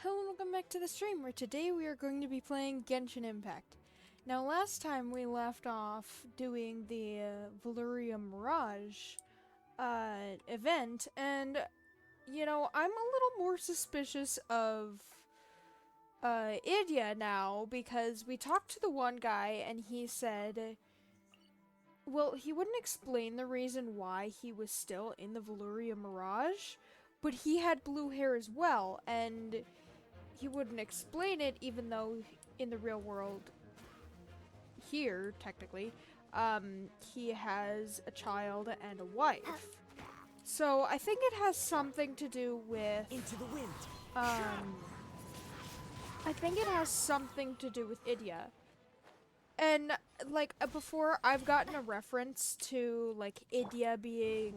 Hello and welcome back to the stream, where today we are going to be playing Genshin Impact. Now last time we left off doing the Valyria Mirage event, and you know, I'm a little more suspicious of Idia now, because we talked to the one guy and he said, well, he wouldn't explain the reason why he was still in the Valyria Mirage, but he had blue hair as well, and he wouldn't explain it, even though in the real world, here, technically, he has a child and a wife. So I think it has something to do with... Into the wind. I think it has something to do with Idia. And, like, before, I've gotten a reference to, like, Idia being,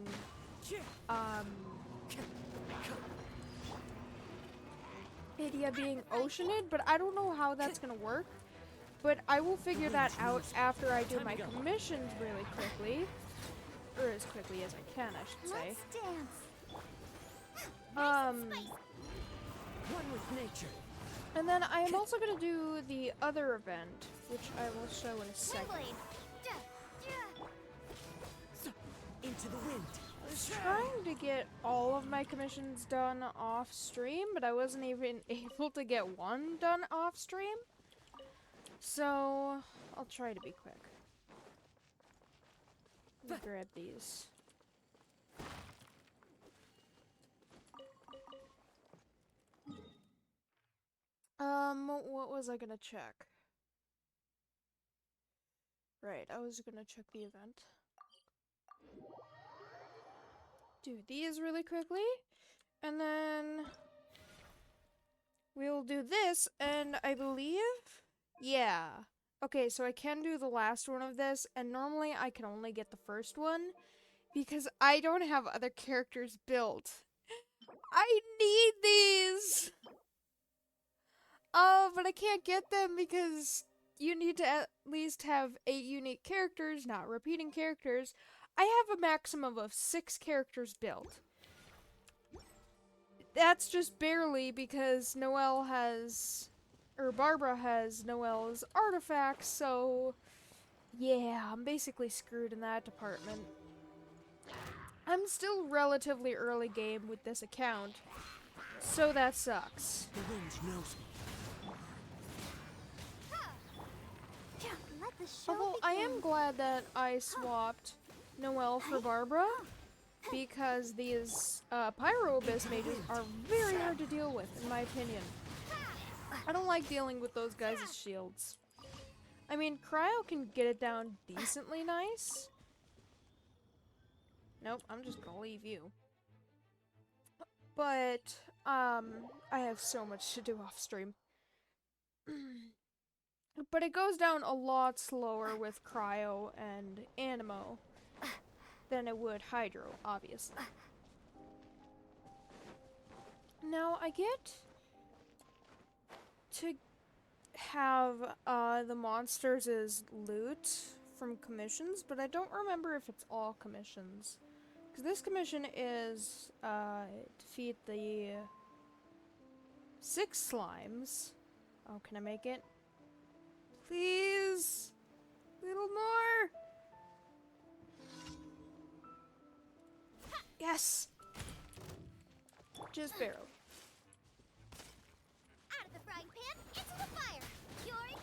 oceanid, but I don't know how that's gonna work. But I will figure that out after I do my commissions really quickly. Or as quickly as I can, I should say. Let's dance. One with nature. And then I am also gonna do the other event, which I will show in a second. Into the wind. I was trying to get all of my commissions done off stream, but I wasn't even able to get one done off stream. So I'll try to be quick. Let me grab these. What was I gonna check? Right, I was gonna check the event. Do these really quickly, and then we'll do this, and I believe, yeah. Okay, so I can do the last one of this, and normally I can only get the first one, because I don't have other characters built. I need these! Oh, but I can't get them because you need to at least have 8 unique characters, not repeating characters. I have a maximum of 6 characters built. That's just barely because Noelle has, or Barbara has Noelle's artifacts, so yeah, I'm basically screwed in that department. I'm still relatively early game with this account, so that sucks. The wind knows me. Let the show Although I am glad that I swapped Noelle for Barbara, because these Pyro Abyss mages are very hard to deal with, in my opinion. I don't like dealing with those guys' shields. I mean, Cryo can get it down decently nice. Nope, I'm just gonna leave you. But, I have so much to do off stream. But it goes down a lot slower with Cryo and Animo than it would Hydro, obviously. Now, I get to have the monsters as loot from commissions, but I don't remember if it's all commissions. Because this commission is defeat the 6 slimes. Oh, can I make it? Please! Little more! Yes! Just barely. Out of the frying pan, into the fire. Yuri.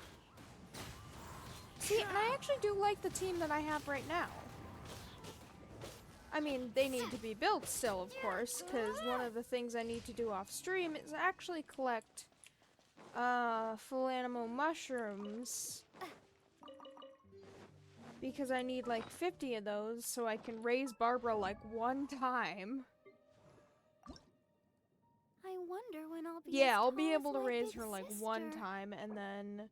See, and I actually do like the team that I have right now. I mean, they need to be built still, of course, because one of the things I need to do off stream is actually collect full animal mushrooms, because I need like 50 of those so I can raise Barbara like one time. I wonder when I'll be. Yeah, as I'll be tall as able to my raise big her like sister. one time, and then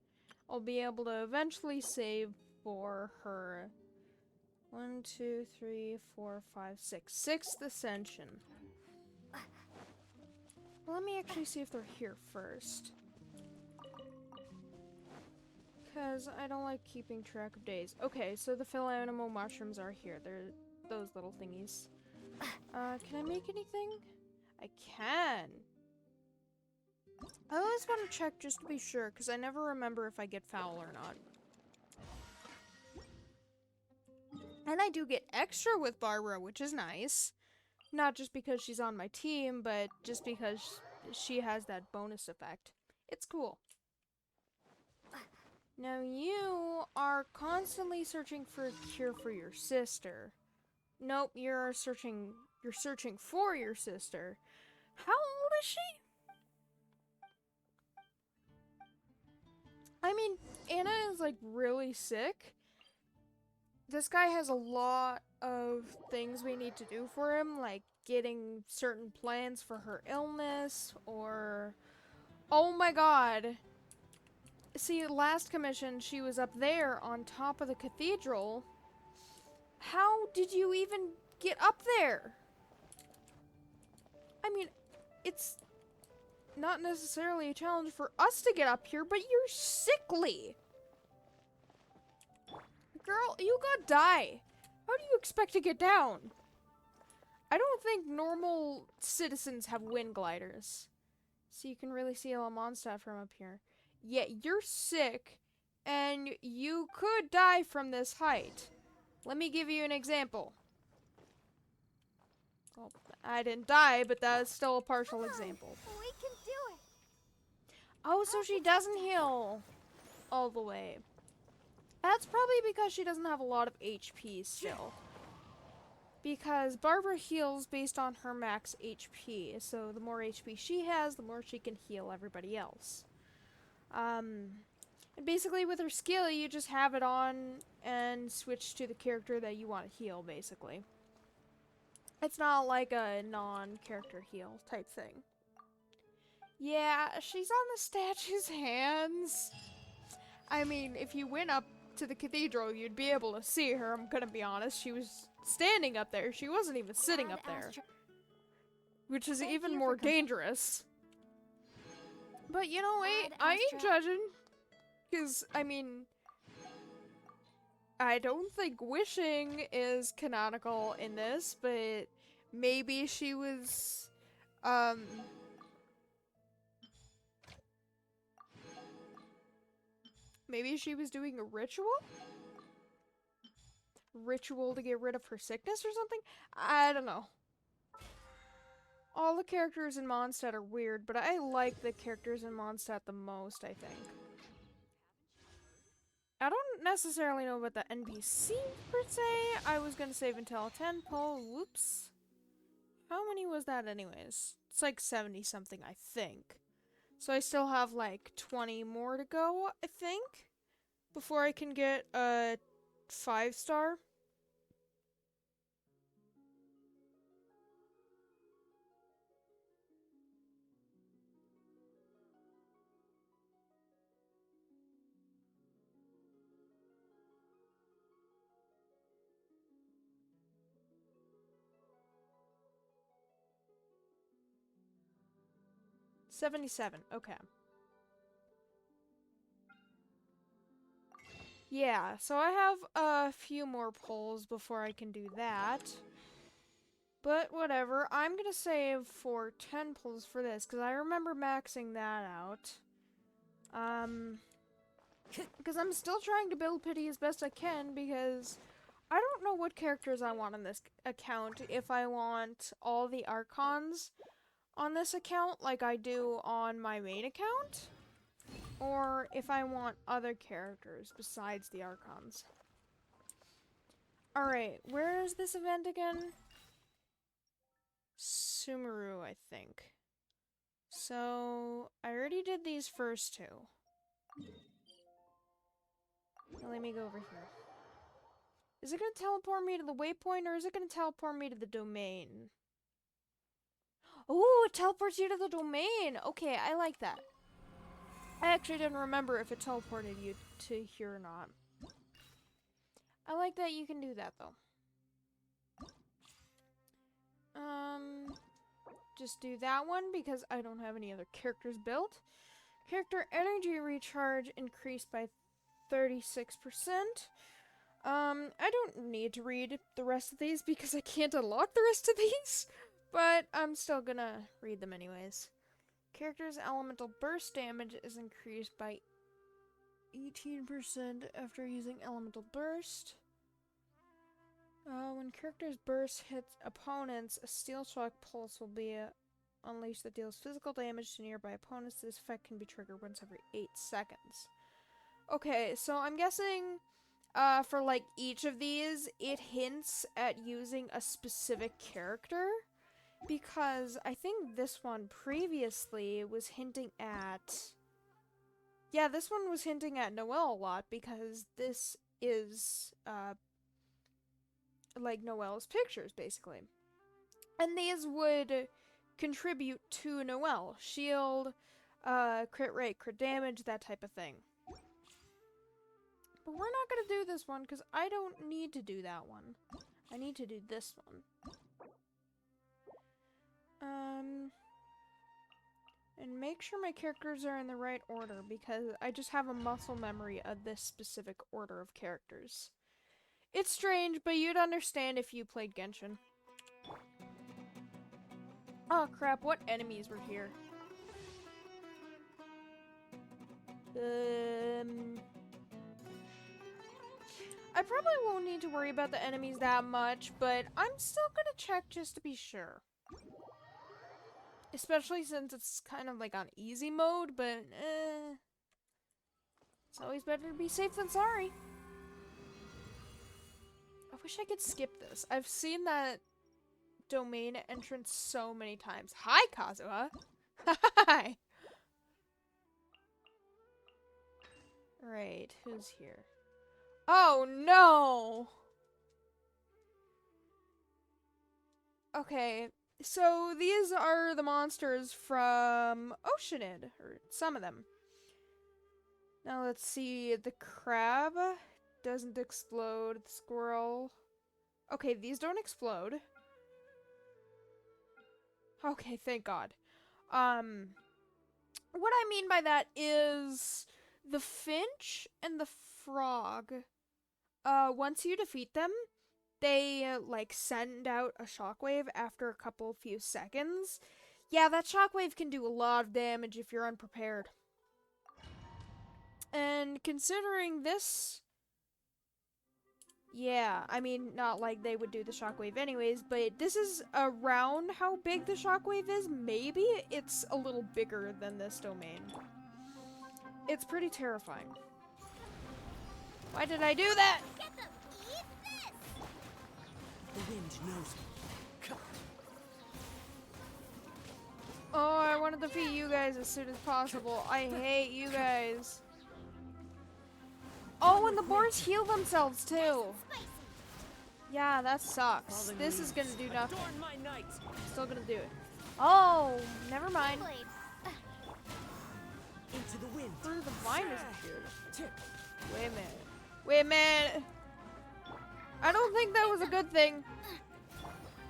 I'll be able to eventually save for her 1, 2, 3, 4, 5, 6. 6th ascension. Well, let me actually see if they're here first. Because I don't like keeping track of days. Okay, so the fill animal mushrooms are here. They're those little thingies. Can I make anything? I can. I always want to check just to be sure, because I never remember if I get foul or not. And I do get extra with Barbara, which is nice. Not just because she's on my team, but just because she has that bonus effect. It's cool. Now you are constantly searching for a cure for your sister. Nope, you're searching for your sister. How old is she? I mean, Anna is like really sick. This guy has a lot of things we need to do for him, like getting certain plans for her illness, or... Oh my god! See, last commission, she was up there on top of the cathedral. How did you even get up there? I mean, it's not necessarily a challenge for us to get up here, but you're sickly! Girl, you gotta die. How do you expect to get down? I don't think normal citizens have wind gliders. So you can really see El Mondstadt from up here. Yet you're sick, and you could die from this height. Let me give you an example. Well, I didn't die, but that's still a partial example. We can do it. Oh, so she doesn't heal all the way. That's probably because she doesn't have a lot of HP still. Because Barbara heals based on her max HP, so the more HP she has, the more she can heal everybody else. And basically with her skill, you just have it on and switch to the character that you want to heal, basically. It's not like a non-character heal type thing. Yeah, she's on the statue's hands. I mean, if you went up to the cathedral, you'd be able to see her, I'm gonna be honest. She was standing up there. She wasn't even sitting up there. Which is even more dangerous. But you know, I ain't judging. Because, I mean, I don't think wishing is canonical in this, but maybe she was, maybe she was doing a ritual? Ritual to get rid of her sickness or something? I don't know. All the characters in Mondstadt are weird, but I like the characters in Mondstadt the most, I think. I don't necessarily know about the NPC per se. I was gonna save until 10 poll. Whoops. How many was that anyways? It's like 70 something, I think. So I still have like 20 more to go, I think, before I can get a 5-star. $77, okay. Yeah, so I have a few more polls before I can do that. But whatever, I'm gonna save for 10 polls for this, because I remember maxing that out. Because I'm still trying to build pity as best I can, because I don't know what characters I want on this account. If I want all the Archons on this account like I do on my main account, or if I want other characters besides the Archons. Alright, where is this event again? Sumeru, I think. So, I already did these first two. Now let me go over here. Is it going to teleport me to the waypoint, or is it going to teleport me to the domain? Oh, it teleports you to the domain! Okay, I like that. I actually didn't remember if it teleported you to here or not. I like that you can do that, though. Just do that one because I don't have any other characters built. Character energy recharge increased by 36%. I don't need to read the rest of these because I can't unlock the rest of these, but I'm still gonna read them anyways. Character's elemental burst damage is increased by 18% after using elemental burst. When character's burst hits opponents, a steel shock pulse will be unleashed that deals physical damage to nearby opponents. This effect can be triggered once every 8 seconds. Okay, so I'm guessing for like each of these, it hints at using a specific character. Because I think this one previously was hinting at... Yeah, this one was hinting at Noelle a lot because this is, like Noelle's pictures, basically. And these would contribute to Noelle. Shield, crit rate, crit damage, that type of thing. But we're not gonna do this one because I don't need to do that one. I need to do this one. And make sure my characters are in the right order because I just have a muscle memory of this specific order of characters. It's strange, but you'd understand if you played Genshin. Oh crap, what enemies were here? I probably won't need to worry about the enemies that much, but I'm still gonna check just to be sure. Especially since it's kind of like on easy mode, but it's always better to be safe than sorry. I wish I could skip this. I've seen that domain entrance so many times. Hi, Kazuha! Hi! Right, who's here? Oh no! Okay, so these are the monsters from Oceanid, or some of them. Now let's see, the crab doesn't explode, the squirrel. Okay, these don't explode. Okay, thank God. What I mean by that is the finch and the frog, once you defeat them, they, like, send out a shockwave after a few seconds. Yeah, that shockwave can do a lot of damage if you're unprepared. And considering this... Yeah, I mean, not like they would do the shockwave anyways, but this is around how big the shockwave is. Maybe it's a little bigger than this domain. It's pretty terrifying. Why did I do that? Get them! Eat this! The wind knows me. Oh, I want to defeat you guys as soon as possible. I hate you guys. Oh, and the boars heal themselves too. Yeah, that sucks. This is gonna do nothing. Still gonna do it. Oh, never mind. Into the wind. Through the vine is here. Wait a minute. Wait a minute. I don't think that was a good thing.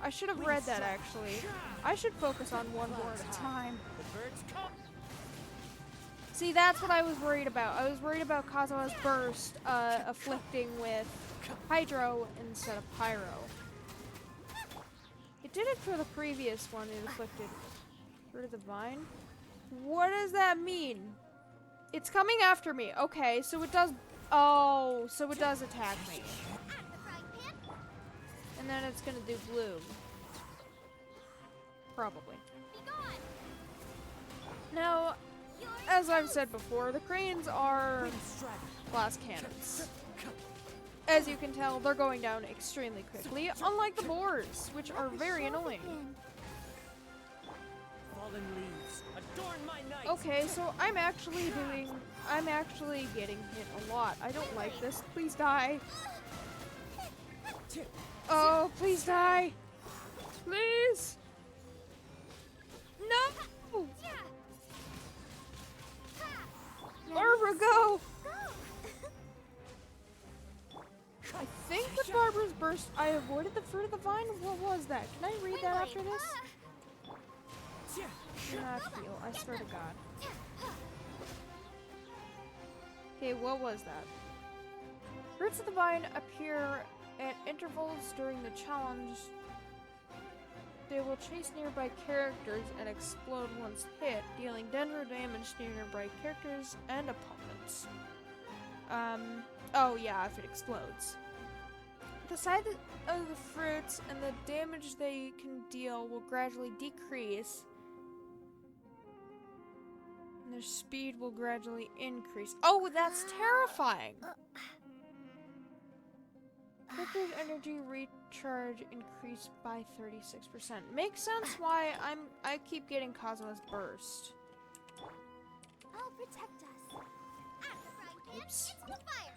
I should have read that actually. I should focus on one more at a time. The birds come. See, that's what I was worried about. I was worried about Kazuha's burst afflicting with Hydro instead of Pyro. It did it for the previous one, it afflicted Fruit of the Vine. What does that mean? It's coming after me. Okay, so it does... Oh, so it does attack me. And then it's gonna do Bloom. Probably. Now... As I've said before, the cranes are glass cannons. As you can tell, they're going down extremely quickly, unlike the boars, which are very annoying. Fallen leaves adorn my night. Okay, so I'm actually getting hit a lot. I don't like this. Please die. Oh, please die. Please. No. Barbara, go! I think with Barbara's burst, I avoided the Fruit of the Vine. What was that? Can I read that after this? Do not heal, I swear to God. Okay, what was that? Fruits of the Vine appear at intervals during the challenge. they will chase nearby characters and explode once hit, dealing dendro damage to nearby characters and opponents. Oh yeah, if it explodes. The size of the fruits and the damage they can deal will gradually decrease, and their speed will gradually increase. Oh, that's terrifying! Character's energy recharge increased by 36%. Makes sense why I keep getting Kazuha's burst. I'll protect us. At the frying pan, Oops. into the fire.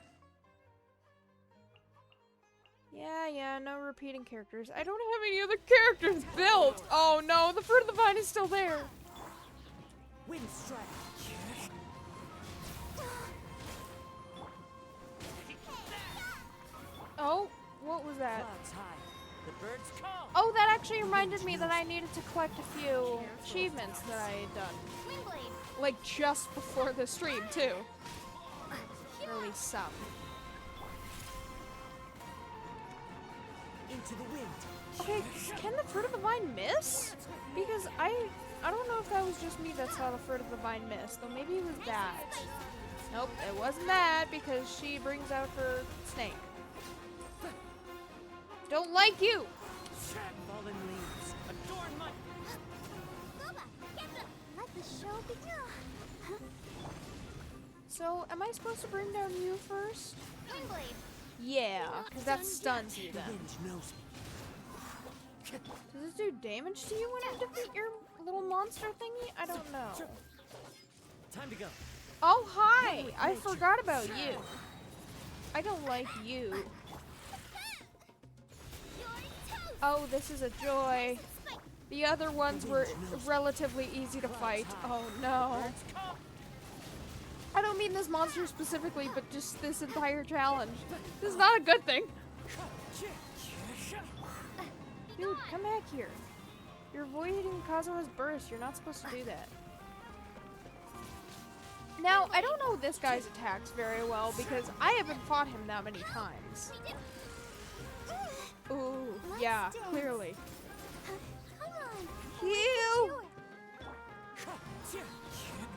Yeah, no repeating characters. I don't have any other characters built! Oh no, the fruit of the vine is still there! Wind strike. Oh, what was that? Clouds high. The birds call. Oh, that actually reminded me that I needed to collect a few achievements that I had done. Windblade. Like, just before the stream, too. Or at least some. Into the wind. Okay, can the fruit of the vine miss? Because I don't know if that was just me that saw the fruit of the vine miss, though maybe it was that. Nope, it wasn't that, because she brings out her snake. Don't like you! Fallen leaves. Adorn my. Boba, get them. Let the show begin. So, am I supposed to bring down you first? Windblade. Yeah, because that stuns you The then. wind knows me. Does this do damage to you when you defeat your little monster thingy? I don't know. Time to go. Oh, hi! I forgot about you. I don't like you. You're toast. Oh, this is a joy. The other ones were relatively easy to fight. Oh no. Birds call. I don't mean this monster specifically, but just this entire challenge. This is not a good thing. Dude, come back here. You're avoiding Kazuha's burst. You're not supposed to do that. Now, I don't know this guy's attacks very well because I haven't fought him that many times. Ooh, yeah, clearly. Come on. Heal!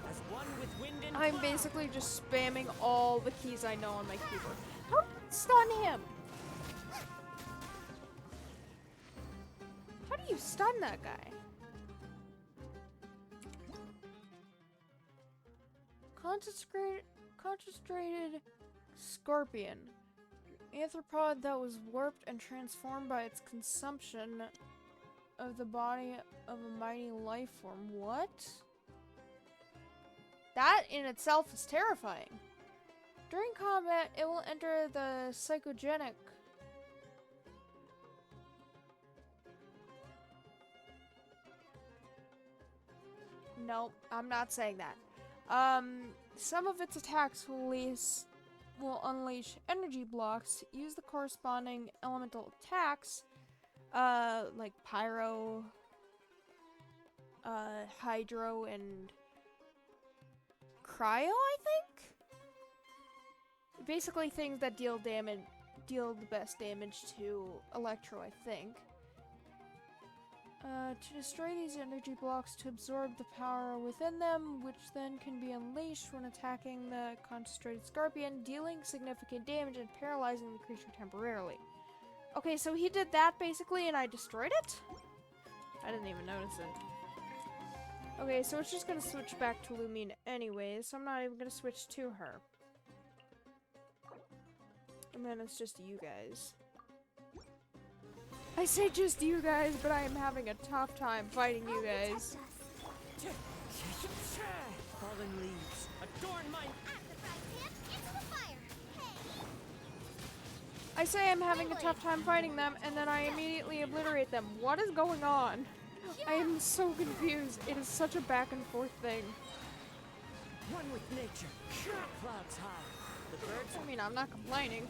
As one with wind and I'm cloud. basically just spamming all the keys I know on my keyboard. How did it stun him? How do you stun that guy? Concentrated scorpion. Arthropod that was warped and transformed by its consumption of the body of a mighty life form. What? That in itself is terrifying. During combat, it will enter the psychogenic. No, I'm not saying that. Some of its attacks will unleash energy blocks. Use the corresponding elemental attacks, like pyro, hydro, and cryo, I think? Basically things that deal the best damage to electro, I think. To destroy these energy blocks to absorb the power within them, which then can be unleashed when attacking the concentrated scorpion, dealing significant damage and paralyzing the creature temporarily. Okay, so he did that basically and I destroyed it? I didn't even notice it. Okay, so it's just gonna switch back to Lumine anyways, so I'm not even gonna switch to her. And then it's just you guys. I say just you guys, but I am having a tough time fighting you guys. Fallen leaves. Adorn my. At the frying pan, into the fire. Hey. I say I'm having a tough time fighting them, and then I immediately obliterate them. What is going on? I am so confused. It is such a back and forth thing. One with nature. Clouds high. The birds. I mean, I'm not complaining.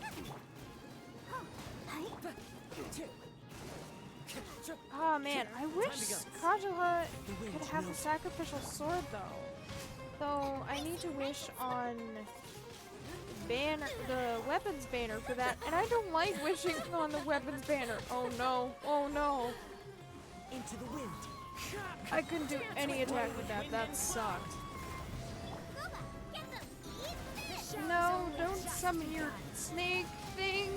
Oh man, I wish Kazuha could have the sacrificial sword though. Though I need to wish on the weapons banner for that, and I don't like wishing on the weapons banner. Oh no, oh no. Into the wind. I couldn't do any attack with that. That sucked. Gooba, get them! Eat this! No, don't summon your snake thing.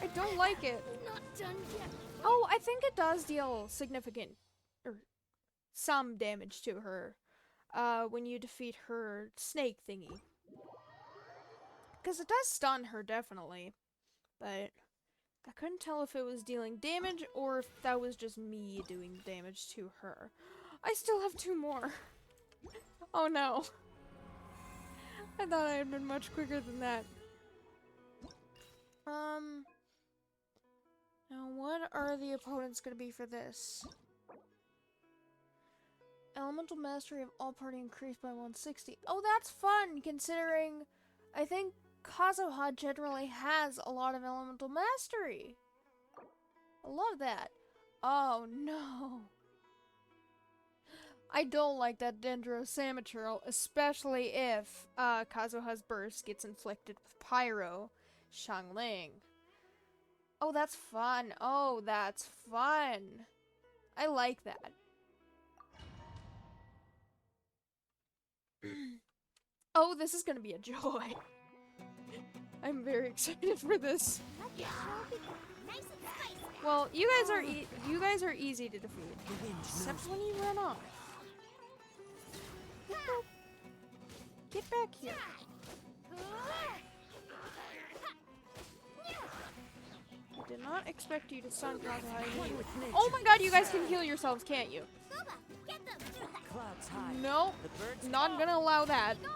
I don't like it. Not done yet. Oh, I think it does deal significant, or some damage to her, when you defeat her snake thingy. Because it does stun her, definitely. But I couldn't tell if it was dealing damage or if that was just me doing damage to her. I still have 2 more. Oh no. I thought I had been much quicker than that. Now what are the opponents gonna be for this? Elemental mastery of all party increased by 160. Oh, that's fun, considering I think Kazuha generally has a lot of elemental mastery. I love that. Oh no. I don't like that Dendro Samaturl, especially if Kazuha's burst gets inflicted with Pyro Xiangling. Oh, that's fun. Oh, that's fun. I like that. Oh, this is gonna be a joy. I'm very excited for this. Let the show begin. Nice and spicy. Well, you guys are easy to defeat, The wind except knows when you run off. Get back here. I did not expect you to stun Kazuha. one with nature. Oh my god, you guys can heal yourselves, can't you? Gooba, get them! Clouds high. No, The birds not fall. gonna allow that. God!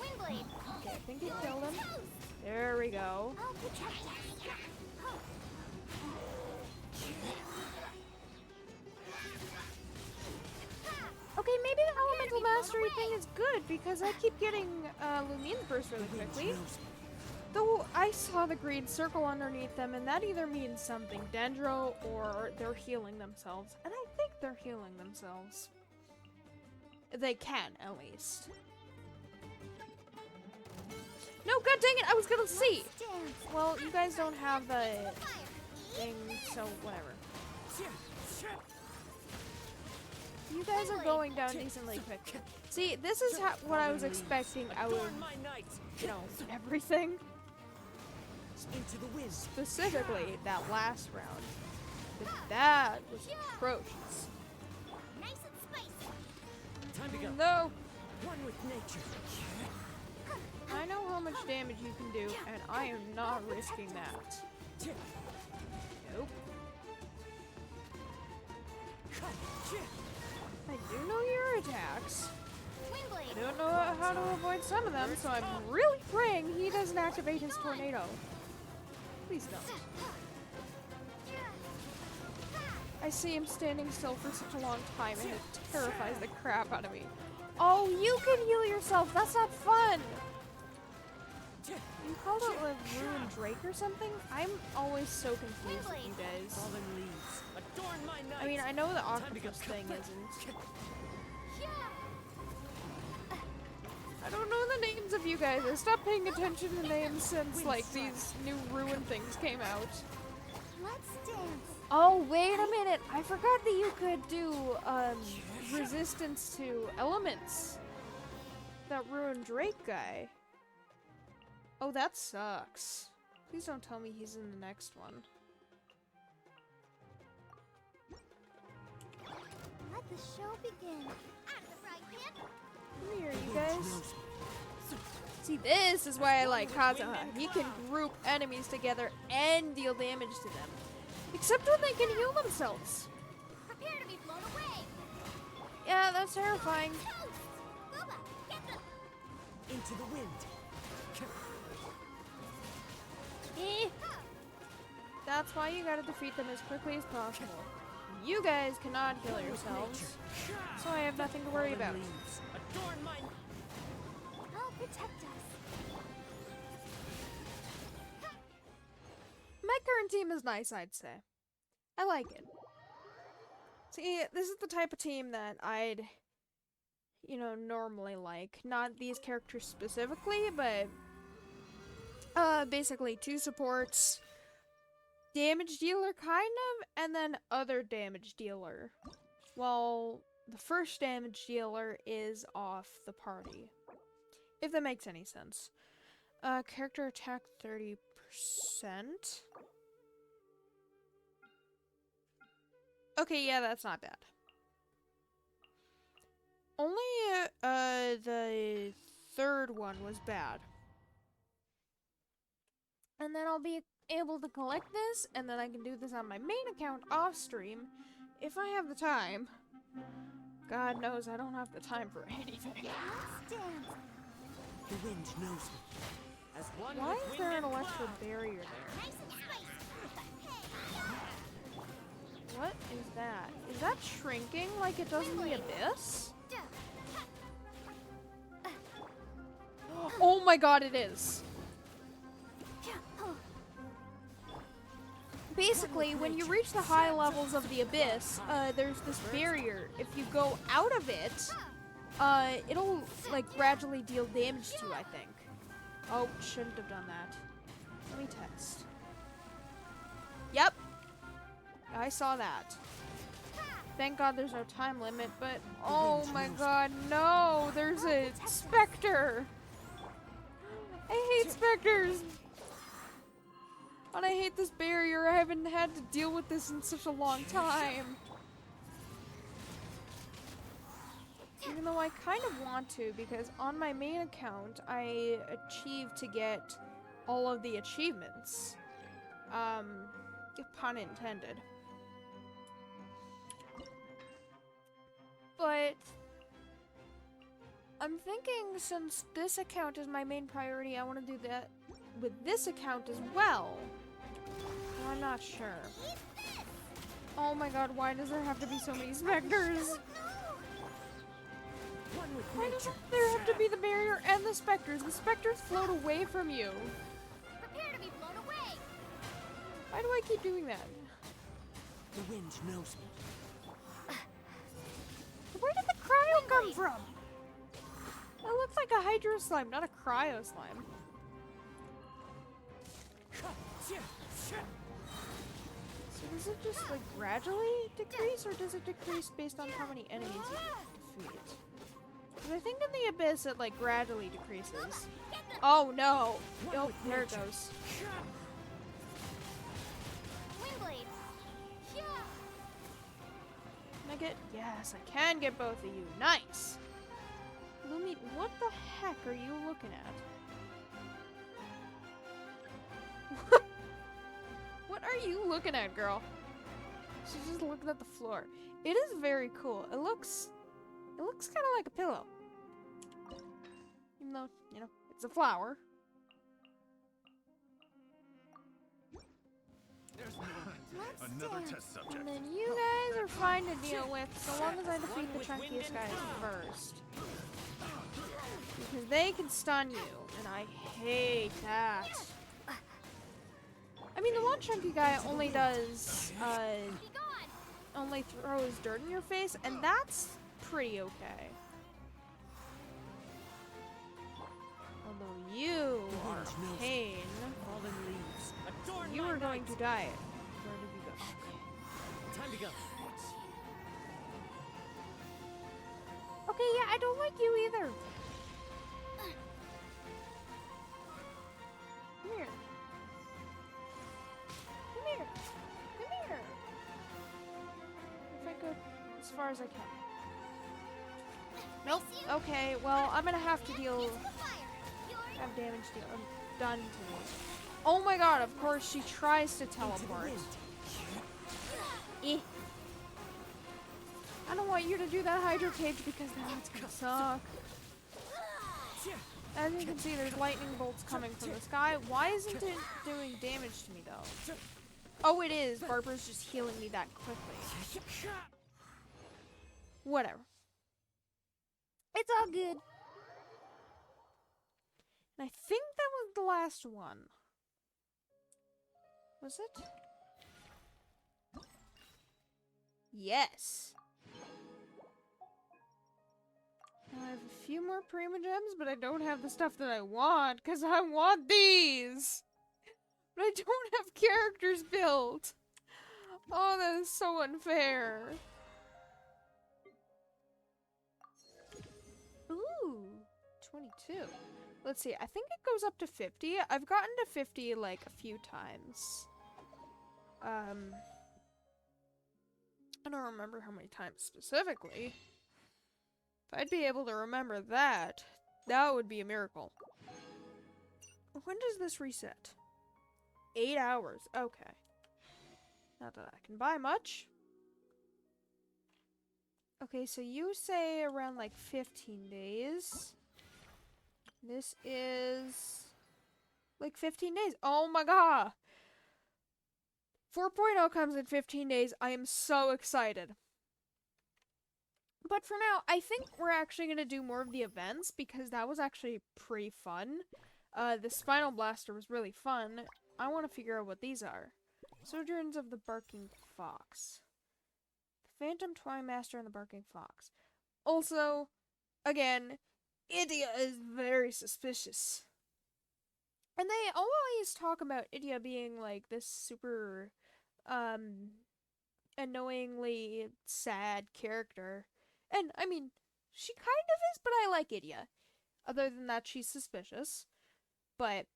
Windblade! Okay, I think it killed him. Toast! There we go. I'll protect us! Okay, maybe the elemental mastery thing is good because I keep getting Lumine's burst really The wind quickly. knows Though I saw the green circle underneath them, and that either means something Dendro or they're healing themselves. And I think they're healing themselves. They can, at least. No, god dang it, I was gonna see! Dance! Well, you guys don't have the thing, so whatever. You guys are going down decently quick. See, this is what I was expecting out of, Adorn my night. you know, everything. Into the wind. Specifically, that last round. But that was atrocious. Nice and spicy! Time to go. No, One with nature. I know how much damage you can do, and I am not risking that. Nope. I do know your attacks. I Windblade! don't know how to avoid some of them, so I'm really praying he doesn't activate his tornado. Please don't. I see him standing still for such a long time, and it terrifies the crap out of me. Oh, you can heal yourself. That's not fun. You called it like Ruined Drake or something? I'm always so confused with you guys. Fallen leaves. Adorn my night. I mean, I know the Time to go. octopus thing isn't. I don't know the names of you guys. I stopped paying attention to names since, like, these new Ruin things came out. Let's dance! Oh, wait a minute. I forgot that you could do, resistance to elements. That Ruined Drake guy. Oh, that sucks. Please don't tell me he's in the next one. Let the show begin. Out of the frying pan! Come here, you guys. See, this is why I like Kazuha. He can group enemies together and deal damage to them. Except when they can heal themselves. Prepare to be blown away! Yeah, that's terrifying. Toast! Gooba, get them! Into the wind. Eh. That's why you gotta defeat them as quickly as possible. You guys cannot heal yourselves, so I have nothing to worry Fallen about. leaves. Adorn my I'll protect us. My current team is nice, I'd say. I like it. See, this is the type of team that I'd, you know, normally like. Not these characters specifically, but basically 2 supports, damage dealer, kind of, and then other damage dealer. Well, the first damage dealer is off the party. If that makes any sense. Character attack 30%. Okay, yeah, that's not bad. Only, the third one was bad. And then I'll be able to collect this, and then I can do this on my main account off stream, if I have the time. God knows I don't have the time for anything. Let's dance. The wind knows me. As one Why with is wind there an and electro cloud. barrier there? Nice and spicy. What is that? Is that shrinking like it does in the abyss? Oh my god, it is. Basically, when you reach the high levels of the abyss, there's this barrier. If you go out of it, it'll like gradually deal damage to you, I think. Oh, shouldn't have done that. Let me test. Yep. I saw that. Thank God there's no time limit, but oh my god, no! There's a specter! I hate specters! And I hate this barrier. I haven't had to deal with this in such a long time. Even though I kind of want to, because on my main account, I achieved to get all of the achievements. Pun intended. But I'm thinking since this account is my main priority, I want to do that with this account as well. I'm not sure. Oh my god, why does there have to be so many specters? One with Why does nature. there have to be the barrier and the specters? The specters float away from you. Prepare to be blown away. Why do I keep doing that? The wind knows me. Where did the cryo come from? That looks like a hydro slime, not a cryo slime. So does it just like gradually decrease, or does it decrease based on how many enemies you defeat? Because I think in the abyss it like gradually decreases. Oh no! Oh, there it goes. Wind blades. Yeah. Can I get? Yes, I can get both of you. Nice. Lumi, what the heck are you looking at? What are you looking at, girl? She's just looking at the floor. It is very cool. It looks kind of like a pillow. Even though, you know, it's a flower. Another test subject. And then you guys are fine to deal with so long as I defeat the chunkiest guys first. Because they can stun you, and I hate that. I mean, the one chunky guy only does, only throws dirt in your face, and that's pretty okay. Although you are a pain. Fallen leaves. Adorn You my are going night. to die. Where did you go? Time to go. Okay, yeah, I don't like you either. Come here. Come here. Come here. If I go as far as I can. Nope. Okay, well, I'm gonna have to deal. Have damage done to me. Oh my god, of course she tries to teleport. Eh. I don't want you to do that hydro cage because that's gonna suck. As you can see, there's lightning bolts coming from the sky. Why isn't it doing damage to me though? Oh, it is. Barbara's just healing me that quickly. Whatever. It's all good. And I think that was the last one. Was it? Yes. Now I have a few more Prima Gems, but I don't have the stuff that I want, because I want these! but I don't have characters built. Oh, that is so unfair. Ooh, 22. Let's see, I think it goes up to 50. I've gotten to 50 like a few times. I don't remember how many times specifically. If I'd be able to remember that, that would be a miracle. When does this reset? 8 hours. Okay. Not that I can buy much. Okay, so you say around like 15 days. This is like 15 days. Oh my god! 4.0 comes in 15 days. I am so excited. But for now, I think we're actually going to do more of the events because that was actually pretty fun. The Spinal Blaster was really fun. I want to figure out what these are. Sojourns of the Barking Fox. The Phantom Toy Master and the Barking Fox. Also, again, Idia is very suspicious. And they always talk about Idia being like this super, annoyingly sad character. And, I mean, she kind of is, but I like Idia. Other than that, she's suspicious. But,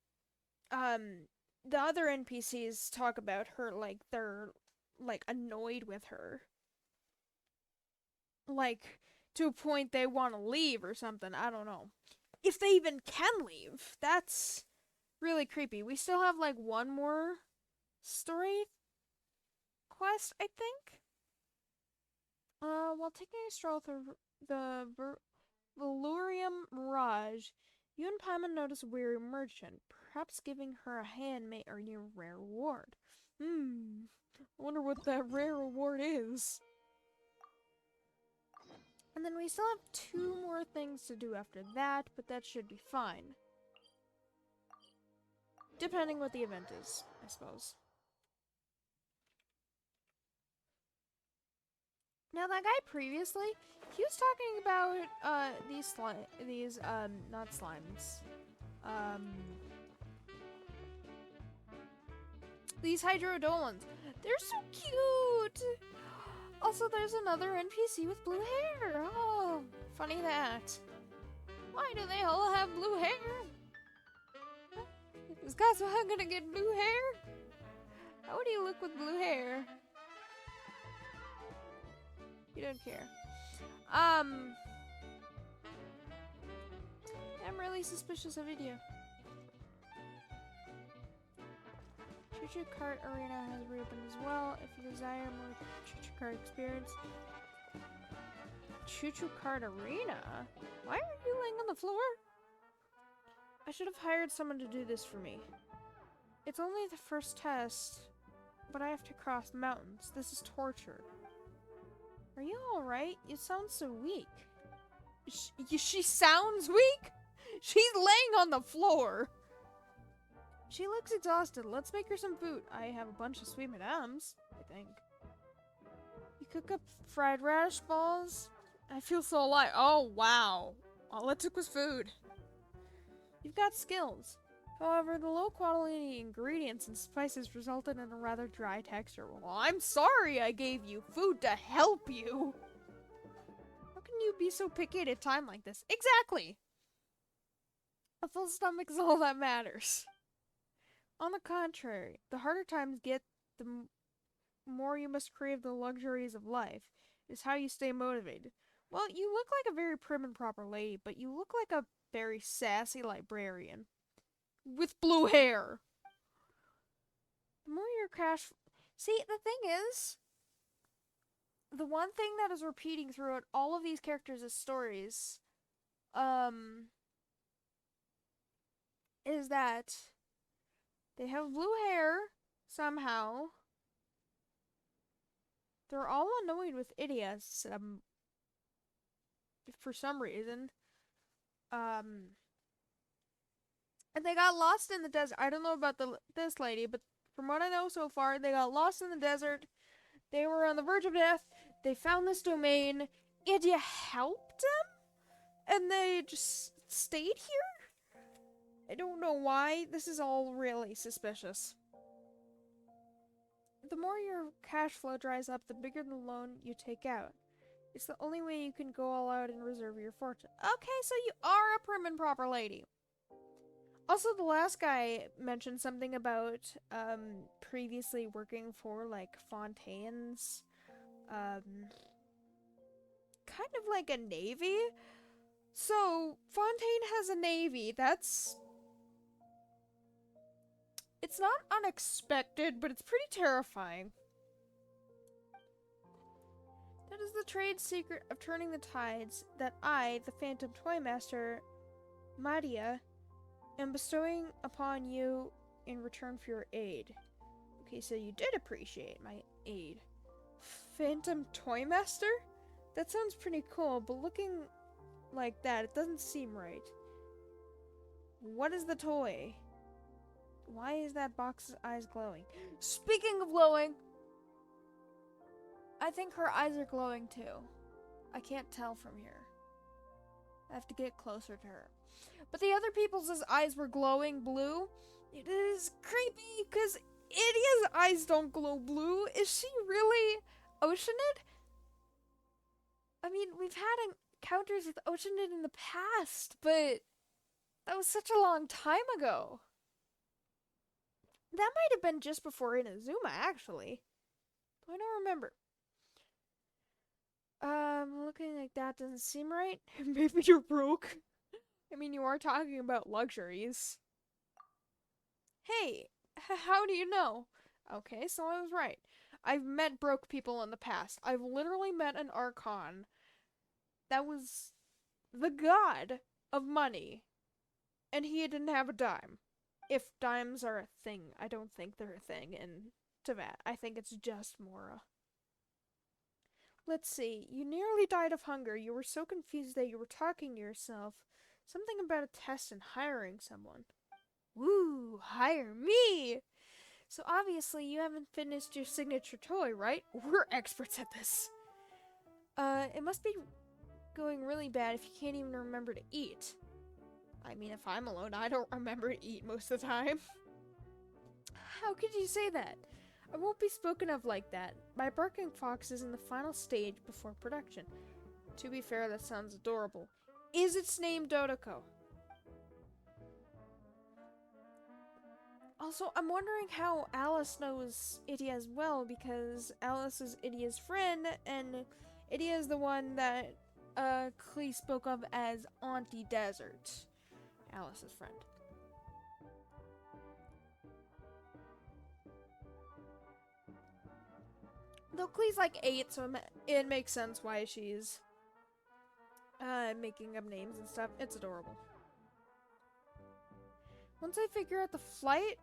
the other NPCs talk about her like they're, like, annoyed with her. Like, to a point they want to leave or something. I don't know. If they even can leave. That's really creepy. We still have, like, one more story quest, I think? While taking a stroll through the Valurium Mirage, you and Paimon notice a weary merchant. Perhaps giving her a hand may earn you a rare reward. I wonder what that rare reward is. And then we still have 2 more things to do after that, but that should be fine. Depending what the event is, I suppose. Now, that guy previously, he was talking about, not slimes. These hydrodolans. They're so cute! Also, there's another NPC with blue hair. Oh, funny that. Why do they all have blue hair? Is Kazuha gonna get blue hair? How would he look with blue hair? You don't care. I'm really suspicious of Idia. Choo-Choo Cart Arena has reopened as well. If you desire more Choo-Choo Cart experience. Choo-Choo Cart Arena? Why are you laying on the floor? I should have hired someone to do this for me. It's only the first test, but I have to cross the mountains. This is torture. Are you alright? You sound so weak. She sounds weak? She's laying on the floor. She looks exhausted. Let's make her some food. I have a bunch of sweet madames, I think. You cook up fried radish balls? I feel so alive. Oh, wow. All it took was food. You've got skills. However, the low quality ingredients and spices resulted in a rather dry texture. Well, I'm sorry I gave you food to help you. How can you be so picky at a time like this? Exactly. A full stomach is all that matters. On the contrary, the harder times get, the more you must crave the luxuries of life. It's how you stay motivated. Well, you look like a very prim and proper lady, but you look like a very sassy librarian. With blue hair. The more your cash... See, the thing is, the one thing that is repeating throughout all of these characters' stories, is that they have blue hair, somehow. They're all annoyed with Idia, for some reason. And they got lost in the desert. I don't know about this lady, but from what I know so far, they got lost in the desert. They were on the verge of death. They found this domain. Idia helped them? And they just stayed here? I don't know why. This is all really suspicious. the more your cash flow dries up, the bigger the loan you take out. It's the only way you can go all out and reserve your fortune. Okay, so you are a prim and proper lady. Also, the last guy mentioned something about previously working for like Fontaine's kind of like a navy. So Fontaine has a navy. It's not unexpected, but it's pretty terrifying. That is the trade secret of turning the tides that I, the Phantom Toymaster, Maria, am bestowing upon you in return for your aid. Okay, so you did appreciate my aid. Phantom Toymaster? That sounds pretty cool, but looking like that, it doesn't seem right. What is the toy? Why is that box's eyes glowing? Speaking of glowing, I think her eyes are glowing too. I can't tell from here. I have to get closer to her. But the other people's eyes were glowing blue. It is creepy because Idia's eyes don't glow blue. Is she really Oceanid? I mean, we've had encounters with Oceanid in the past, but that was such a long time ago. That might have been just before Inazuma, actually. I don't remember. Looking like that doesn't seem right. Maybe you're broke. I mean, you are talking about luxuries. Hey, how do you know? Okay, so I was right. I've met broke people in the past. I've literally met an Archon that was the god of money, and he didn't have a dime. If dimes are a thing, I don't think they're a thing in Tibet. I think it's just Mora. Let's see. You nearly died of hunger. You were so confused that you were talking to yourself. Something about a test and hiring someone. Woo, hire me! So obviously you haven't finished your signature toy, right? We're experts at this. It must be going really bad if you can't even remember to eat. I mean, if I'm alone, I don't remember to eat most of the time. How could you say that? I won't be spoken of like that. My barking fox is in the final stage before production. To be fair, that sounds adorable. Is its name Dodoko? Also, I'm wondering how Alice knows Idia as well, because Alice is Idia's friend, and Idia is the one that Klee spoke of as Auntie Desert. Alice's friend. Though Klee's like 8, so it makes sense why she's making up names and stuff. It's adorable. Once I figure out the flight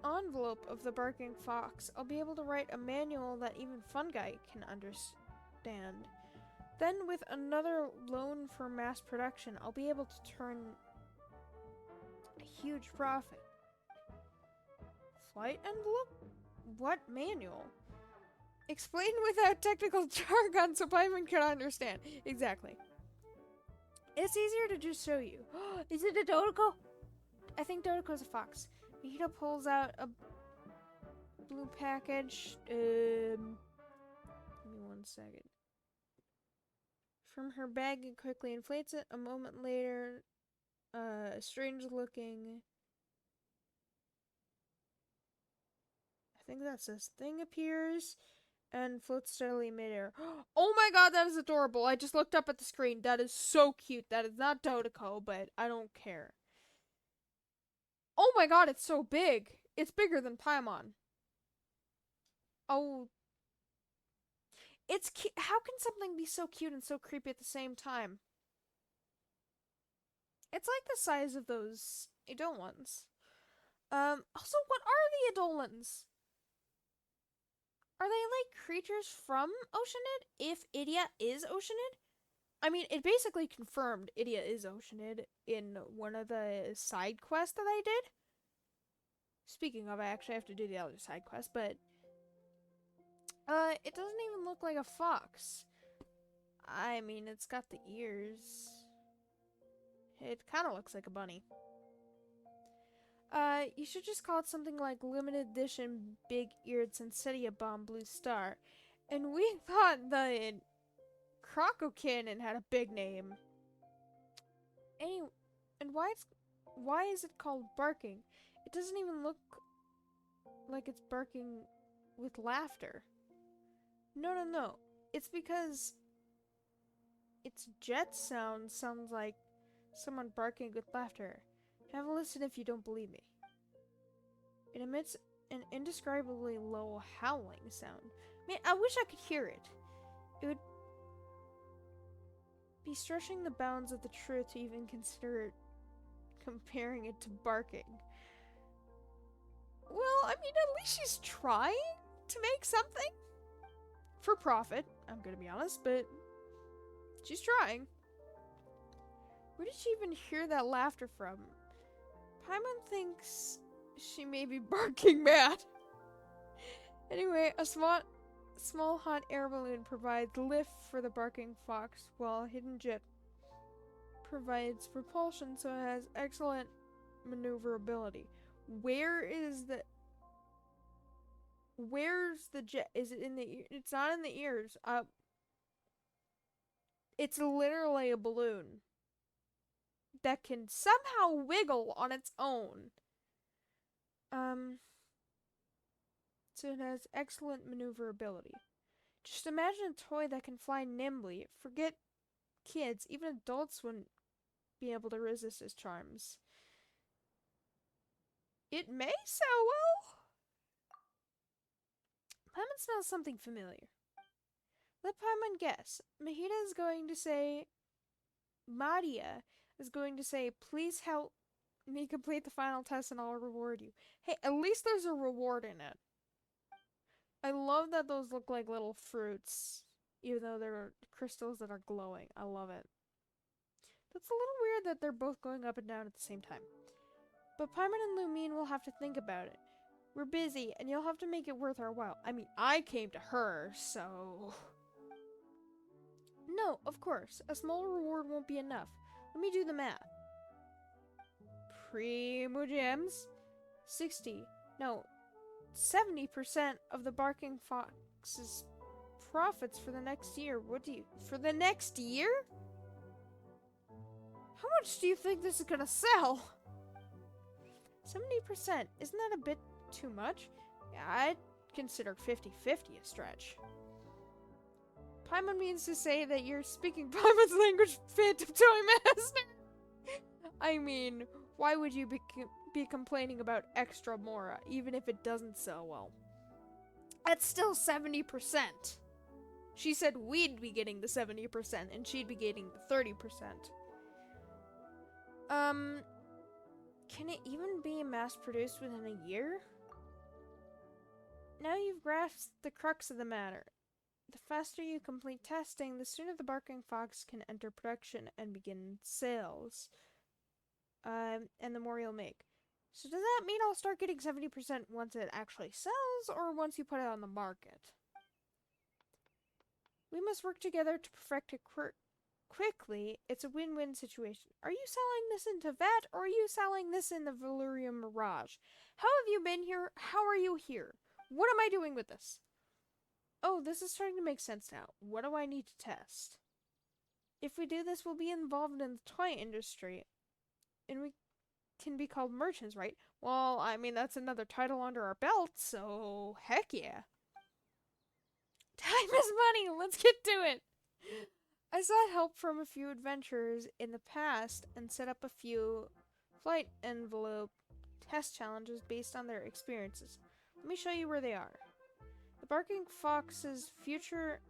envelope of the barking fox, I'll be able to write a manual that even fungi can understand. Then with another loan for mass production, I'll be able to turn a huge profit. Flight envelope? What manual? Explain without technical jargon so Paimon can understand. Exactly. It's easier to just show you. Is it a Dodoko? I think Dodoko's a fox. Mahito pulls out a blue package. Give me 1 second. From her bag and quickly inflates it. A moment later, strange looking. I think that's this thing appears and floats steadily in midair. Oh my god, that is adorable. I just looked up at the screen. That is so cute. That is not Dodoko, but I don't care. Oh my god, it's so big. It's bigger than Paimon. Oh. It's cute. How can something be so cute and so creepy at the same time? It's like the size of those Eidolons. Also, what are the Eidolons? Are they like creatures from Oceanid if Idia is Oceanid? I mean, it basically confirmed Idia is Oceanid in one of the side quests that I did. Speaking of, I actually have to do the other side quest, but it doesn't even look like a fox. I mean, it's got the ears. It kind of looks like a bunny. You should just call it something like limited edition big-eared Sensetia bomb blue star. And we thought the Croco Cannon had a big name. Anyway, and why is it called barking? It doesn't even look like it's barking with laughter. No. It's because its jet sound sounds like someone barking with laughter. Have a listen if you don't believe me. It emits an indescribably low howling sound. Man, I wish I could hear it. It would be stretching the bounds of the truth to even consider comparing it to barking. Well, I mean, at least she's trying to make something. For profit, I'm gonna be honest, but she's trying. Where did she even hear that laughter from? Paimon thinks she may be barking mad. Anyway, a small hot air balloon provides lift for the barking fox, while Hidden Jet provides propulsion, so it has excellent maneuverability. Where's the jet? Is it in the ear? It's not in the ears. It's literally a balloon that can somehow wiggle on its own. So it has excellent maneuverability. Just imagine a toy that can fly nimbly. Forget kids, even adults wouldn't be able to resist his charms. It may sell well. Paimon smells something familiar. Let Paimon guess. Mahita is going to say... Madia is going to say, please help me complete the final test and I'll reward you. Hey, at least there's a reward in it. I love that those look like little fruits, even though they're crystals that are glowing. I love it. That's a little weird that they're both going up and down at the same time. But Paimon and Lumine will have to think about it. We're busy, and you'll have to make it worth our while. I mean, I came to her, so... No, of course. A small reward won't be enough. Let me do the math. Primo Gems? 60. No, 70% of the Barking Fox's profits for the next year. For the next year? How much do you think this is gonna sell? 70%. Isn't that a bit too much? Yeah, I'd consider 50-50 a stretch. Paimon means to say that you're speaking Paimon's language, Phantom Toy Master. I mean, why would you be complaining about extra Mora, even if it doesn't sell well? That's still 70%. She said we'd be getting the 70% and she'd be getting the 30%. Can it even be mass-produced within a year? Now you've grasped the crux of the matter. The faster you complete testing, the sooner the Barking Fox can enter production and begin sales. And the more you'll make. So does that mean I'll start getting 70% once it actually sells, or once you put it on the market? We must work together to perfect it quickly. It's a win-win situation. Are you selling this into Vet, or are you selling this in the Valerium Mirage? How have you been here? How are you here? What am I doing with this? Oh, this is starting to make sense now. What do I need to test? If we do this, we'll be involved in the toy industry. And we can be called merchants, right? Well, I mean, that's another title under our belt, so heck yeah. Time is money! Let's get to it! I sought help from a few adventurers in the past and set up a few flight envelope test challenges based on their experiences. Let me show you where they are. The Barking Fox's future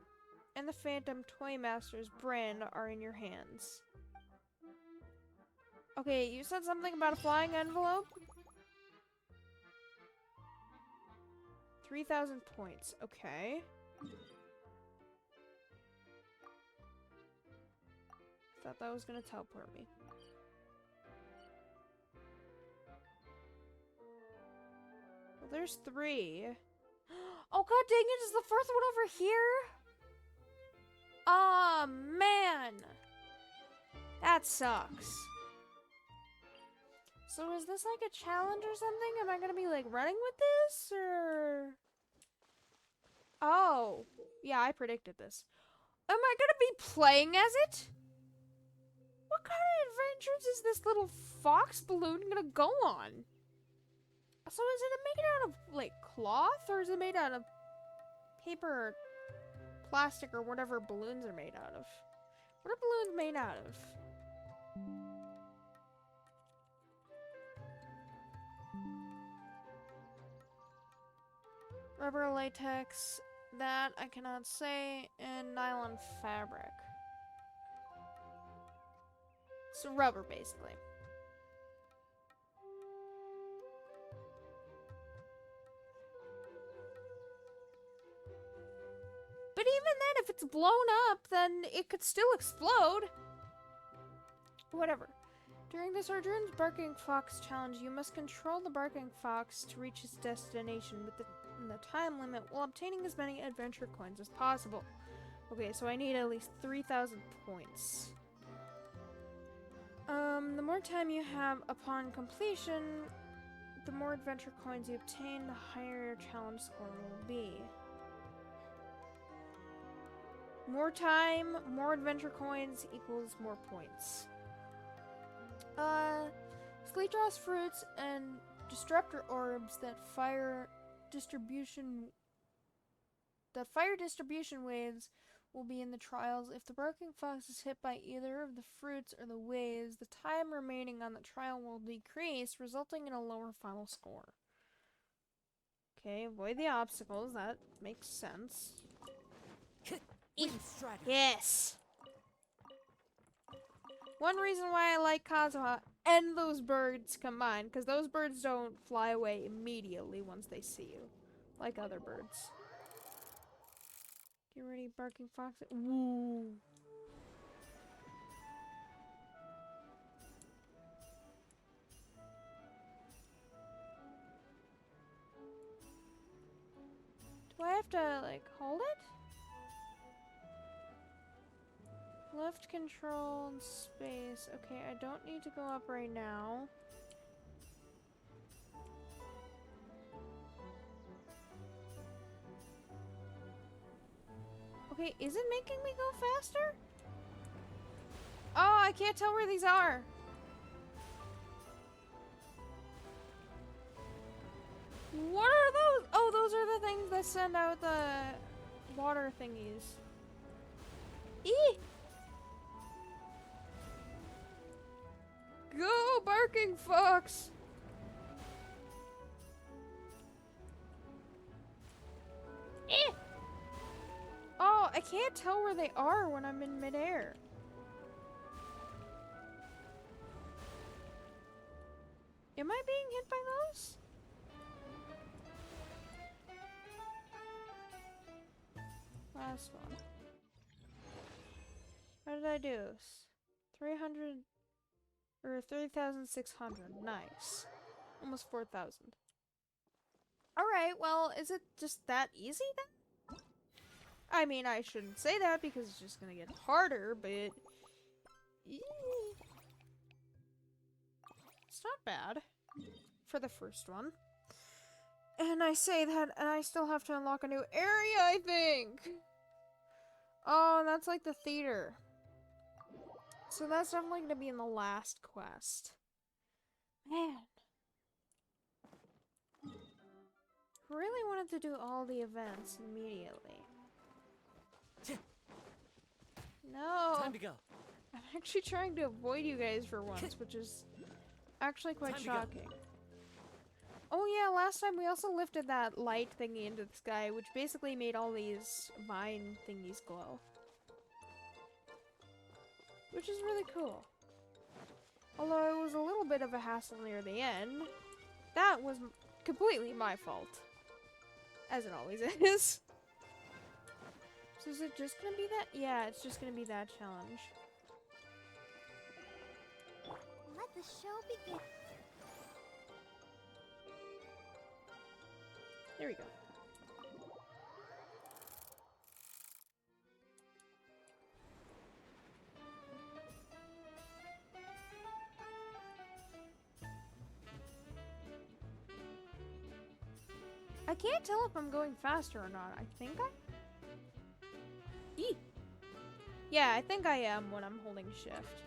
and the Phantom Toy Master's brand are in your hands. Okay, you said something about a flying envelope? 3,000 points. Okay. Thought that was gonna teleport me. Well, there's 3. Oh god dang it, is the 4th one over here? Aw, man! That sucks. So is this like a challenge or something? Am I gonna be like running with this or? Oh, yeah, I predicted this. Am I gonna be playing as it? What kind of adventures is this little fox balloon gonna go on? So is it made out of like cloth or is it made out of paper or plastic or whatever balloons are made out of? What are balloons made out of? Rubber, latex, that I cannot say, and nylon fabric. So rubber, basically. But even then, if it's blown up, then it could still explode. Whatever. During the Sojourn's Barking Fox Challenge, you must control the Barking Fox to reach its destination within the time limit while obtaining as many adventure coins as possible. Okay, so I need at least 3,000 points. The more time you have upon completion, the more adventure coins you obtain, the higher your challenge score will be. More time, more adventure coins equals more points. Sleet draws fruits and disruptor orbs that fire distribution waves will be in the trials. If the Barking Fox is hit by either of the fruits or the waves, the time remaining on the trial will decrease, resulting in a lower final score. Okay, avoid the obstacles. That makes sense. Wind Strider. Yes! One reason why I like Kazuha and those birds combined, because those birds don't fly away immediately once they see you, like other birds. Get ready, Barking Fox. Ooh. Do I have to, like, hold it? Left control and space. Okay, I don't need to go up right now. Okay, is it making me go faster? Oh, I can't tell where these are. What are those? Oh, those are the things that send out the water thingies. Eee! Go, Barking Fox! Eh! Oh, I can't tell where they are when I'm in midair. Am I being hit by those? Last one. How did I do? 300 or 3,600. Nice. Almost 4,000. Alright, well, is it just that easy then? I mean, I shouldn't say that because it's just gonna get harder, but... It's not bad. For the first one. And I say that, and I still have to unlock a new area, I think! Oh, that's like the theater. So that's definitely gonna be in the last quest. Man. Really wanted to do all the events immediately. No. Time to go. I'm actually trying to avoid you guys for once, which is actually quite shocking. Oh yeah, last time we also lifted that light thingy into the sky, which basically made all these vine thingies glow. Which is really cool. Although it was a little bit of a hassle near the end. That was completely my fault. As it always is. So is it just gonna be that? Yeah, it's just gonna be that challenge. Let the show begin. There we go. I can't tell if I'm going faster or not. I think I... Eee. Yeah, I think I am when I'm holding shift.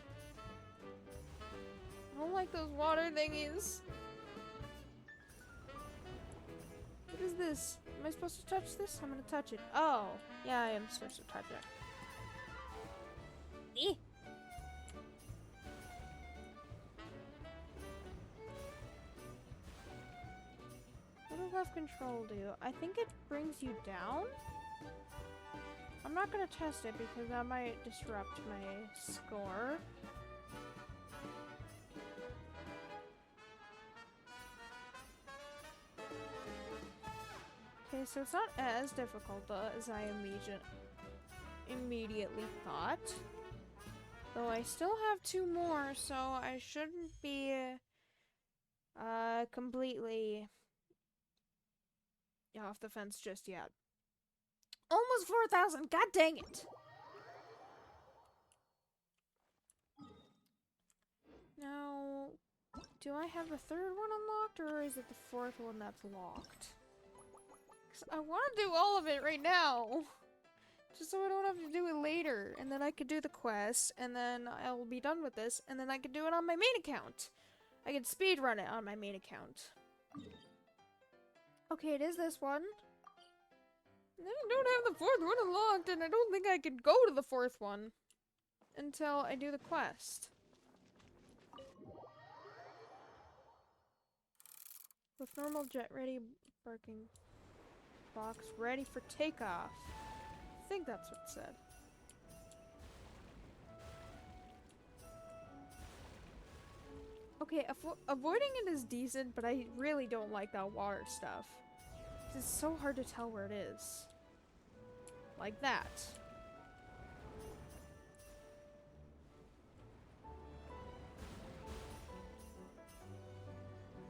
I don't like those water thingies. What is this? Am I supposed to touch this? I'm gonna touch it. Oh, yeah, I am supposed to touch it. Eee. What does left control do? I think it brings you down? I'm not gonna test it because that might disrupt my score. Okay, so it's not as difficult as I immediately thought. Though I still have 2 more, so I shouldn't be completely off the fence just yet. Almost 4,000! God dang it! Now, do I have the 3rd one unlocked, or is it the 4th one that's locked? 'Cause I want to do all of it right now! Just so I don't have to do it later, and then I could do the quest, and then I'll be done with this, and then I could do it on my main account! I can speedrun it on my main account. Okay, it is this one. I don't have the 4th one unlocked, and I don't think I could go to the 4th one until I do the quest. With normal jet ready, parking box ready for takeoff. I think that's what it said. Okay, avoiding it is decent, but I really don't like that water stuff. It's so hard to tell where it is. Like that.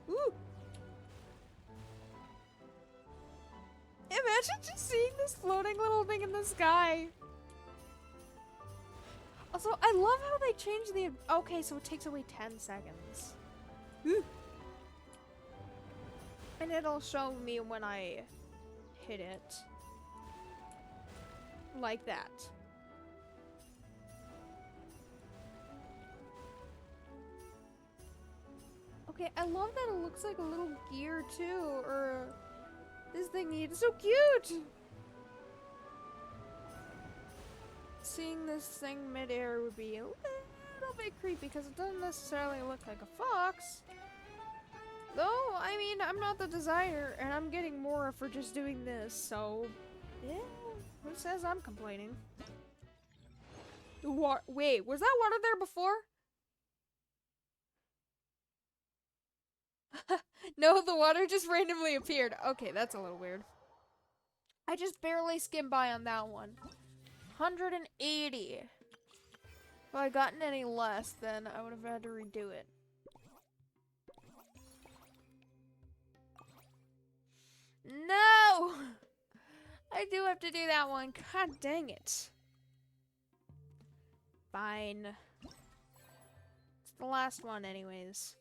Ooh! Imagine just seeing this floating little thing in the sky. Also, I love how they changed the... Okay, so it takes away 10 seconds. Ooh. And it'll show me when I hit it. Like that. Okay, I love that it looks like a little gear too, or this thingy. It's so cute! Seeing this thing mid-air would be a little bit creepy because it doesn't necessarily look like a fox. Though, I mean, I'm not the designer and I'm getting more for just doing this, so yeah, who says I'm complaining? Wait, was that water there before? No, the water just randomly appeared. Okay, that's a little weird. I just barely skimmed by on that one. 180. If I had gotten any less, then I would have had to redo it. No! I do have to do that one. God dang it. Fine. It's the last one anyways.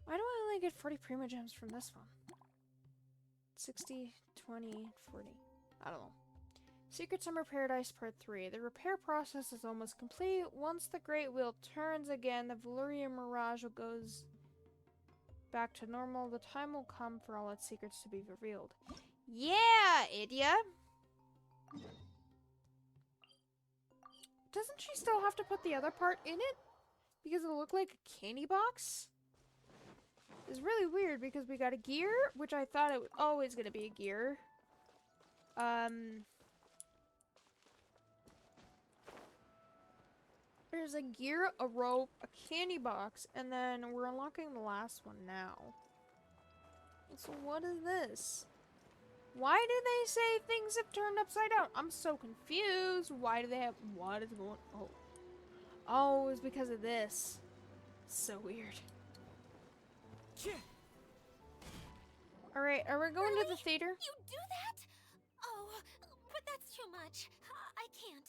Why do I only get 40 Prima Gems from this one? 60, 20, 40. I don't know. Secret Summer Paradise Part 3. The repair process is almost complete. Once the Great Wheel turns again, the Valyria Mirage goes back to normal. The time will come for all its secrets to be revealed. Yeah, idiot! Doesn't she still have to put the other part in it? Because it'll look like a candy box? It's really weird because we got a gear, which I thought it was always going to be a gear. There's a gear, a rope, a candy box, and then we're unlocking the last one now. So what is this? Why do they say things have turned upside down? I'm so confused. Why do they have... What is going... Oh. Oh, it's because of this. So weird. Alright, are we going to the theater? You do that? Oh, but that's too much. I can't.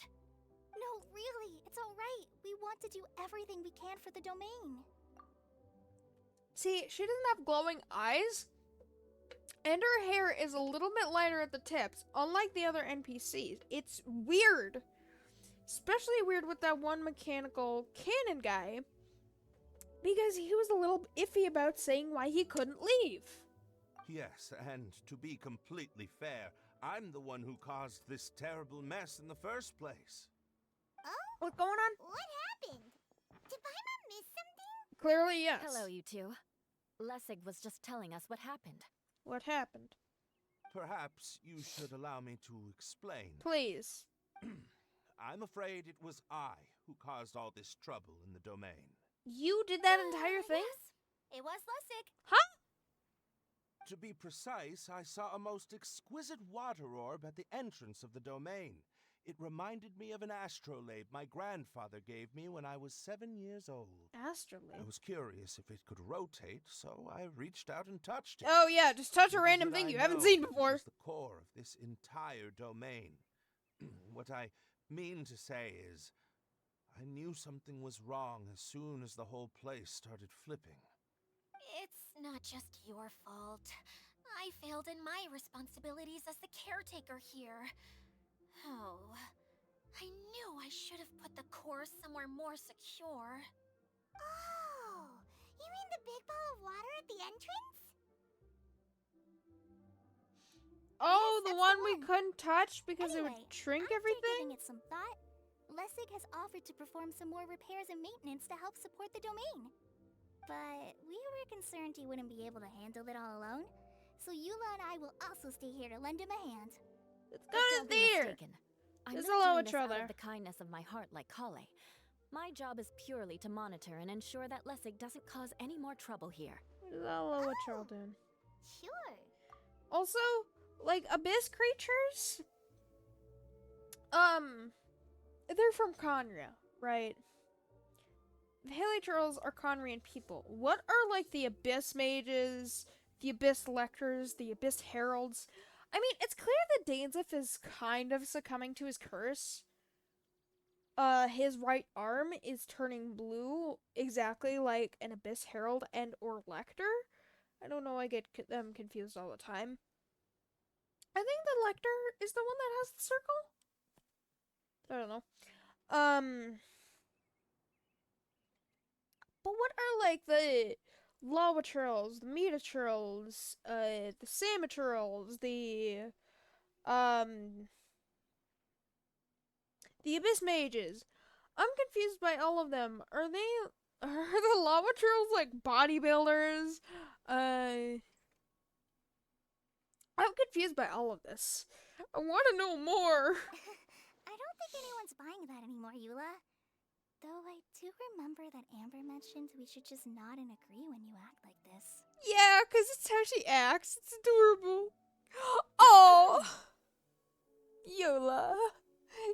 No, really, it's alright. We want to do everything we can for the domain. See, she doesn't have glowing eyes. And her hair is a little bit lighter at the tips, unlike the other NPCs. It's weird. Especially weird with that one mechanical cannon guy, because he was a little iffy about saying why he couldn't leave. Yes, and to be completely fair, I'm the one who caused this terrible mess in the first place. What's going on? What happened? Did Paimon miss something? Clearly, yes. Hello, you two. Lessig was just telling us what happened. What happened? Perhaps you should allow me to explain. Please. I'm afraid it was I who caused all this trouble in the domain. You did that entire thing? Yes, it was Lustig. Huh? To be precise, I saw a most exquisite water orb at the entrance of the domain. It reminded me of an astrolabe my grandfather gave me when I was 7 years old. I Astrolabe. was curious if it could rotate, so I reached out and touched it. Oh yeah, just touch a Little random did thing I you haven't know seen it before. was the core of this entire domain. What I mean to say is, I knew something was wrong as soon as the whole place started flipping. It's not just your fault. I failed in my responsibilities as the caretaker here. Oh, I knew I should have put the core somewhere more secure. Oh, you mean the big ball of water at the entrance? Oh, Yes, the that's one the we one. couldn't touch because it Anyway, would shrink after everything? giving it some thought, Lessig has offered to perform some more repairs and maintenance to help support the domain. But we were concerned he wouldn't be able to handle it all alone, so Eula and I will also stay here to lend him a hand. Let's But go to don't the be theater. mistaken. I'm There's not a doing this Lowatrol out there. of the kindness of my heart like Kale. My job is purely to monitor and ensure that Lessig doesn't cause any more trouble here. What is that Lowatrol doing? Sure. Also, like, abyss creatures? They're from Conria, right? The Helitrolls are Conrian people. What are, like, the abyss mages, the abyss lectors, the abyss heralds? I mean, it's clear that Danzif is kind of succumbing to his curse. His right arm is turning blue, exactly like an abyss herald and or lector. I don't know, I get them confused all the time. I think the lector is the one that has the circle. I don't know. But what are like the Lowatrolls, the Metatrolls, the Samatrolls, the Abyss Mages? I'm confused by all of them. Are the Lowatrolls like bodybuilders? I'm confused by all of this. I want to know more. I don't think anyone's buying that anymore, Eula. Though I do remember that Amber mentioned we should just nod and agree when you act like this. Yeah, 'cause it's how she acts. It's adorable. Oh, Yola,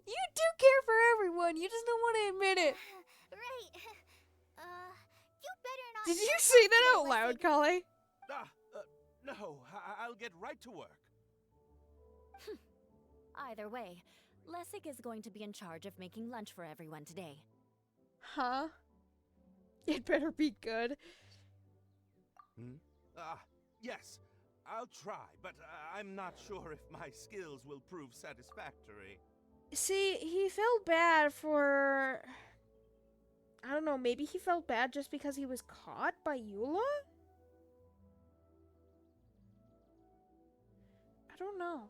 you do care for everyone. You just don't want to admit it. Right. You better not. Did you start say that talking out loud, about Kale? No, I'll get right to work. Either way, Lessig is going to be in charge of making lunch for everyone today. Huh? It better be good. Yes, I'll try, but I'm not sure if my skills will prove satisfactory. See, he felt bad for... I don't know, maybe he felt bad just because he was caught by Eula? I don't know.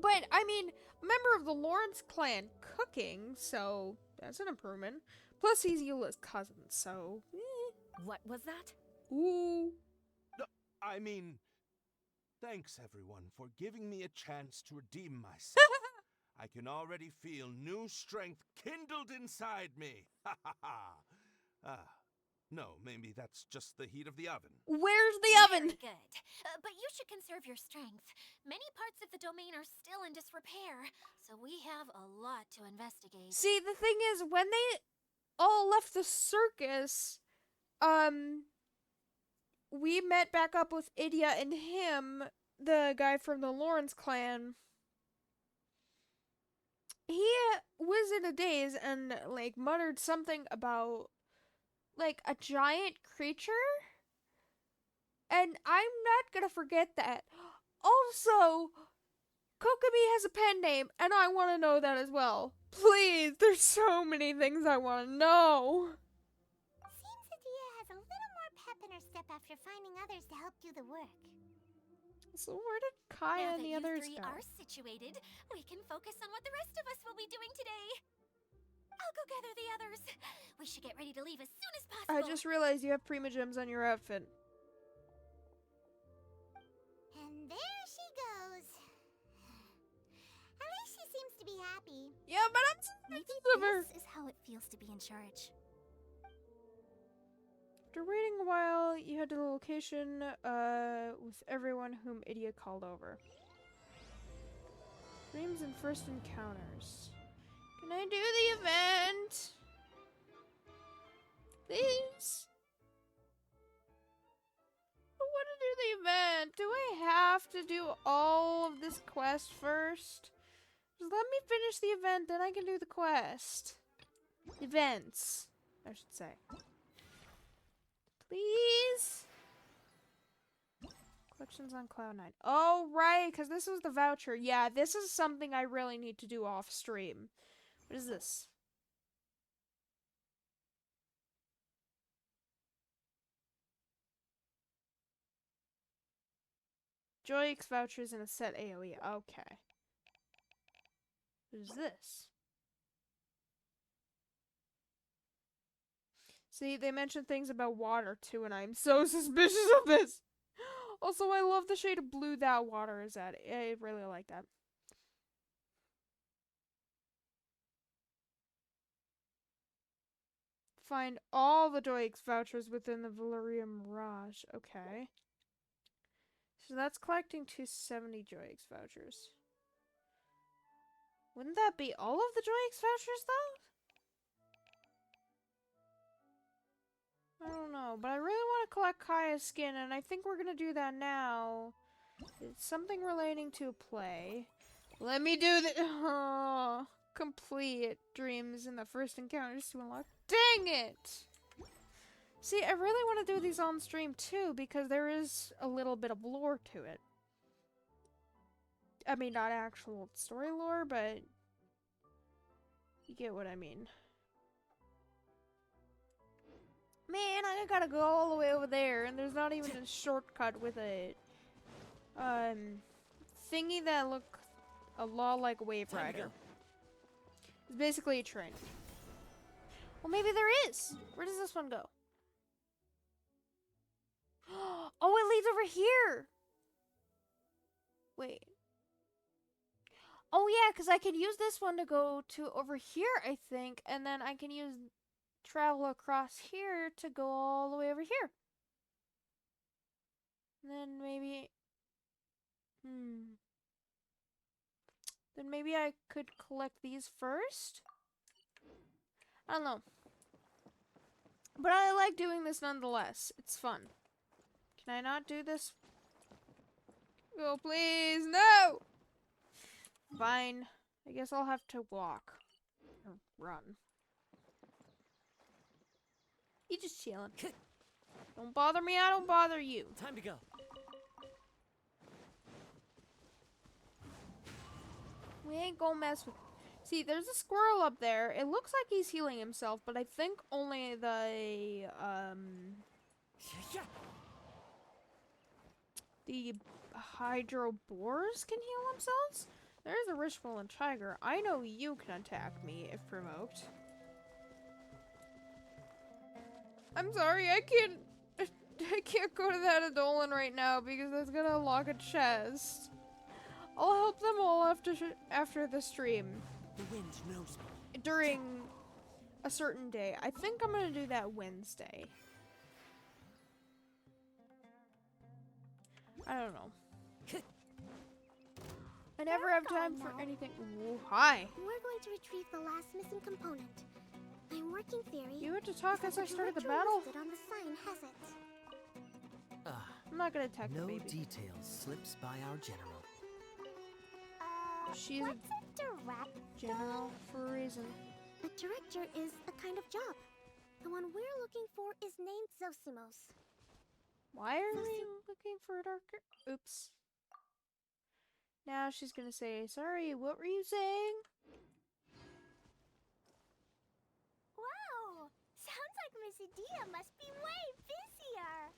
But, I mean, a member of the Lawrence clan cooking, so that's an improvement. Plus, he's Eula's cousin, so... What was that? Ooh. No, I mean, thanks everyone for giving me a chance to redeem myself. I can already feel new strength kindled inside me. Ha ha ha. No, maybe that's just the heat of the oven. Where's the oven? Very good. But you should conserve your strength. Many parts of the domain are still in disrepair, so we have a lot to investigate. See, the thing is, when they all left the circus, we met back up with Idia and him, the guy from the Lawrence clan. He was in a daze and, like, muttered something about, like, a giant creature And I'm not gonna forget that. Also, Kokomi has a pen name, and I want to know that as well. Please, there's so many things I want to know. Seems Adia has a little more pep in her step after finding others to help do the work. So where did Kaya Now and that the you others three go? are situated, we can focus on what the rest of us will be doing today. I'll go gather the others. We should get ready to leave as soon as possible. I just realized you have Prima Gems on your outfit. And there she goes. At least she seems to be happy. Yeah, but I'm Maybe suspicious of her. this is how it feels to be in charge. After waiting a while, you head to the location with everyone whom Idia called over. Dreams and first encounters. Can I do the event? Please? I want to do the event. Do I have to do all of this quest first? Just let me finish the event, then I can do the quest. Events, I should say. Please? Collections on Cloud 9. Oh, right, because this was the voucher. Yeah, this is something I really need to do off stream. What is this? Joyx vouchers and a set AoE. Okay. What is this? See, they mentioned things about water too, and I'm so suspicious of this. Also, I love the shade of blue that water is at. I really like that. Find all the Joyx vouchers within the Valeria Mirage. Okay. So that's collecting 270 Joyx vouchers. Wouldn't that be all of the Joyx vouchers, though? I don't know, but I really want to collect Kaya's skin, and I think we're gonna do that now. It's something relating to play. Let me do the complete dreams in the first encounters to unlock. Dang it! See, I really want to do these on stream too, because there is a little bit of lore to it. I mean, not actual story lore, but you get what I mean. Man, I gotta go all the way over there, and there's not even a shortcut with a thingy that look a lot like Wave Rider. It's basically a train. Well, maybe there is. Where does this one go? Oh, it leads over here. Wait. Oh yeah, because I can use this one to go to over here, I think, and then I can use travel across here to go all the way over here. And then maybe... Then maybe I could collect these first? I don't know. But I like doing this nonetheless. It's fun. Can I not do this? Oh, please, no! Fine. I guess I'll have to walk. Or run. You just chilling. Don't bother me, I don't bother you. Time to go. We ain't gonna mess with... See, there's a squirrel up there. It looks like he's healing himself, but I think only the, the hydroboars can heal themselves? There's a Rishful and Tiger. I know you can attack me if provoked. I'm sorry, I can't go to that Adolin right now because that's gonna unlock a chest. I'll help them all after the stream. The wind knows me. During a certain day. I think I'm gonna do that Wednesday. I don't know. I never have time for anything. Ooh, hi. We're going to retrieve the last missing component. My working theory. You had to talk is as I that the started the director battle. listed on the sign has it. I'm not gonna attack the No baby. details slips by our general. She's What's a director? general for a reason. A director is a kind of job. The one we're looking for is named Zosimos. Why are we looking for a darker? Oops. Now she's gonna say, sorry, what were you saying? Wow! Sounds like Miss Adia must be way busier.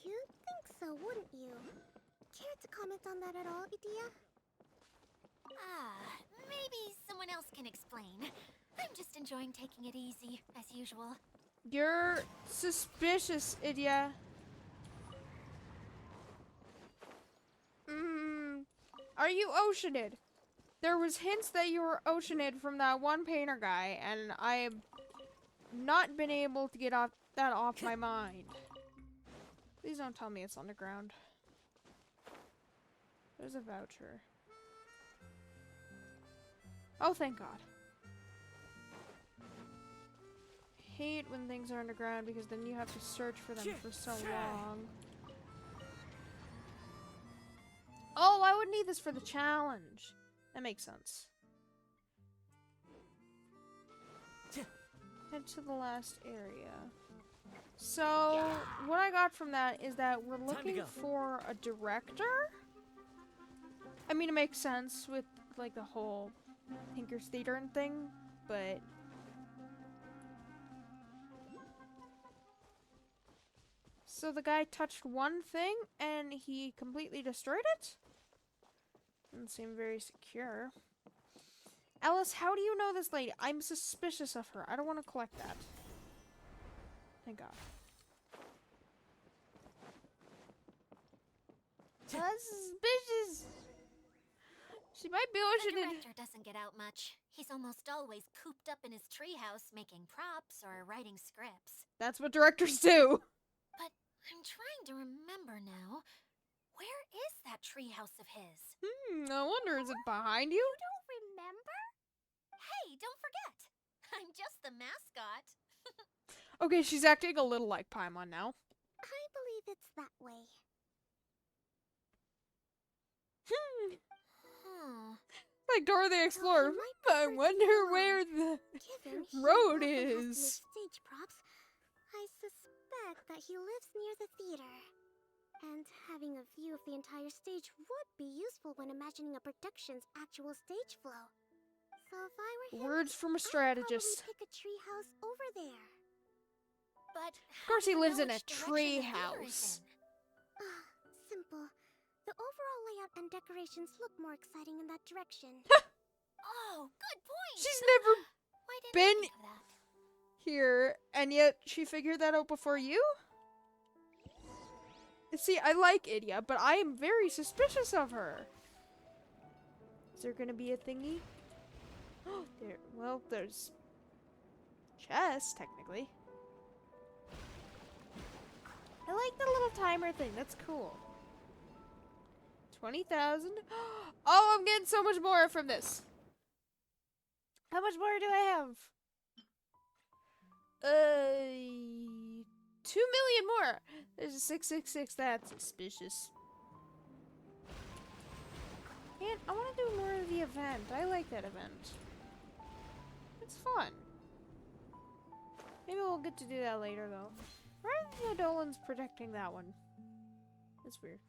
You'd think so, wouldn't you? Care to comment on that at all, Adia? Maybe someone else can explain. I'm just enjoying taking it easy, as usual. You're suspicious, Idia. Are you Oceanid? There was hints that you were Oceanid from that one painter guy, and I've not been able to get that off my mind. Please don't tell me it's underground. There's a voucher. Oh, thank God. Hate when things are underground because then you have to search for them for so long. Oh, I would need this for the challenge. That makes sense. Head to the last area. So, what I got from that is that we're looking for a director? I mean, it makes sense with, like, the whole Tinker's Theater and thing, but... So the guy touched one thing, and he completely destroyed it? Doesn't seem very secure. Alice, how do you know this lady? I'm suspicious of her. I don't want to collect that. Thank God. That's suspicious. She might be The Ocean. director doesn't get out much. He's almost always cooped up in his treehouse making props or writing scripts. That's what directors do. But I'm trying to remember now. Where is that treehouse of his? I wonder, is it behind you? You don't remember? Hey, don't forget! I'm just the mascot. Okay, she's acting a little like Paimon now. I believe it's that way. Like Dora the Explorer. I wonder where the Given he road often has to make is. stage props, I suspect that he lives near the theater. And having a view of the entire stage would be useful when imagining a production's actual stage flow. So if I were him, Words from a I'd strategist. probably pick a treehouse over there. But Of course he lives in a tree tree house. Simple. The overall layout and decorations look more exciting in that direction. Oh, good point! She's never Why didn't been I think of that? here, and yet she figured that out before you? See, I like Idia, but I am very suspicious of her. Is there gonna be a thingy? Oh, there's chess, technically. I like the little timer thing. That's cool. 20,000. Oh, I'm getting so much more from this. How much more do I have? 2 million more. There's a 666. That's suspicious. And I want to do more of the event. I like that event. It's fun. Maybe we'll get to do that later, though. Why are the Dolans protecting that one? That's weird.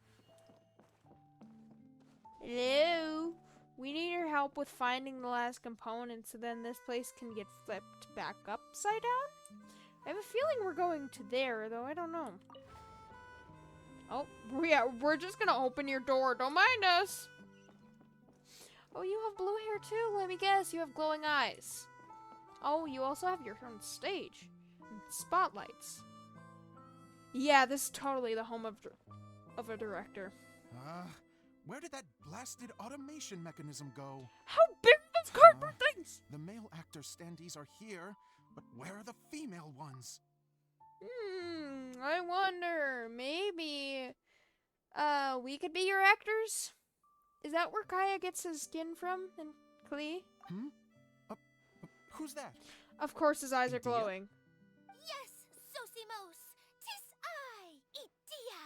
Hello? We need your help with finding the last component so then this place can get flipped back upside down? I have a feeling we're going to there, though I don't know. Oh, yeah, we're just gonna open your door. Don't mind us. Oh, you have blue hair too. Let me guess, you have glowing eyes. Oh, you also have your own stage. And spotlights. Yeah, this is totally the home of a director. Where did that blasted automation mechanism go? How big are those cardboard things? The male actor standees are here, but where are the female ones? I wonder, maybe, we could be your actors? Is that where Kaya gets his skin from, and Klee? Who's that? Of course his eyes are Idia? glowing. Yes, Sosimos! Tis I, Idia!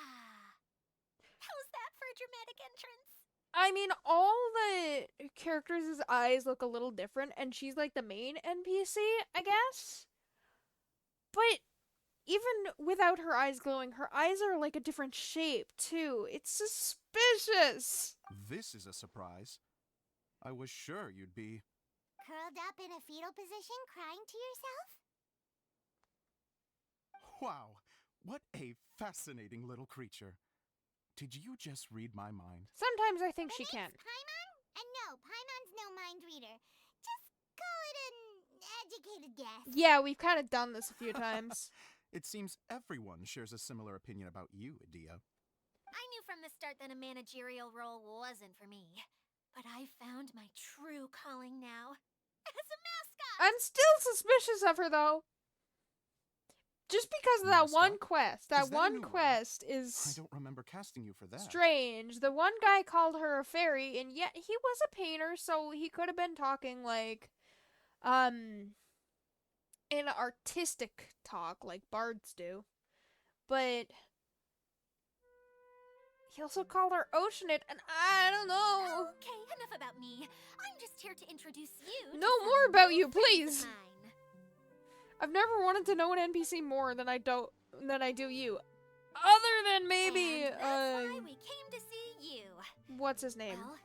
How's that for a dramatic entrance? I mean, all the characters' eyes look a little different, and she's like the main NPC, I guess? But even without her eyes glowing, her eyes are like a different shape, too. It's suspicious. This is a surprise. I was sure you'd be... Curled up in a fetal position, crying to yourself? Wow, what a fascinating little creature. Did you just read my mind? Sometimes I think she can. Paimon? And no, Paimon's no mind reader. Just call it an educated guess. Yeah, we've kind of done this a few times. It seems everyone shares a similar opinion about you, Adia. I knew from the start that a managerial role wasn't for me. But I found my true calling now. As a mascot! I'm still suspicious of her, though. Just because of that one Mascot? quest. Is That that a one new one? quest I is don't remember casting you for that. strange. The one guy called her a fairy, and yet he was a painter, so he could have been talking like, in artistic talk, like bards do. But he also called her Oceanit, and I don't know. Okay, enough about me. I'm just here to introduce you to No some more about new you, friends of please. mine. I've never wanted to know an NPC more than I do you. Other than maybe, And that's why we came to see you. what's his name? Well,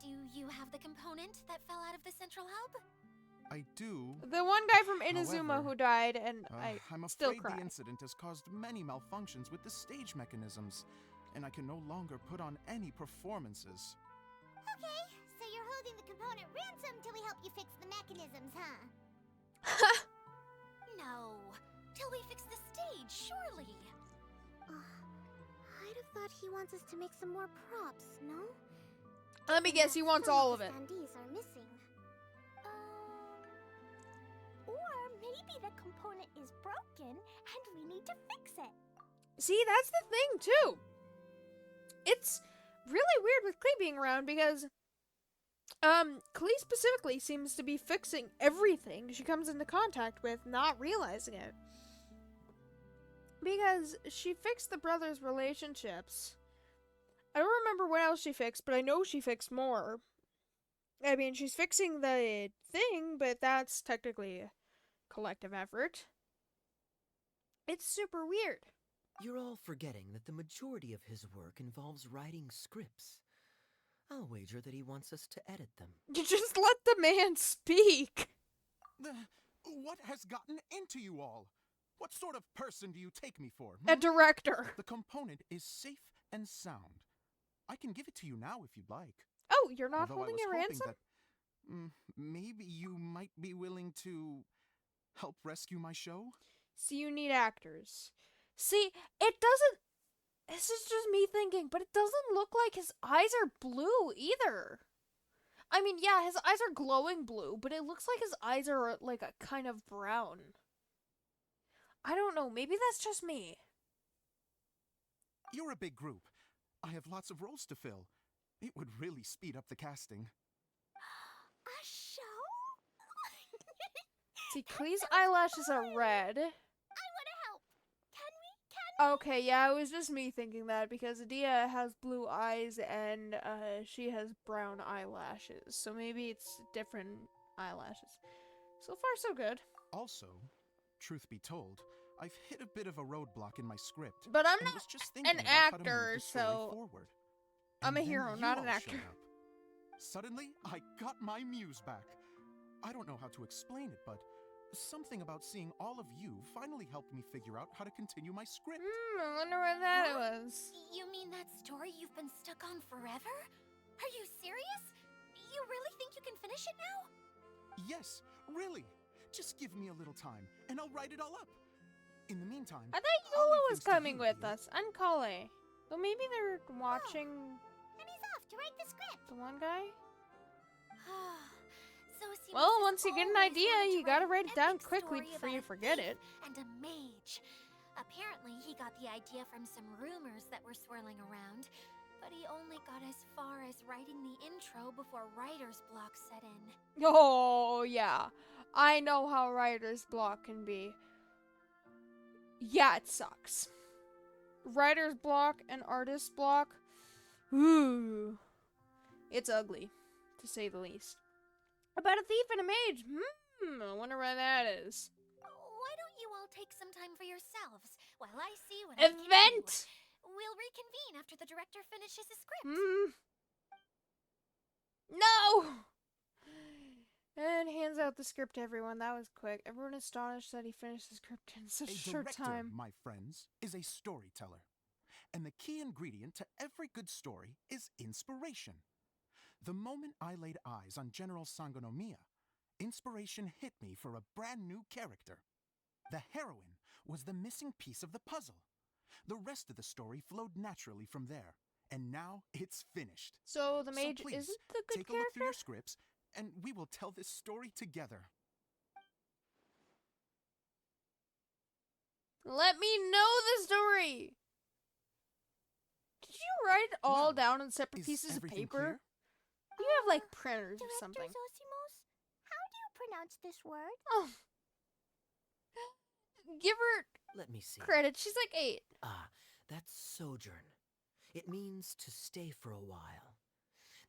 do you have the component that fell out of the central hub? I do. The one guy from Inazuma However, who died, and I'm still afraid cry. the incident has caused many malfunctions with the stage mechanisms, and I can no longer put on any performances. Okay, so you're holding the component ransom till we help you fix the mechanisms, huh? No. Till we fix the stage, surely. I'd have thought he wants us to make some more props, no? Let me guess, he wants Some all of the it. standees are missing. Or maybe the component is broken and we need to fix it. See, that's the thing, too. It's really weird with Klee being around because, Klee specifically seems to be fixing everything she comes into contact with, not realizing it. Because she fixed the brothers' relationships. I don't remember what else she fixed, but I know she fixed more. I mean, she's fixing the thing, but that's technically a collective effort. It's super weird. You're all forgetting that the majority of his work involves writing scripts. I'll wager that he wants us to edit them. You just let the man speak. What has gotten into you all? What sort of person do you take me for? A director. The component is safe and sound. I can give it to you now if you'd like. Oh, you're not Although holding I was a hoping ransom? that maybe you might be willing to help rescue my show? See, you need actors. See, it doesn't... This is just me thinking, but it doesn't look like his eyes are blue either. I mean, yeah, his eyes are glowing blue, but it looks like his eyes are like a kind of brown. I don't know, maybe that's just me. You're a big group. I have lots of roles to fill. It would really speed up the casting. A show? See, Klee's eyelashes are red. I want to help. Can we? Okay, yeah, it was just me thinking that because Adia has blue eyes and she has brown eyelashes. So maybe it's different eyelashes. So far, so good. Also, truth be told, I've hit a bit of a roadblock in my script. But I'm and not was just thinking an about how to move actor, the story so forward. I'm And a then hero, you not an all actor. showed up. Suddenly, I got my muse back. I don't know how to explain it, but something about seeing all of you finally helped me figure out how to continue my script. I wonder what that What? was. You mean that story you've been stuck on forever? Are you serious? You really think you can finish it now? Yes, really. Just give me a little time, and I'll write it all up. In the meantime, I thought I'll Yola leave was things to coming you, with Adia. us, and Kale. So maybe they're watching And he's off to write the script. the one guy? So Seamus Well, has once you get an always idea, wanted to you gotta an write it down epic quickly story before you about a forget thief it. And a mage. Apparently, he got the idea from some rumors that were swirling around, but he only got as far as writing the intro before writer's block set in. Oh, yeah. I know how writer's block can be. Yeah, it sucks. Writer's block and artist's block. Ooh. It's ugly, to say the least. About a thief and a mage. I wonder where that is. Why don't you all all take some time for yourselves while I see what I can do. Event! We'll reconvene after the director finishes his script. No! And hands out the script to everyone. That was quick. Everyone astonished that he finished the script in such a short director, time. my friends, is a storyteller. And the key ingredient to every good story is inspiration. The moment I laid eyes on General Sangonomiya, inspiration hit me for a brand new character. The heroine was the missing piece of the puzzle. The rest of the story flowed naturally from there. And now it's finished. So the mage please, isn't the good take character? a look through your scripts, and we will tell this story together. Let me know the story! Did you write it all Well, down on separate is pieces of everything paper? clear? You have like printers or Director something. Zosimos, how do you pronounce this word? Oh. Give her Let me see. credit. She's like 8. Ah, that's sojourn. It means to stay for a while.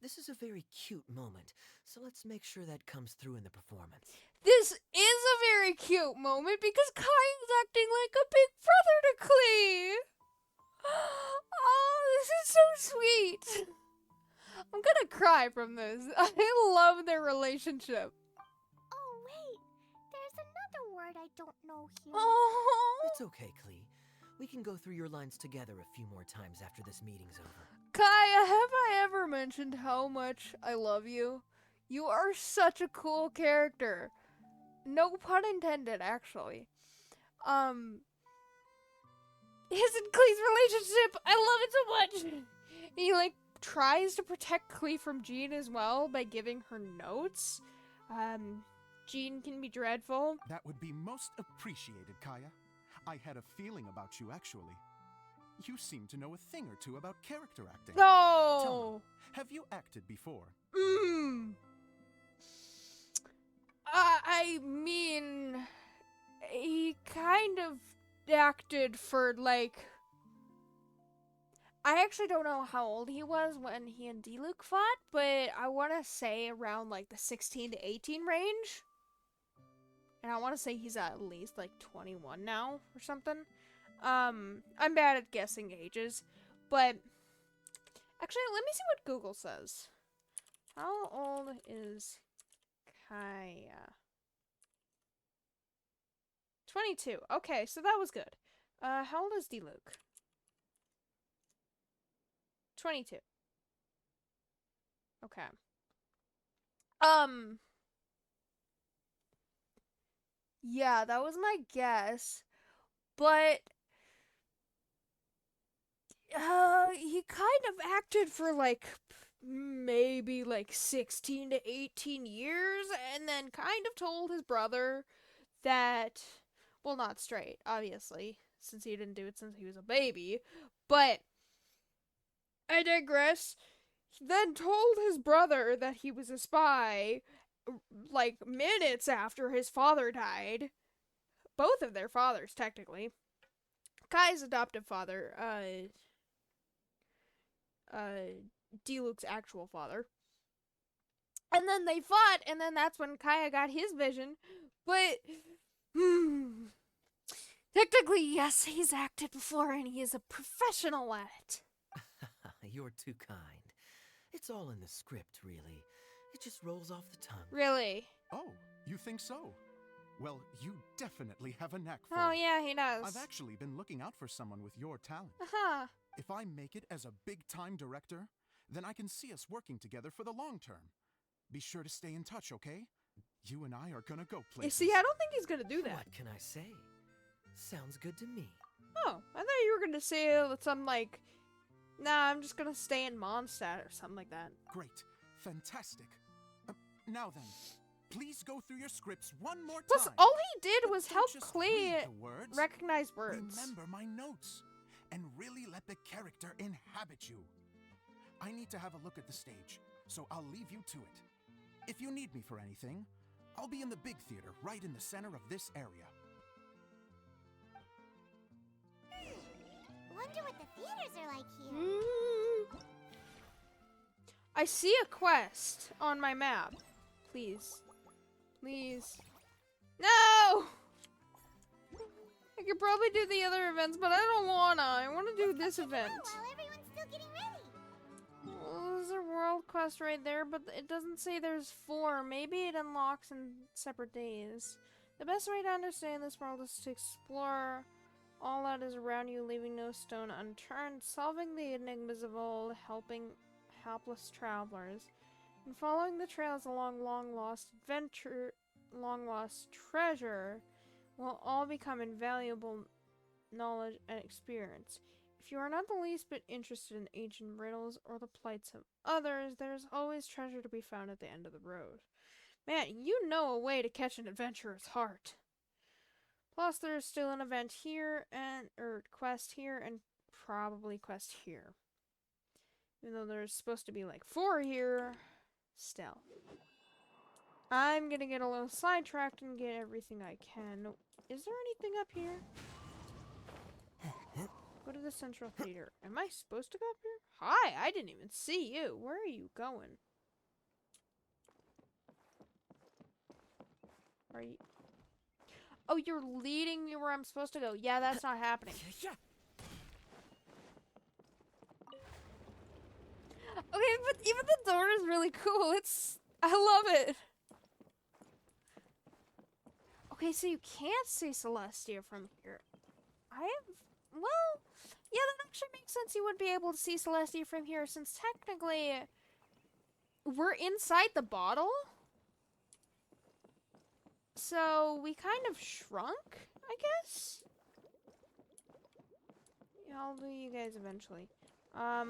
This is a very cute moment, so let's make sure that comes through in the performance. This is a very cute moment because Kai is acting like a big brother to Klee. Oh, this is so sweet. I'm gonna cry from this. I love their relationship. Oh, wait. There's another word I don't know here. Oh, It's okay, Klee. We can go through your lines together a few more times after this meeting's over. Kaya, have I ever mentioned how much I love you? You are such a cool character. No pun intended, actually. His and Klee's relationship, I love it so much. He like tries to protect Klee from Jean as well by giving her notes. Jean can be dreadful. That would be most appreciated, Kaya. I had a feeling about you, actually. You seem to know a thing or two about character acting. Tell No. me, have you acted before? I mean, he kind of acted for like. I actually don't know how old he was when he and D-Luke fought, but I want to say around like the 16 to 18 range. And I want to say he's at least like 21 now or something. I'm bad at guessing ages, but actually, let me see what Google says. How old is Kaya? 22. Okay, so that was good. How old is D-Luke? 22. Okay. Yeah, that was my guess. But he kind of acted for like maybe like 16 to 18 years and then kind of told his brother that, well, not straight, obviously, since he didn't do it since he was a baby, but I digress. He then told his brother that he was a spy like minutes after his father died. Both of their fathers, technically. Kai's adoptive father, D-Luke's actual father. And then they fought, and then that's when Kaya got his vision. But, technically, yes, he's acted before, and he is a professional at it. You're too kind. It's all in the script, really. It just rolls off the tongue. Really? Oh, you think so? Well, you definitely have a knack for Oh, it. yeah, he does. I've actually been looking out for someone with your talent. Uh-huh. If I make it as a big-time director, then I can see us working together for the long term. Be sure to stay in touch, okay? You and I are gonna go You places. see, I don't think he's gonna do that. What can I say? Sounds good to me. Oh, I thought you were gonna say something like, nah, I'm just gonna stay in Mondstadt or something like that. Great. Fantastic. Now then, please go through your scripts one more Plus, time. all he did But was don't help just Klee read the words. recognize words. Remember my notes, and really let the character inhabit you. I need to have a look at the stage, so I'll leave you to it. If you need me for anything, I'll be in the big theater right in the center of this area. Wonder what the theaters are like here. I see a quest on my map. Please. Please. No! could probably do the other events, but I don't wanna. I wanna do this event. While everyone's still getting ready. Well, there's a world quest right there, but it doesn't say there's 4. Maybe it unlocks in separate days. The best way to understand this world is to explore all that is around you, leaving no stone unturned, solving the enigmas of old, helping helpless travelers, and following the trails along long-lost treasure will all become invaluable knowledge and experience. If you are not the least bit interested in ancient riddles or the plights of others, there's always treasure to be found at the end of the road. Man, you know a way to catch an adventurer's heart. Plus, there's still an event here or quest here and probably quest here. Even though there's supposed to be like 4 here, still. I'm gonna get a little sidetracked and get everything I can. Is there anything up here? Go to the Central Theater. Am I supposed to go up here? Hi, I didn't even see you. Where are you going? Are you... Oh, you're leading me where I'm supposed to go. Yeah, that's not happening. Okay, but even the door is really cool. I love it. Okay, so you can't see Celestia from here. Well, yeah, that actually makes sense. You would be able to see Celestia from here, since technically we're inside the bottle. So we kind of shrunk, I guess. Yeah, I'll do you guys eventually. How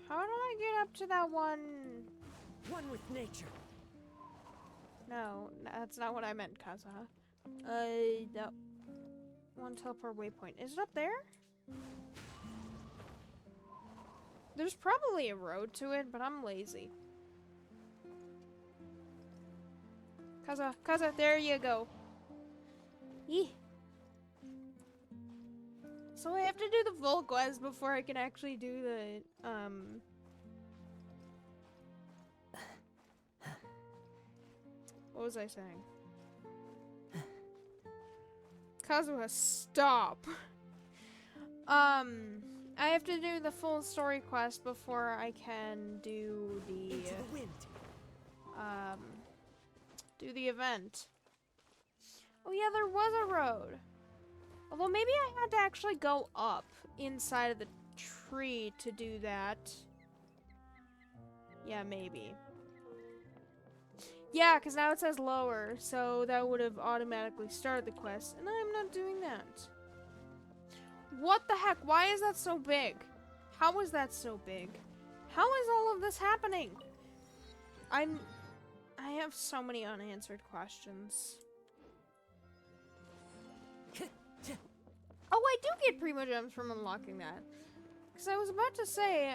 do I get up to that one? One with nature. No, that's not what I meant, Kazuha. That one teleport waypoint. Is it up there? There's probably a road to it, but I'm lazy. Kazuha, there you go. Yee. So I have to do the full quest before I can actually do the, What was I saying? Kazuha, stop! I have to do the full story quest before I can do the, Into the wind. do the event. Oh yeah, there was a road. Although maybe I had to actually go up inside of the tree to do that. Yeah, maybe. Yeah, because now it says lower, so that would have automatically started the quest, and I'm not doing that. What the heck? Why is that so big? How is that so big? How is all of this happening? I have so many unanswered questions. Oh, I do get Primo Gems from unlocking that. Because I was about to say,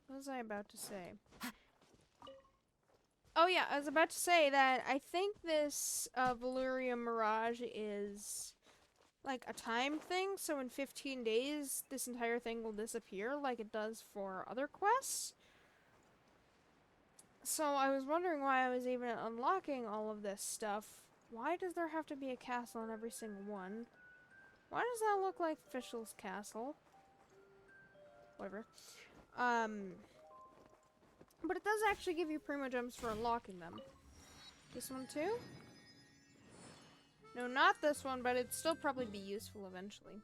what was I about to say? Oh yeah, I was about to say that I think this Valerium Mirage is like a time thing, so in 15 days this entire thing will disappear like it does for other quests. So I was wondering why I was even unlocking all of this stuff. Why does there have to be a castle in every single one? Why does that look like Fischl's castle? Whatever. But it does actually give you Primo Gems for unlocking them. This one too? No, not this one, but it'd still probably be useful eventually.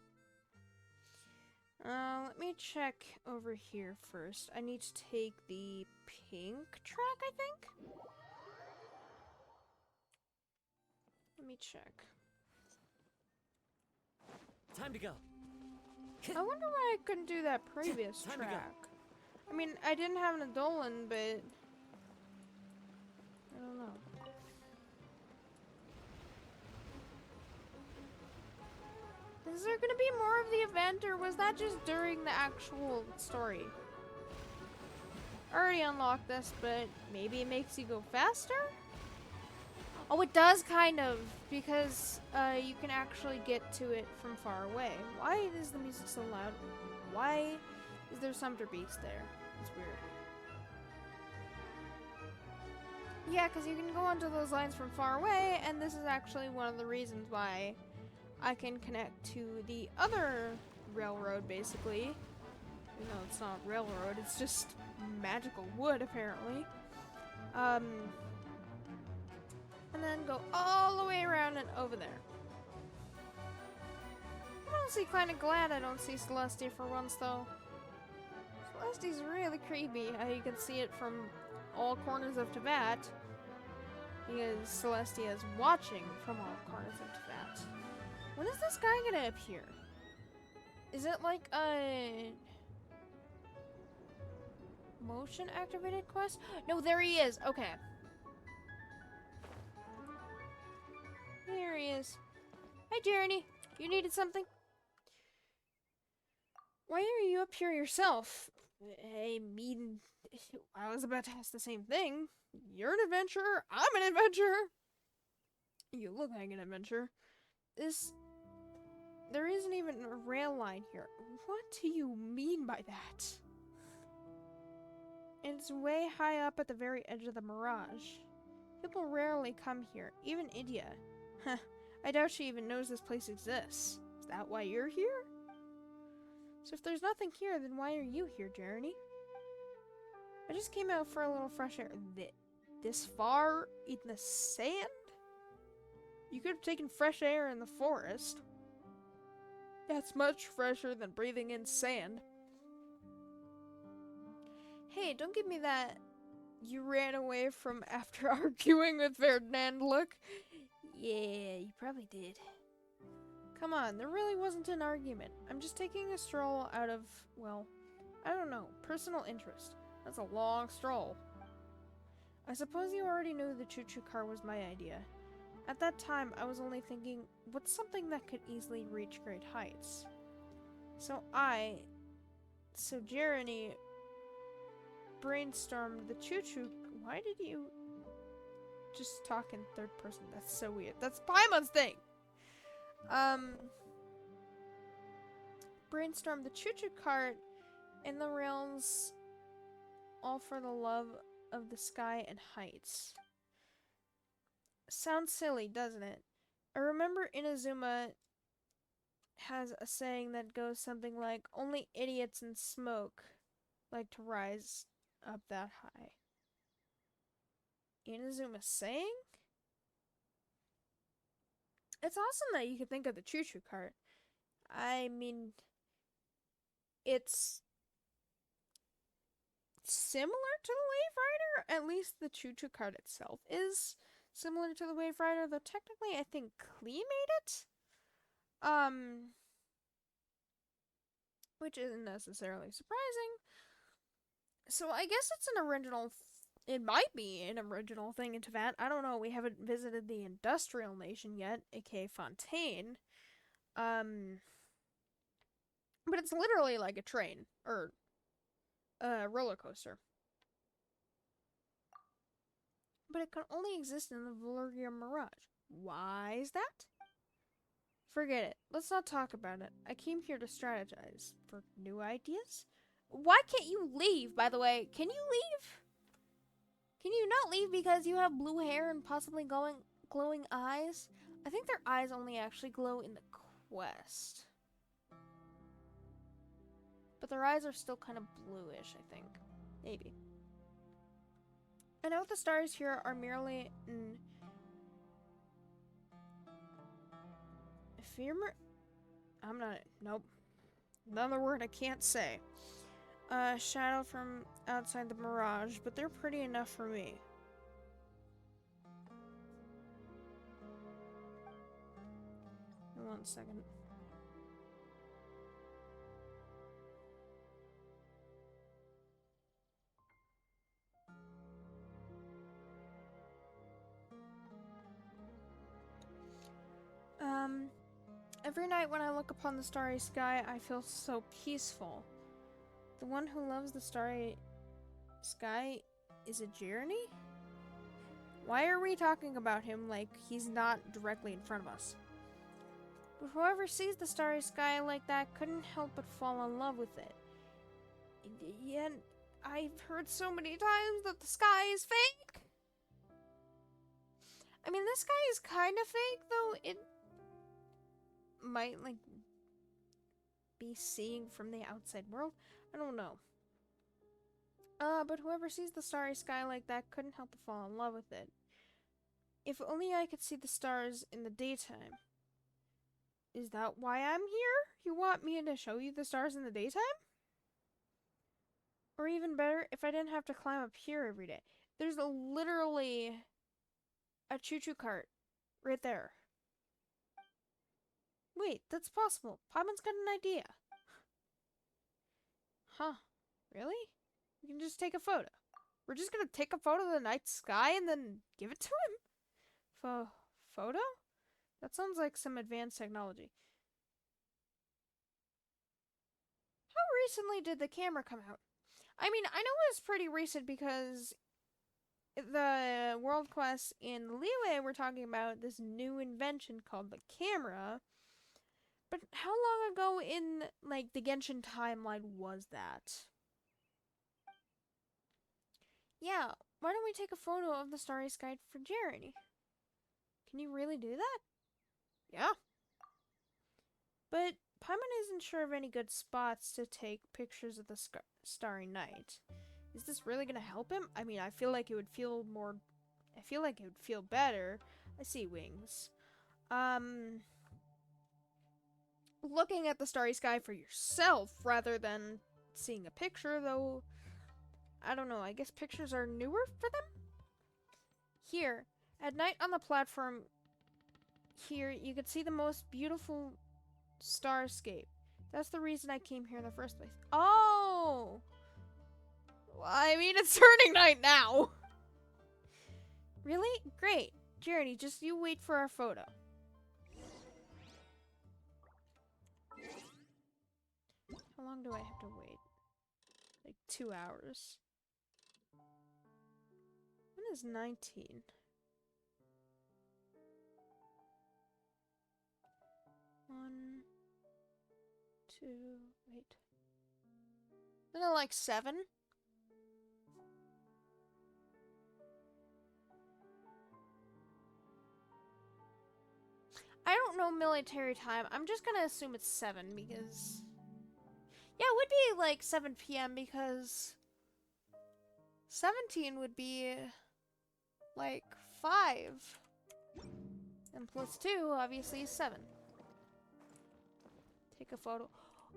Let me check over here first. I need to take the pink track, I think? Let me check. Time to go. I wonder why I couldn't do that previous Time to go. track. I mean, I didn't have an Adolan, but I don't know. Is there gonna be more of the event, or was that just during the actual story? I already unlocked this, but maybe it makes you go faster? Oh, it does kind of, because you can actually get to it from far away. Why is the music so loud? Why is there Sumter Beast there? It's weird. Yeah, because you can go onto those lines from far away, and this is actually one of the reasons why I can connect to the other railroad, basically. You know, it's not railroad, it's just magical wood, apparently. And then go all the way around and over there. I'm honestly kind of glad I don't see Celestia for once, though. Celestia's really creepy, how you can see it from all corners of Teyvat. Because Celestia is watching from all corners of Teyvat. When is this guy gonna appear? Is it like a motion activated quest? No, there he is. Okay. Here he is. Hi, Jeremy. You needed something? Why are you up here yourself? I mean, I was about to ask the same thing. You're an adventurer. I'm an adventurer. You look like an adventurer. There isn't even a rail line here. What do you mean by that? It's way high up at the very edge of the mirage. People rarely come here, even India. Huh, I doubt she even knows this place exists. Is that why you're here? So if there's nothing here, then why are you here, Jeremy? I just came out for a little fresh air. This far in the sand? You could have taken fresh air in the forest. That's much fresher than breathing in sand. Hey, don't give me that you ran away from after arguing with Ferdinand look. Yeah, you probably did. Come on, there really wasn't an argument. I'm just taking a stroll out of, well, I don't know, personal interest. That's a long stroll. I suppose you already knew the choo-choo car was my idea. At that time, I was only thinking, what's something that could easily reach great heights? So Jeremy brainstormed the choo-choo. Why did you just talk in third person? That's so weird. That's Paimon's thing! Brainstormed the choo-choo cart in the realms, all for the love of the sky and heights. Sounds silly, doesn't it? I remember Inazuma has a saying that goes something like, only idiots and smoke like to rise up that high. Inazuma saying? It's awesome that you could think of the choo-choo cart. I mean, it's similar to the Wave Rider. At least the choo-choo cart itself is similar to the Wave Rider, though technically I think Klee made it. Which isn't necessarily surprising. So I guess it's an original. It might be an original thing in Teyvat. I don't know. We haven't visited the Industrial Nation yet, aka Fontaine. But it's literally like a train or a roller coaster. But it can only exist in the Valerian Mirage. Why is that? Forget it. Let's not talk about it. I came here to strategize. For new ideas? Why can't you leave, by the way? Can you leave? Can you not leave because you have blue hair and possibly glowing eyes? I think their eyes only actually glow in the quest. But their eyes are still kind of bluish, I think. Maybe. I know the stars here are merely an ephemeral. Nope. Another word I can't say. Shadow from outside the mirage, but they're pretty enough for me. One second. Every night when I look upon the starry sky, I feel so peaceful. The one who loves the starry sky is a journey? Why are we talking about him like he's not directly in front of us? But whoever sees the starry sky like that couldn't help but fall in love with it. Yet, I've heard so many times that the sky is fake. I mean, this sky is kind of fake, though. It might, like, be seeing from the outside world. I don't know. But whoever sees the starry sky like that couldn't help but fall in love with it. If only I could see the stars in the daytime. Is that why I'm here? You want me to show you the stars in the daytime? Or even better, if I didn't have to climb up here every day. There's literally a choo-choo cart right there. Wait, that's possible. Paimon's got an idea. Huh. Really? We can just take a photo. We're just gonna take a photo of the night sky and then give it to him? Photo? That sounds like some advanced technology. How recently did the camera come out? I mean, I know it's pretty recent because the World Quest in Liyue were talking about this new invention called the camera. But how long ago in, like, the Genshin timeline was that? Yeah, why don't we take a photo of the starry sky for Jeremy? Can you really do that? Yeah. But Paimon isn't sure of any good spots to take pictures of the starry night. Is this really gonna help him? I mean, I feel like it would feel better. I see wings. Looking at the starry sky for yourself rather than seeing a picture, though, I don't know, I guess pictures are newer for them? Here, at night on the platform here, you could see the most beautiful starscape. That's the reason I came here in the first place. Oh! Well, I mean, it's turning night now. Really? Great. Journey, just you wait for our photo. How long do I have to wait? Like 2 hours. When is 19? One, two, wait. Isn't it like 7? I don't know military time. I'm just gonna assume it's 7 because... Yeah, it would be like 7 p.m. because 17 would be like 5. And plus 2 obviously is 7. Take a photo.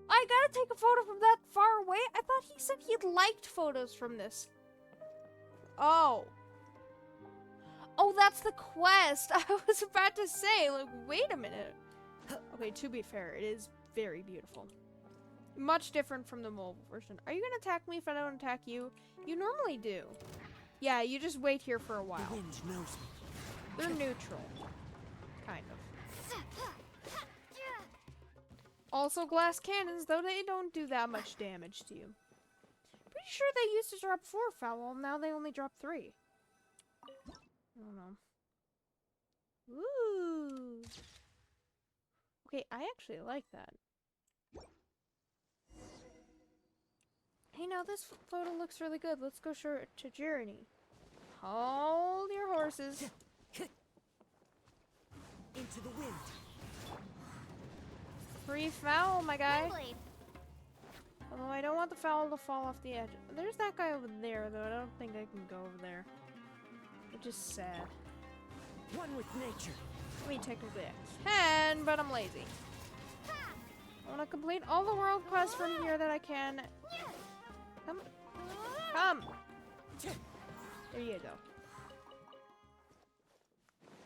I gotta take a photo from that far away? I thought he said he liked photos from this. Oh. Oh, that's the quest. I was about to say, like, wait a minute. Okay, to be fair, it is very beautiful. Much different from the mobile version. Are you gonna attack me if I don't attack you? You normally do. Yeah, you just wait here for a while. The wind knows me. They're neutral. Kind of. Also glass cannons, though they don't do that much damage to you. Pretty sure they used to drop 4 foul, now they only drop 3. I don't know. Ooh. Okay, I actually like that. Hey, now this photo looks really good. Let's go show it to Journey. Hold your horses. Into the wind. Free foul, my guy. Although I don't want the foul to fall off the edge. There's that guy over there, though. I don't think I can go over there. Which is sad. One with nature. I mean, technically I can, but I'm lazy. I want to complete all the world quests from here that I can. Come. Come. There you go.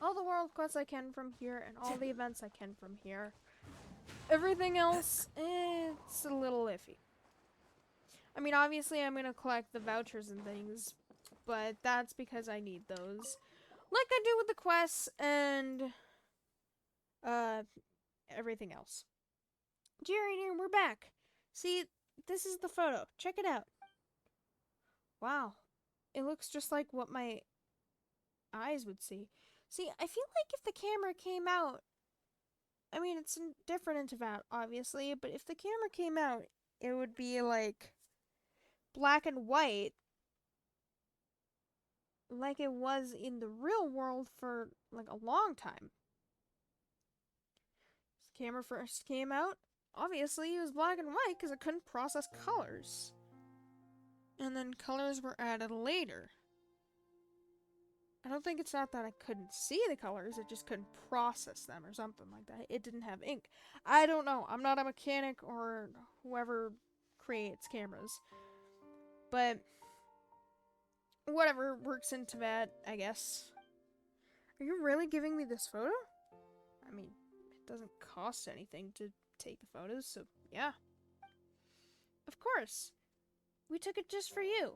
All the world quests I can from here, and all the events I can from here. Everything else, it's a little iffy. I mean, obviously I'm going to collect the vouchers and things, but that's because I need those. Like I do with the quests and everything else. Jerry, we're back. See, this is the photo. Check it out. Wow. It looks just like what my eyes would see. See, I feel like if the camera came out, I mean, it's different into that, obviously, but if the camera came out, it would be, like, black and white like it was in the real world for like a long time. This camera first came out, obviously it was black and white because it couldn't process colors. And then colors were added later. I don't think it's not that I couldn't see the colors, it just couldn't process them or something like that. It didn't have ink. I don't know. I'm not a mechanic or whoever creates cameras. But whatever works into that, I guess. Are you really giving me this photo? I mean, it doesn't cost anything to take the photos, so yeah. Of course. We took it just for you.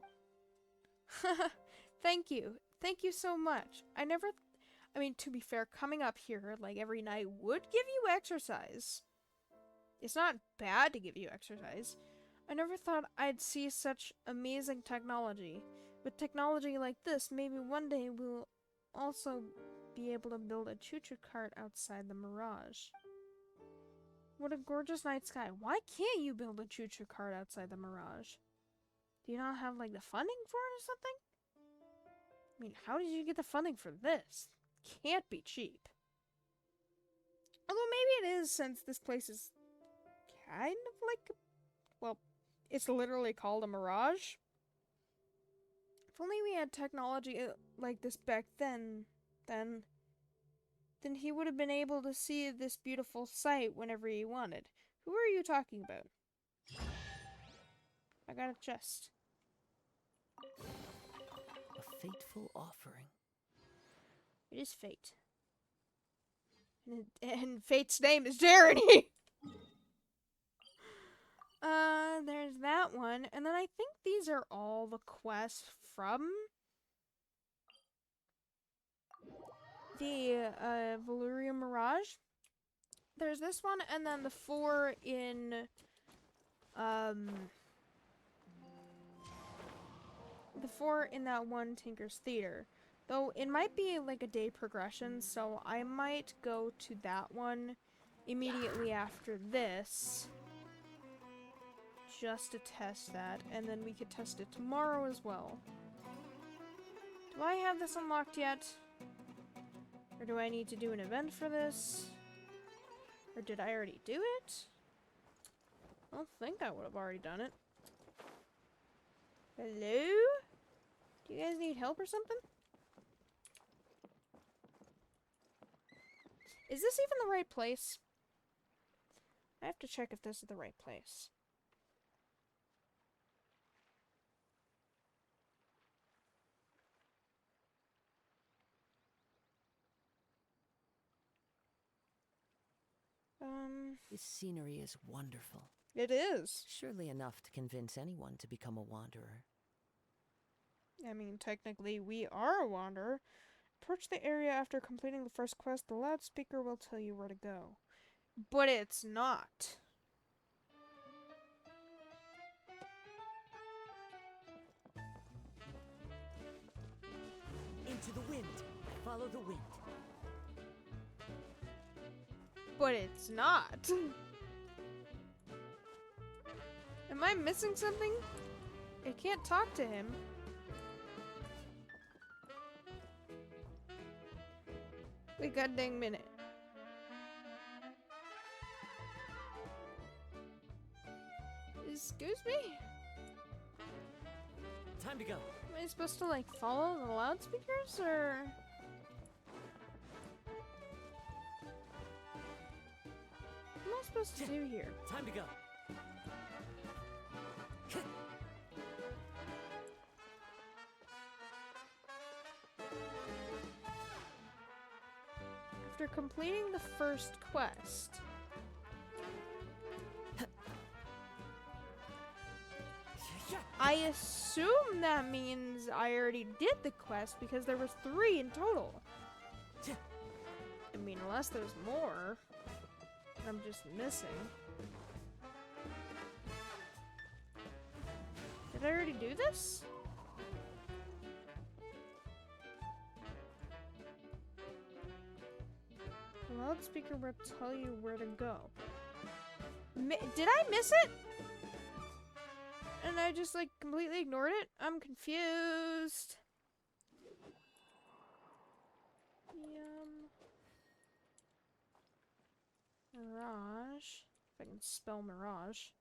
Thank you. Thank you so much. I mean, to be fair, coming up here, like, every night would give you exercise. It's not bad to give you exercise. I never thought I'd see such amazing technology. With technology like this, maybe one day we'll also be able to build a choo-choo cart outside the Mirage. What a gorgeous night sky. Why can't you build a choo-choo cart outside the Mirage? Do you not have, like, the funding for it or something? I mean, how did you get the funding for this? Can't be cheap. Although maybe it is, since this place is kind of like, well, it's literally called a Mirage. If only we had technology like this back then he would have been able to see this beautiful sight whenever he wanted. Who are you talking about? I got a chest. A fateful offering. It is fate. And fate's name is Jeremy! There's that one. And then I think these are all the quests from the Valyria Mirage. There's this one, and then the 4 in the 4 in that one Tinker's Theater. Though it might be like a day progression, so I might go to that one immediately after this. Just to test that, and then we could test it tomorrow as well. Do I have this unlocked yet? Or do I need to do an event for this? Or did I already do it? I don't think I would have already done it. Hello? Do you guys need help or something? Is this even the right place? I have to check if this is the right place. This scenery is wonderful. It is. Surely enough to convince anyone to become a wanderer. I mean, technically, we are a wanderer. Approach the area after completing the first quest. The loudspeaker will tell you where to go. But it's not. Into the wind. Follow the wind. But it's not. Am I missing something? I can't talk to him. Wait, god dang minute. Excuse me? Time to go. Am I supposed to, like, follow the loudspeakers, or...? What am I supposed to do here? Time to go. After completing the first quest... I assume that means I already did the quest because there was 3 in total. I mean, unless there's more. I'm just missing. Did I already do this? The loudspeaker will tell you where to go. Did I miss it? and I just like completely ignored it? I'm confused. Mirage. If I can spell Mirage.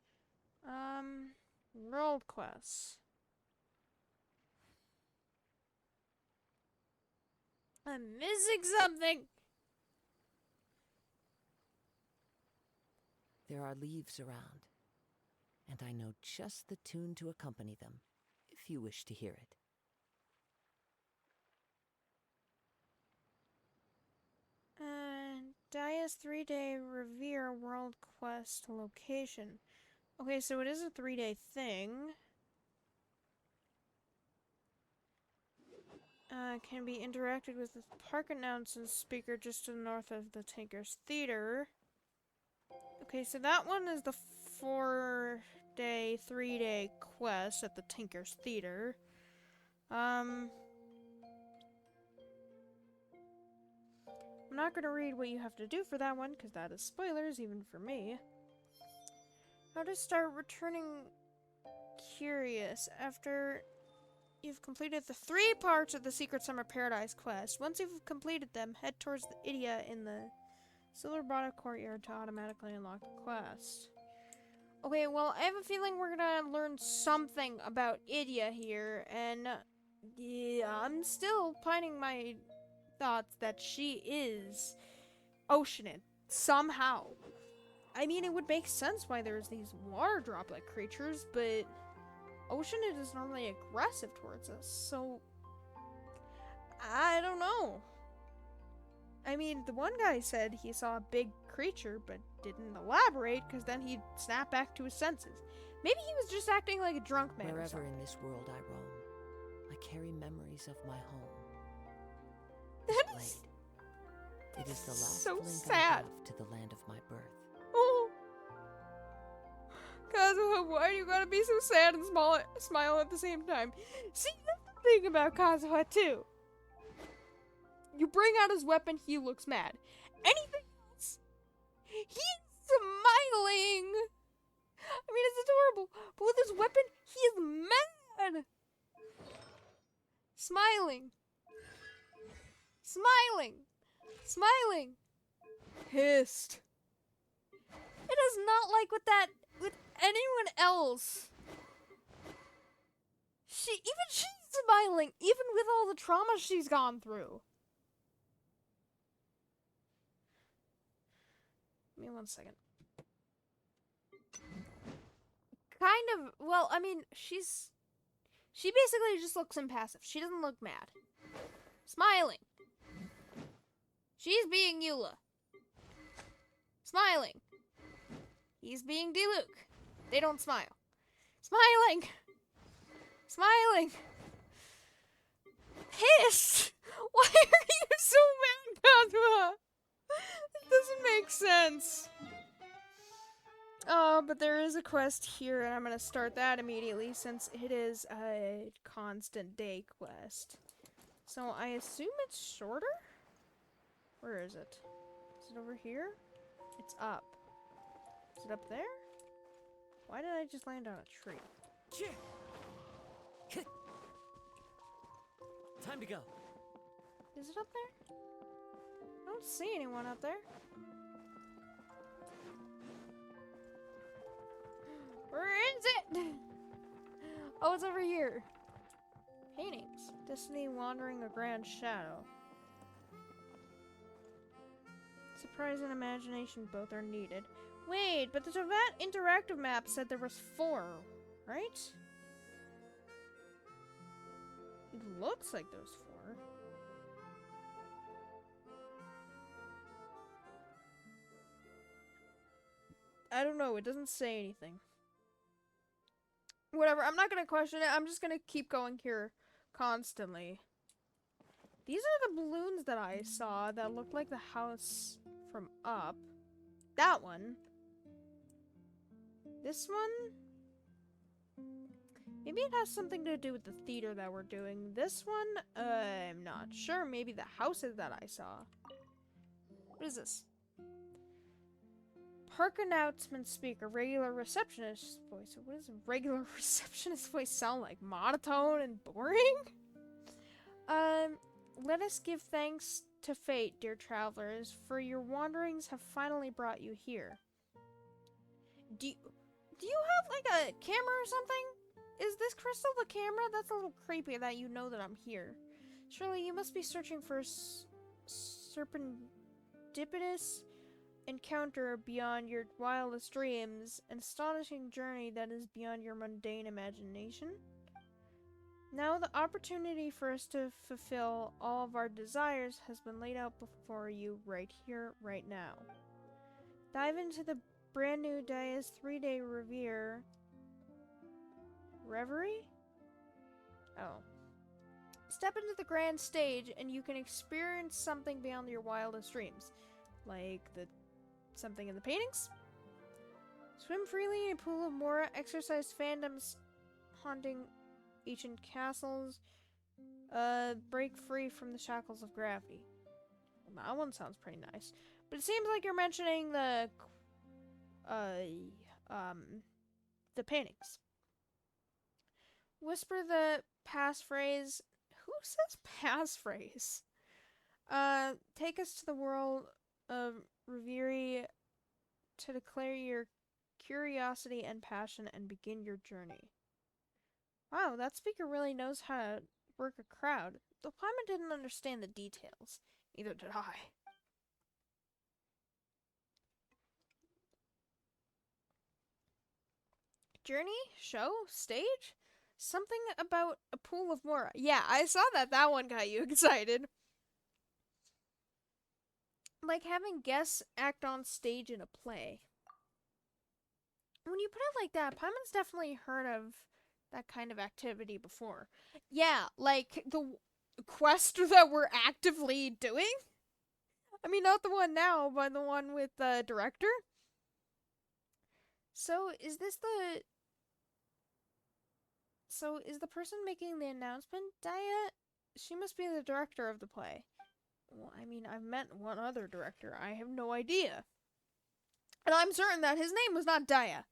World quests. I'm missing something! There are leaves around, and I know just the tune to accompany them, if you wish to hear it. Dia's 3-day Revere World Quest location. Okay, so it is a 3-day thing. Can be interacted with the park announcement speaker just to the north of the Tinker's Theater. Okay, so that one is the 4-day, 3-day quest at the Tinker's Theater. I'm not gonna read what you have to do for that one, because that is spoilers, even for me. How to start returning curious after you've completed the 3 parts of the Secret Summer Paradise quest. Once you've completed them, head towards the Idia in the Silver Bottom Courtyard to automatically unlock the quest. Okay, well, I have a feeling we're gonna learn something about Idia here, and yeah, I'm still pining my thoughts that she is Oceanid somehow. I mean, it would make sense why there's these water droplet creatures, but Oceanid is normally aggressive towards us, so I don't know. I mean, the one guy said he saw a big creature, but didn't elaborate, because then he'd snap back to his senses. Maybe he was just acting like a drunk man. Wherever in this world I roam, I carry memories of my home. That Blade. is It is the last so link I sad. have to the land of my birth. Oh, Kazuha, why do you gotta be so sad and smile at the same time? See, that's the thing about Kazuha too. You bring out his weapon, he looks mad. Anything else, he's smiling. I mean, it's adorable, but with his weapon, he is mad. Smiling. Smiling. Smiling. Pissed. It is not like with anyone else. She's smiling, even with all the trauma she's gone through. Give me 1 second. Kind of, well, I mean, she basically just looks impassive. She doesn't look mad. Smiling. She's being Eula. Smiling. He's being Diluc. They don't smile. Smiling. Smiling. Pissed. Why are you so mad, Kazuha? It doesn't make sense. But there is a quest here, and I'm gonna start that immediately since it is a constant day quest. So I assume it's shorter? Where is it? Is it over here? It's up. Is it up there? Why did I just land on a tree? Time to go. Is it up there? I don't see anyone up there. Where is it? Oh, it's over here. Paintings. Destiny wandering a grand shadow. Surprise and imagination both are needed. Wait, but the interactive map said there was 4, right? It looks like there's 4. I don't know, it doesn't say anything. Whatever, I'm not gonna question it, I'm just gonna keep going here constantly. These are the balloons that I saw that looked like the house from up. That one. This one? Maybe it has something to do with the theater that we're doing. This one? I'm not sure. Maybe the houses that I saw. What is this? Park announcement speaker, regular receptionist voice. So what does a regular receptionist voice sound like? Monotone and boring? Let us give thanks to fate, dear travelers, for your wanderings have finally brought you here. Do you have like a camera or something? Is this crystal the camera? That's a little creepy that you know that I'm here. Surely you must be searching for serendipitous encounter beyond your wildest dreams, an astonishing journey that is beyond your mundane imagination. Now the opportunity for us to fulfill all of our desires has been laid out before you right here, right now. Dive into the brand new Daya's 3-day reverie? Oh. Step into the grand stage and you can experience something beyond your wildest dreams. Like something in the paintings? Swim freely in a pool of Mora, exercise fandoms haunting ancient castles, break free from the shackles of gravity. Well, that one sounds pretty nice. But it seems like you're mentioning the paintings. Whisper the passphrase. Who says passphrase? Take us to the world of Reverie to declare your curiosity and passion and begin your journey. Wow, that speaker really knows how to work a crowd. The Paimon didn't understand the details. Neither did I. Journey? Show? Stage? Something about a pool of Mora. Yeah, I saw that. That one got you excited. Like having guests act on stage in a play. When you put it like that, Paimon's definitely heard of that kind of activity before. Yeah, like the quest that we're actively doing? I mean, not the one now, but the one with the director? So, is the person making the announcement Daya? She must be the director of the play. Well, I mean, I've met one other director. I have no idea. And I'm certain that his name was not Daya.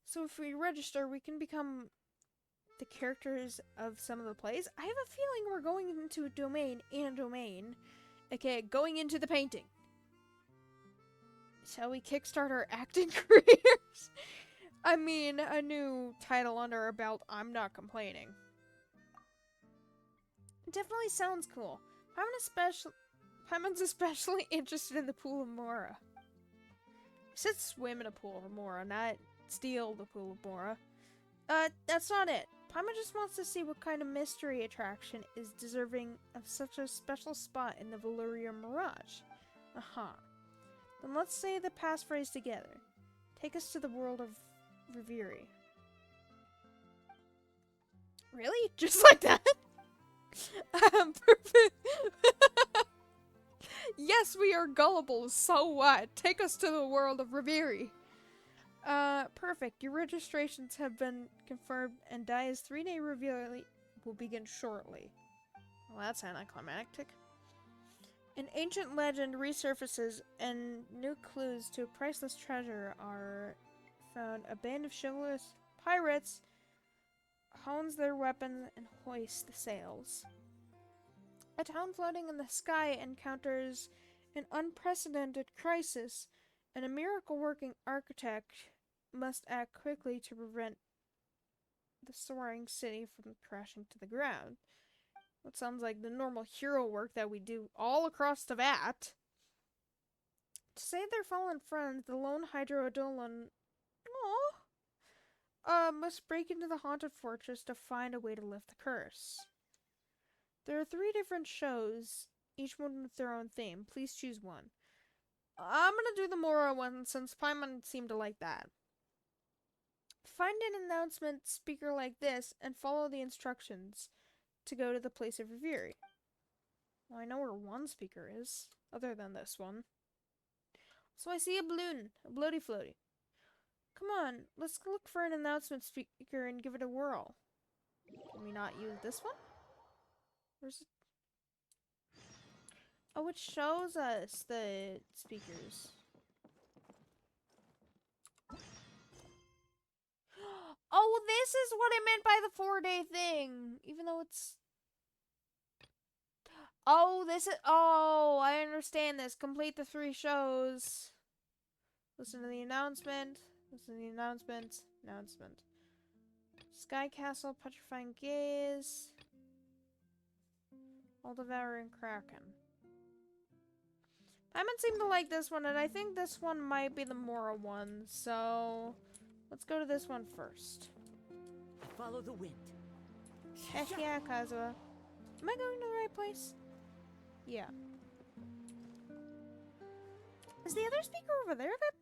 So if we register, we can become the characters of some of the plays. I have a feeling we're going into a domain in a domain. Okay, going into the painting. Shall we kickstart our acting careers? I mean, a new title under our belt, I'm not complaining. It definitely sounds cool. Paimon's especially interested in the pool of Mora. I said swim in a pool of Mora, not steal the pool of Mora. That's not it. Paimon just wants to see what kind of mystery attraction is deserving of such a special spot in the Valyria Mirage. Aha. Then let's say the passphrase together. Take us to the world of Reverie. Really? Just like that? Perfect. Yes, we are gullible, so what? Take us to the world of Reverie. Perfect. Your registrations have been confirmed and Daya's 3-day reveal will begin shortly. Well, that's anticlimactic. An ancient legend resurfaces and new clues to a priceless treasure are found. A band of chivalrous pirates hones their weapons and hoists the sails. A town floating in the sky encounters an unprecedented crisis, and a miracle-working architect must act quickly to prevent the soaring city from crashing to the ground. What sounds like the normal hero work that we do all across the vat. To save their fallen friends, the lone Hydroidolon must break into the haunted fortress to find a way to lift the curse. There are 3 different shows, each one with their own theme. Please choose one. I'm gonna do the Mora one since Paimon seemed to like that. Find an announcement speaker like this and follow the instructions to go to the place of Reverie. Well, I know where one speaker is, other than this one. So I see a balloon, a bloaty floaty. Come on, let's look for an announcement speaker and give it a whirl. Can we not use this one? Where's it? Oh, it shows us the speakers. what I meant by the 4-day thing. Even though it's... Oh, this is... Oh, I understand this. Complete the 3 shows. Listen to the announcement. Listen to the announcement. Announcement. Sky Castle, Petrifying Gaze. All Devouring Kraken. Paimon seemed to like this one, and I think this one might be the Mora one, so... Let's go to this one first. Follow the wind. Heck yeah, Kazuha. Am I going to the right place? Yeah. Is the other speaker over there then?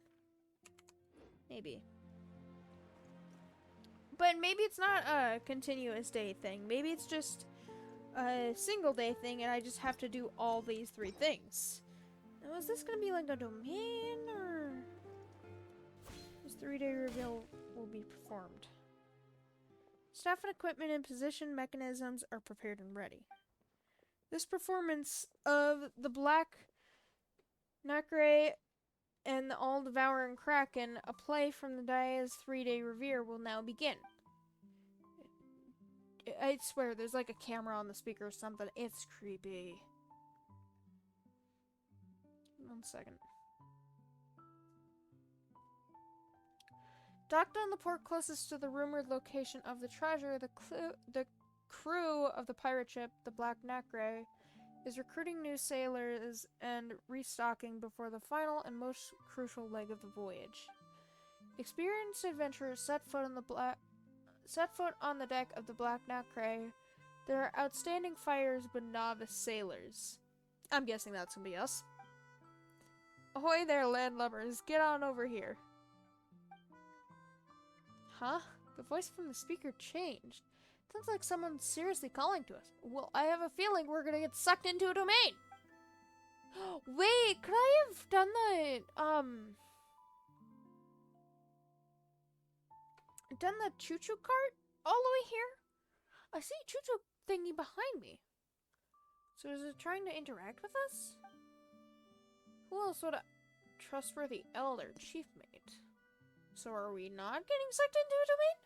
Maybe. But maybe it's not a continuous day thing. Maybe it's just a single day thing and I just have to do all these 3 things. Now, is this going to be like a domain or... This 3-day reveal will be performed. Staff and equipment in position, mechanisms are prepared and ready. This performance of the Black Nacre and the All-Devouring Kraken, a play from the Daya's 3-day revere, will now begin. I swear, there's like a camera on the speaker or something. It's creepy. 1 second. Docked on the port closest to the rumored location of the treasure, the crew of the pirate ship, the Black Nacre, is recruiting new sailors and restocking before the final and most crucial leg of the voyage. Experienced adventurers set foot on the deck of the Black Nacre. There are outstanding fighters but novice sailors. I'm guessing that's gonna be us. Ahoy there, landlubbers! Get on over here. Huh? The voice from the speaker changed. Sounds like someone's seriously calling to us. Well, I have a feeling we're gonna get sucked into a domain. Wait, could I have done the choo-choo cart all the way here? I see a choo-choo thingy behind me. So is it trying to interact with us? Who else would a trustworthy elder chief mate? So are we not getting sucked into a domain?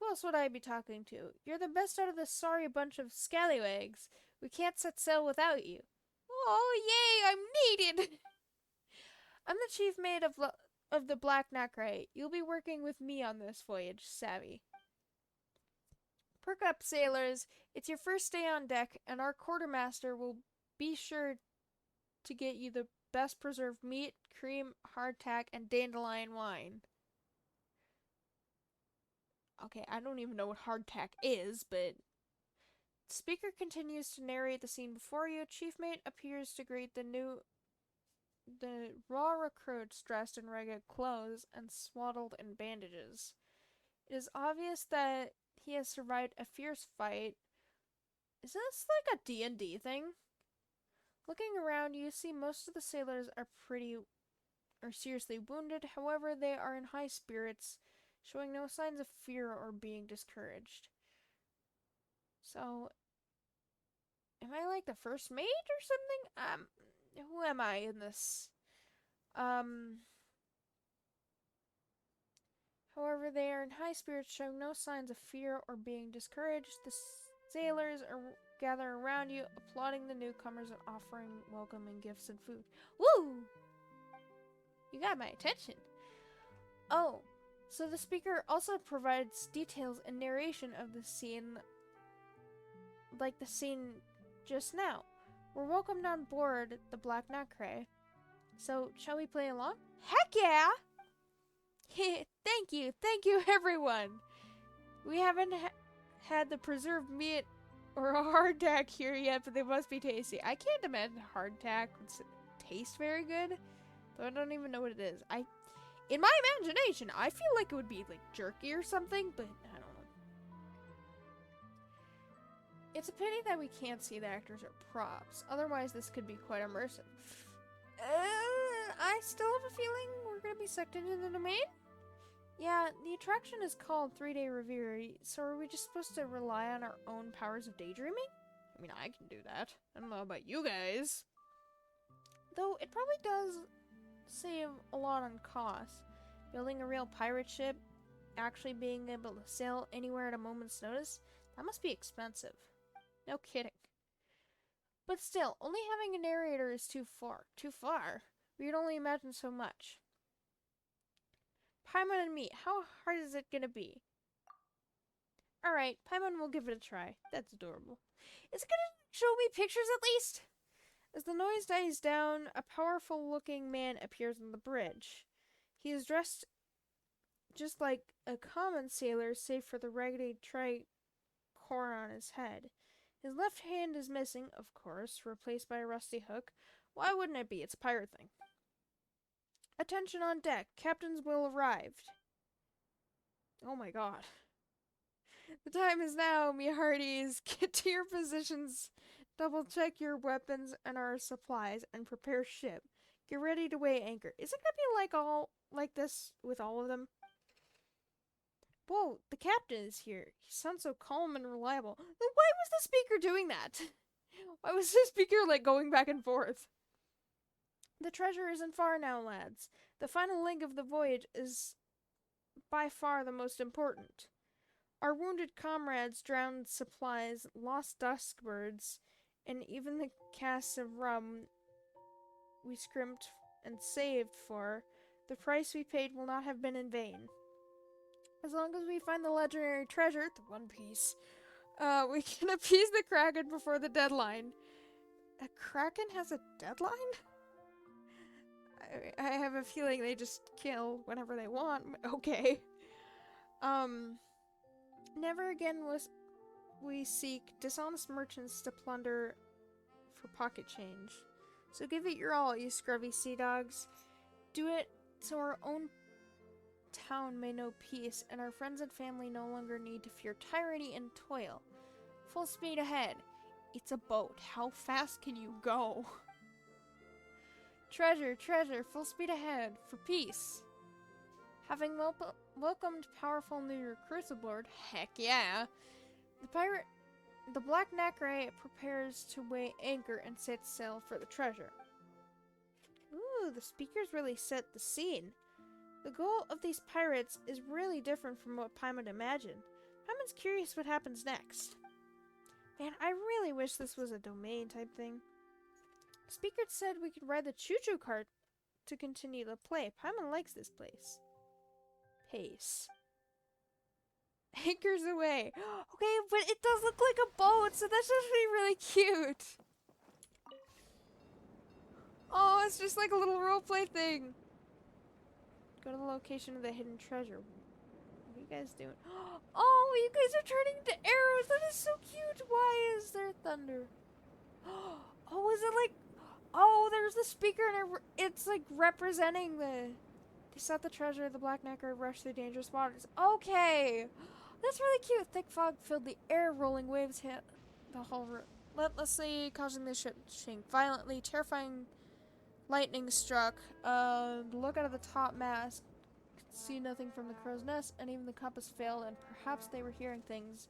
Who else would I be talking to? You're the best out of this sorry bunch of scallywags. We can't set sail without you. Oh, yay, I'm needed! I'm the chief mate of the Black Nacre. You'll be working with me on this voyage, savvy. Perk up, sailors. It's your first day on deck, and our quartermaster will be sure to get you the best preserved meat, cream, hardtack, and dandelion wine. Okay, I don't even know what hardtack is, but... The speaker continues to narrate the scene before you. Chief mate appears to greet the raw recruits dressed in ragged clothes and swaddled in bandages. It is obvious that he has survived a fierce fight. Is this like a D&D thing? Looking around, you see most of the sailors are seriously wounded. However, they are in high spirits, showing no signs of fear or being discouraged. So, am I like the first mate or something? Who am I in this? However, they are in high spirits, showing no signs of fear or being discouraged. The sailors gather around you, applauding the newcomers and offering welcoming gifts and food. Woo! You got my attention. Oh, so the speaker also provides details and narration of the scene, like the scene just now. We're welcomed on board the Black Nacre. So, shall we play along? Heck yeah! Thank you everyone! We haven't had the preserved meat or a hardtack here yet, but they must be tasty. I can't imagine hardtack would taste very good, though I don't even know what it is. In my imagination, I feel like it would be like jerky or something, but I don't know. It's a pity that we can't see the actors or props, otherwise this could be quite immersive. I still have a feeling we're gonna be sucked into the domain? Yeah, the attraction is called 3-day revere, so are we just supposed to rely on our own powers of daydreaming? I mean, I can do that. I don't know about you guys. Though, it probably does save a lot on cost. Building a real pirate ship actually being able to sail anywhere at a moment's notice, that must be expensive. No kidding. But still, only having a narrator is too far. Too far? We can only imagine so much. Paimon and me, how hard is it gonna be? Alright, Paimon will give it a try. That's adorable. Is it gonna show me pictures at least? As the noise dies down, a powerful-looking man appears on the bridge. He is dressed just like a common sailor, save for the raggedy tricorn on his head. His left hand is missing, of course, replaced by a rusty hook. Why wouldn't it be? It's a pirate thing. Attention on deck. Captain's will arrived. Oh my god. The time is now, me hearties. Get to your positions. Double check your weapons and our supplies and prepare ship. Get ready to weigh anchor. Is it gonna be like this with all of them? Whoa, the captain is here. He sounds so calm and reliable. Then why was the speaker doing that? Why was the speaker like going back and forth? The treasure isn't far now, lads. The final link of the voyage is by far the most important. Our wounded comrades, drowned supplies, lost dusk birds, and even the casks of rum we scrimped and saved for, the price we paid will not have been in vain. As long as we find the legendary treasure, the One Piece, we can appease the Kraken before the deadline. A Kraken has a deadline? I have a feeling they just kill whenever they want. Okay. Never again we seek dishonest merchants to plunder for pocket change. So give it your all, you scrubby sea dogs. Do it so our own town may know peace, and our friends and family no longer need to fear tyranny and toil. Full speed ahead. It's a boat. How fast can you go? Treasure, treasure, full speed ahead, for peace. Having welcomed powerful new recruits aboard, heck yeah, the Black Nacre prepares to weigh anchor and set sail for the treasure. Ooh, the speakers really set the scene. The goal of these pirates is really different from what Paimon imagined. Paimon's curious what happens next. Man, I really wish this was a domain type thing. Speaker said we could ride the choo-choo cart to continue the play. Paimon likes this place. Pace. Anchors away. Okay, but it does look like a boat, so that's just really cute. Oh, it's just like a little roleplay thing. Go to the location of the hidden treasure. What are you guys doing? Oh, you guys are turning into arrows. That is so cute. Why is there thunder? Oh, is it like... Oh, there's the speaker and it's like representing the... They sought the treasure of the Black Nacre rushed through dangerous waters. Okay. That's really cute. Thick fog filled the air. Rolling waves hit the hull relentlessly, causing the ship to shake violently. Terrifying lightning struck. Look out of the top mast. Could see nothing from the crow's nest, and even the compass failed, and perhaps they were hearing things.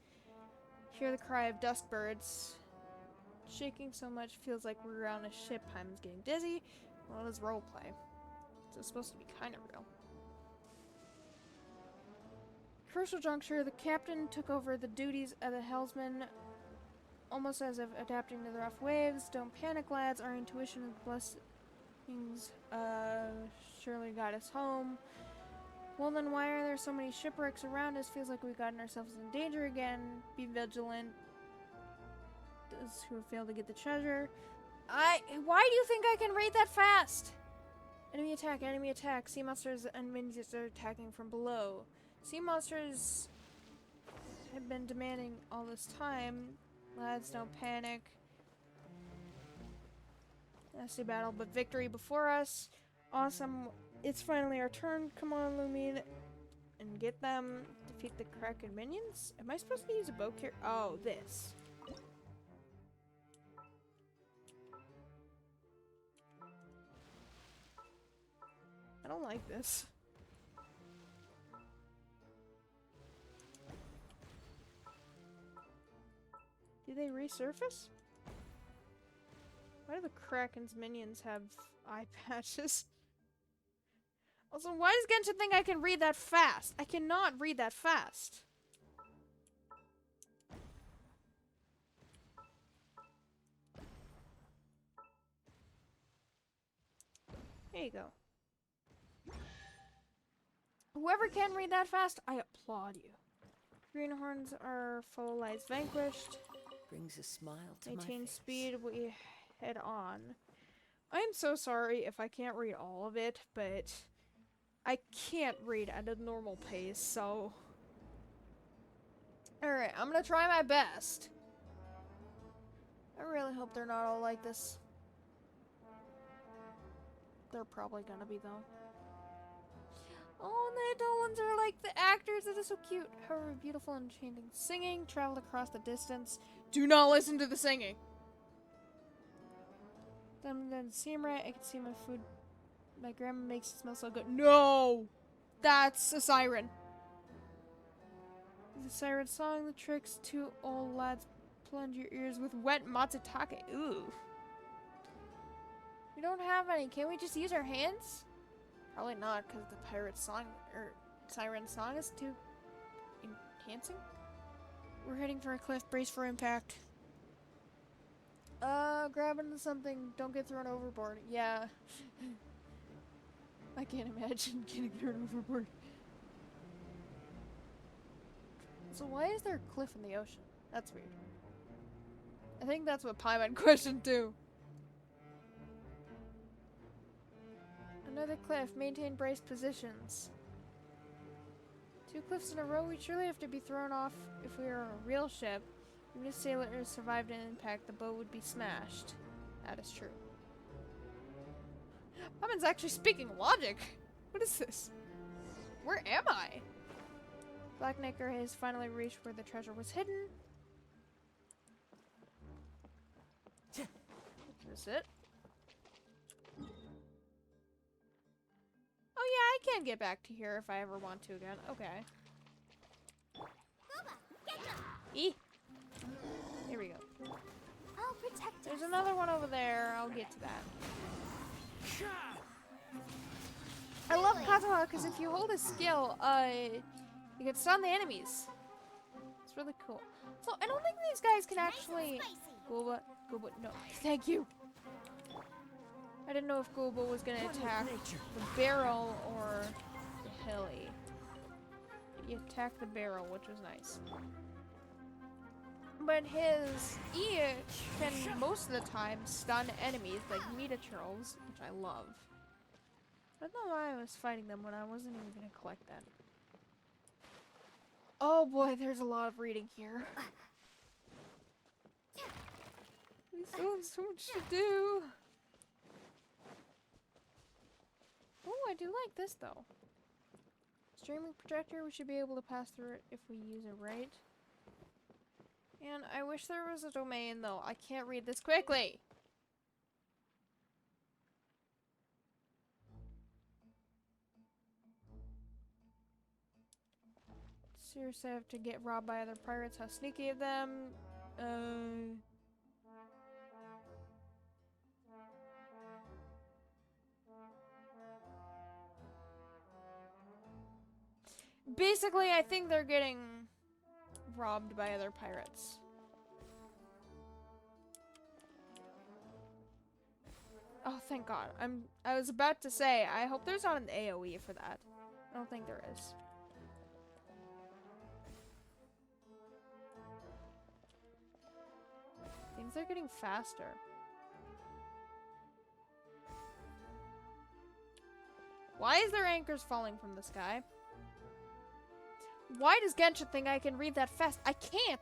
Hear the cry of dusk birds. Shaking so much feels like we're on a ship. Paimon's getting dizzy. Well, it is roleplay. So it's supposed to be kind of real. Crucial juncture, the captain took over the duties of the helmsman, almost as if adapting to the rough waves. Don't panic, lads. Our intuition and blessings surely got us home. Well, then why are there so many shipwrecks around us? Feels like we've gotten ourselves in danger again. Be vigilant. Those who failed to get the treasure. Why do you think I can read that fast? Enemy attack, enemy attack. Sea monsters and minions are attacking from below. Sea monsters have been demanding all this time. Lads, don't panic. Nasty battle, but victory before us. Awesome. It's finally our turn. Come on, Lumine. And get them. Defeat the Kraken minions? Am I supposed to use a bow here? Oh, this. I don't like this. Do they resurface? Why do the Kraken's minions have eye patches? Also, why does Genshin think I can read that fast? I cannot read that fast. There you go. Whoever can read that fast, I applaud you. Greenhorns are full lives vanquished. Brings a smile to my Maintain face. speed, we head on. I'm so sorry if I can't read all of it, but I can't read at a normal pace, so... Alright, I'm gonna try my best. I really hope they're not all like this. They're probably gonna be, though. Oh, the adult ones are like the actors. That is so cute. However, beautiful and enchanting singing traveled across the distance. Do not listen to the singing. Then see right. I can see my food. My grandma makes it smell so good. No, that's a siren. The siren song. The tricks. Two old lads plunge your ears with wet matsutake. Ooh. We don't have any. Can we just use our hands? Probably not, because the pirate song, or siren song is too enhancing. We're heading for a cliff, brace for impact. Grab into something, don't get thrown overboard. Yeah. I can't imagine getting thrown overboard. So why is there a cliff in the ocean? That's weird. I think that's what Paimon questioned too. Another cliff. Maintain braced positions. 2 cliffs in a row. We'd surely have to be thrown off if we were on a real ship. Even if sailors survived an impact, the boat would be smashed. That is true. Paimon's actually speaking logic. What is this? Where am I? Blacknecker has finally reached where the treasure was hidden. Is this it? Oh yeah, I can get back to here if I ever want to again. Okay. E. Here we go. I'll protect There's us. another one over there. I'll get to that. I love Katawa because if you hold a skill, you can stun the enemies. It's really cool. So I don't think these guys can actually. Gooba, no, thank you. I didn't know if Gooba was gonna attack the barrel or the heli. He attacked the barrel, which was nice. But his E can most of the time stun enemies like Metatrolls, which I love. I don't know why I was fighting them when I wasn't even gonna collect that. Oh boy, there's a lot of reading here. We still have so much to do. Oh, I do like this though. Streaming projector, we should be able to pass through it if we use it right. And I wish there was a domain though. I can't read this quickly. Seriously, I have to get robbed by other pirates. How sneaky of them. Basically, I think they're getting robbed by other pirates. Oh, thank God. I was about to say, I hope there's not an AoE for that. I don't think there is. Things are getting faster. Why is there anchors falling from the sky? Why does Genshin think I can read that fast? I can't.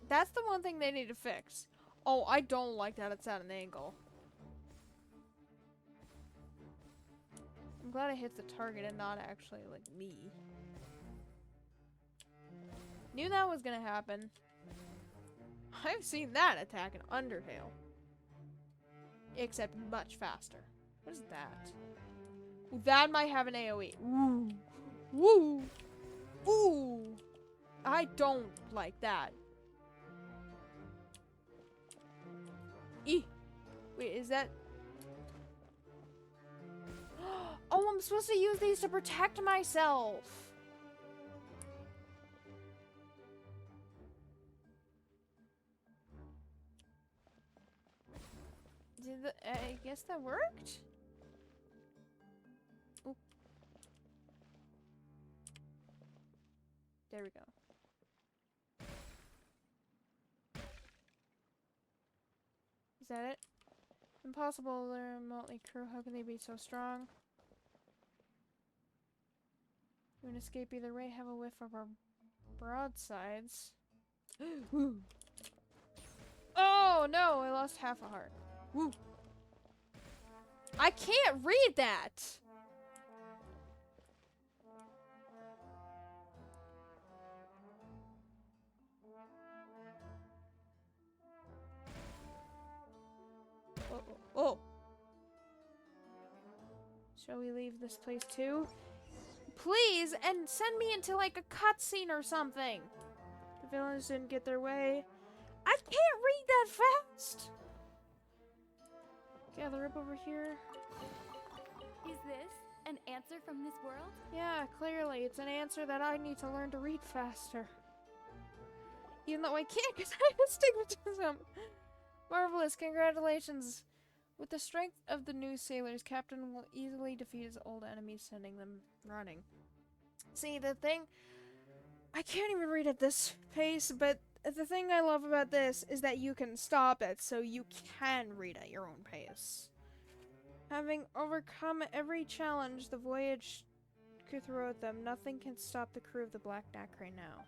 That's the one thing they need to fix. Oh, I don't like that it's at an angle. I'm glad I hit the target and not actually, like, me. Knew that was gonna happen. I've seen that attack in Undertale. Except much faster. What is that? Ooh, that might have an AoE. Ooh. Woo! Ooh! I don't like that. Wait, is that... Oh, I'm supposed to use these to protect myself. I guess that worked? Oop. There we go. Is that it? Impossible, they're a motley crew. How can they be so strong? You can escape either way, have a whiff of our broadsides. Woo. Oh no, I lost half a heart. Woo. I can't read that! Oh. Shall we leave this place too? Please, and send me into like a cutscene or something. The villains didn't get their way. I can't read that fast. Gather up over here. Is this an answer from this world? Yeah, clearly it's an answer that I need to learn to read faster. Even though I can't because I have astigmatism. Marvelous, congratulations. With the strength of the new sailors, Captain will easily defeat his old enemies, sending them running. See, the thing... I can't even read at this pace, but the thing I love about this is that you can stop it, so you can read at your own pace. Having overcome every challenge the voyage could throw at them, nothing can stop the crew of the Black Nacre now.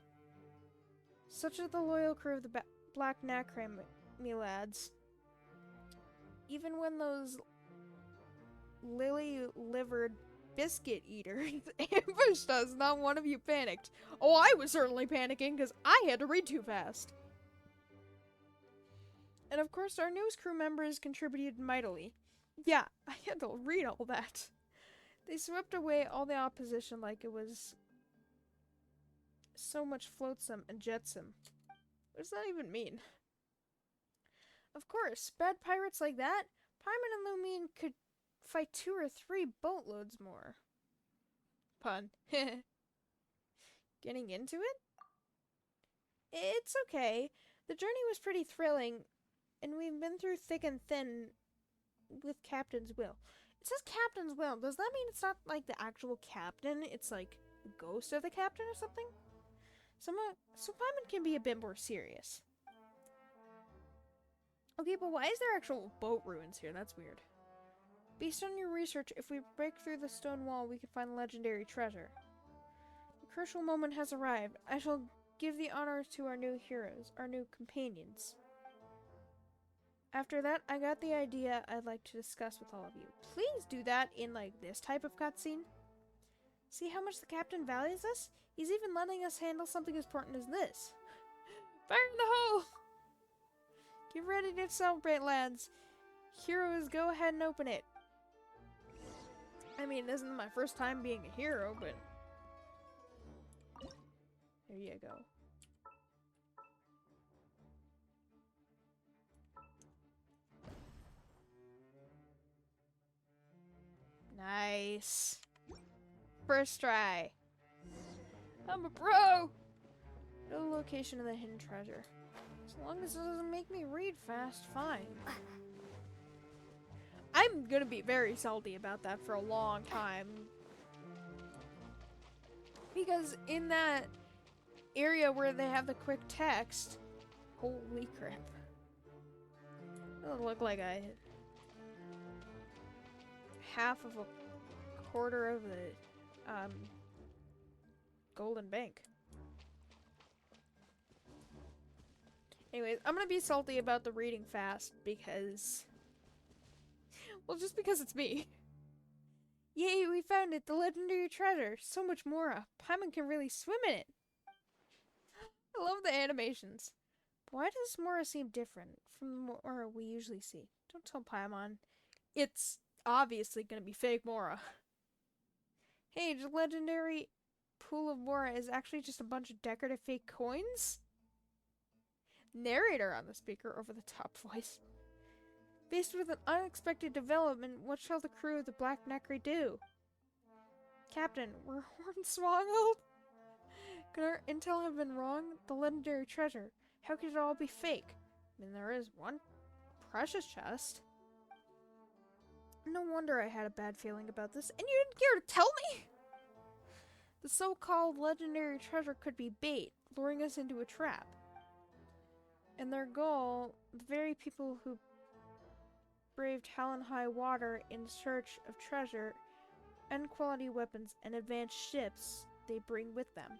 Such is the loyal crew of the Black Nacre, me lads. Even when those lily-livered biscuit eaters ambushed us, not one of you panicked. Oh, I was certainly panicking because I had to read too fast. And of course, our newest crew members contributed mightily. Yeah, I had to read all that. They swept away all the opposition like it was so much flotsam and jetsam. What does that even mean? Of course, bad pirates like that, Paimon and Lumine could fight 2 or 3 boatloads more. Pun. Getting into it? It's okay. The journey was pretty thrilling, and we've been through thick and thin with Captain's will. It says Captain's will. Does that mean it's not like the actual captain? It's like the ghost of the captain or something? So Paimon can be a bit more serious. Okay, but why is there actual boat ruins here? That's weird. Based on your research, if we break through the stone wall, we can find legendary treasure. The crucial moment has arrived. I shall give the honor to our new heroes, our new companions. After that, I got the idea I'd like to discuss with all of you. Please do that in, like, this type of cutscene. See how much the captain values us? He's even letting us handle something as important as this. Fire in the hole! Get ready to celebrate, lads. Heroes, go ahead and open it. I mean, this isn't my first time being a hero, but... there you go. Nice. First try. I'm a pro! No location of the hidden treasure. As long as it doesn't make me read fast, fine. I'm gonna be very salty about that for a long time. Because in that area where they have the quick text, holy crap. It'll look like a half of a quarter of the Golden Bank. Anyways, I'm gonna be salty about the reading fast because... well, just because it's me. Yay, we found it! The legendary treasure! So much more. Paimon can really swim in it! I love the animations. But why does Mora seem different from the Mora we usually see? Don't tell Paimon. It's obviously gonna be fake Mora. Hey, the legendary pool of Mora is actually just a bunch of decorative fake coins? Narrator on the speaker over the top voice. Faced with an unexpected development, what shall the crew of the Black Nacre do? Captain, we're Hornswoggled? Could our intel have been wrong? The legendary treasure. How could it all be fake? I mean, there is one precious chest. No wonder I had a bad feeling about this, and you didn't care to tell me? The so-called legendary treasure could be bait, luring us into a trap. And their goal, the very people who braved hell and high water in search of treasure and quality weapons and advanced ships they bring with them.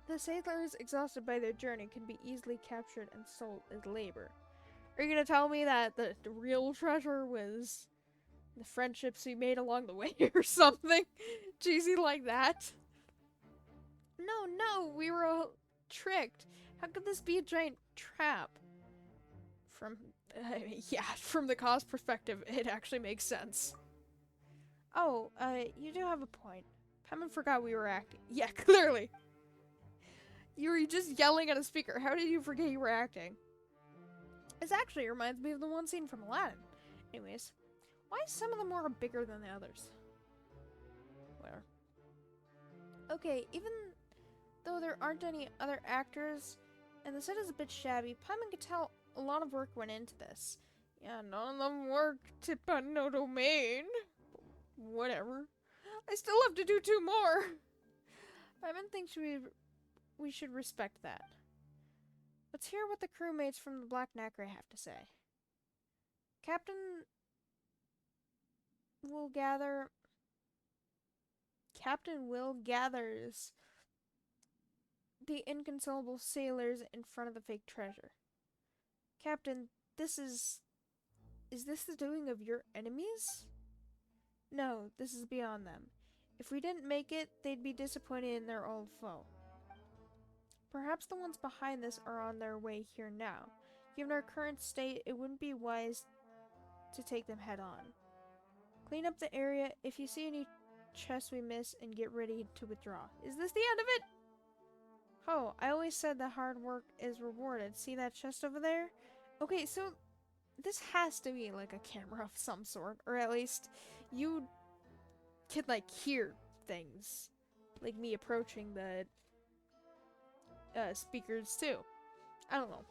The sailors, exhausted by their journey, can be easily captured and sold as labor. Are you gonna tell me that the real treasure was the friendships we made along the way or something cheesy like that? No, we were all tricked. How could this be a giant trap? From the cost perspective, it actually makes sense. Oh, you do have a point. Paimon forgot we were acting. Yeah, clearly. You were just yelling at a speaker. How did you forget you were acting? This actually reminds me of the one scene from Aladdin. Anyways, why some of them more bigger than the others? Whatever. Okay, even though there aren't any other actors, and the set is a bit shabby, Paimon could tell a lot of work went into this. Yeah, none of them worked to put no domain. Whatever. I still have to do 2 more. Paimon thinks we should respect that. Let's hear what the crewmates from the Black Nacre have to say. Captain Will gathers the inconsolable sailors in front of the fake treasure. Captain, is this the doing of your enemies? No, this is beyond them. If we didn't make it, they'd be disappointed in their old foe. Perhaps the ones behind this are on their way here now. Given our current state, it wouldn't be wise to take them head on. Clean up the area if you see any chests we miss and get ready to withdraw. Is this the end of it? Oh, I always said that hard work is rewarded. See that chest over there? Okay, so this has to be like a camera of some sort, or at least you can like hear things. Like me approaching the speakers too. I don't know.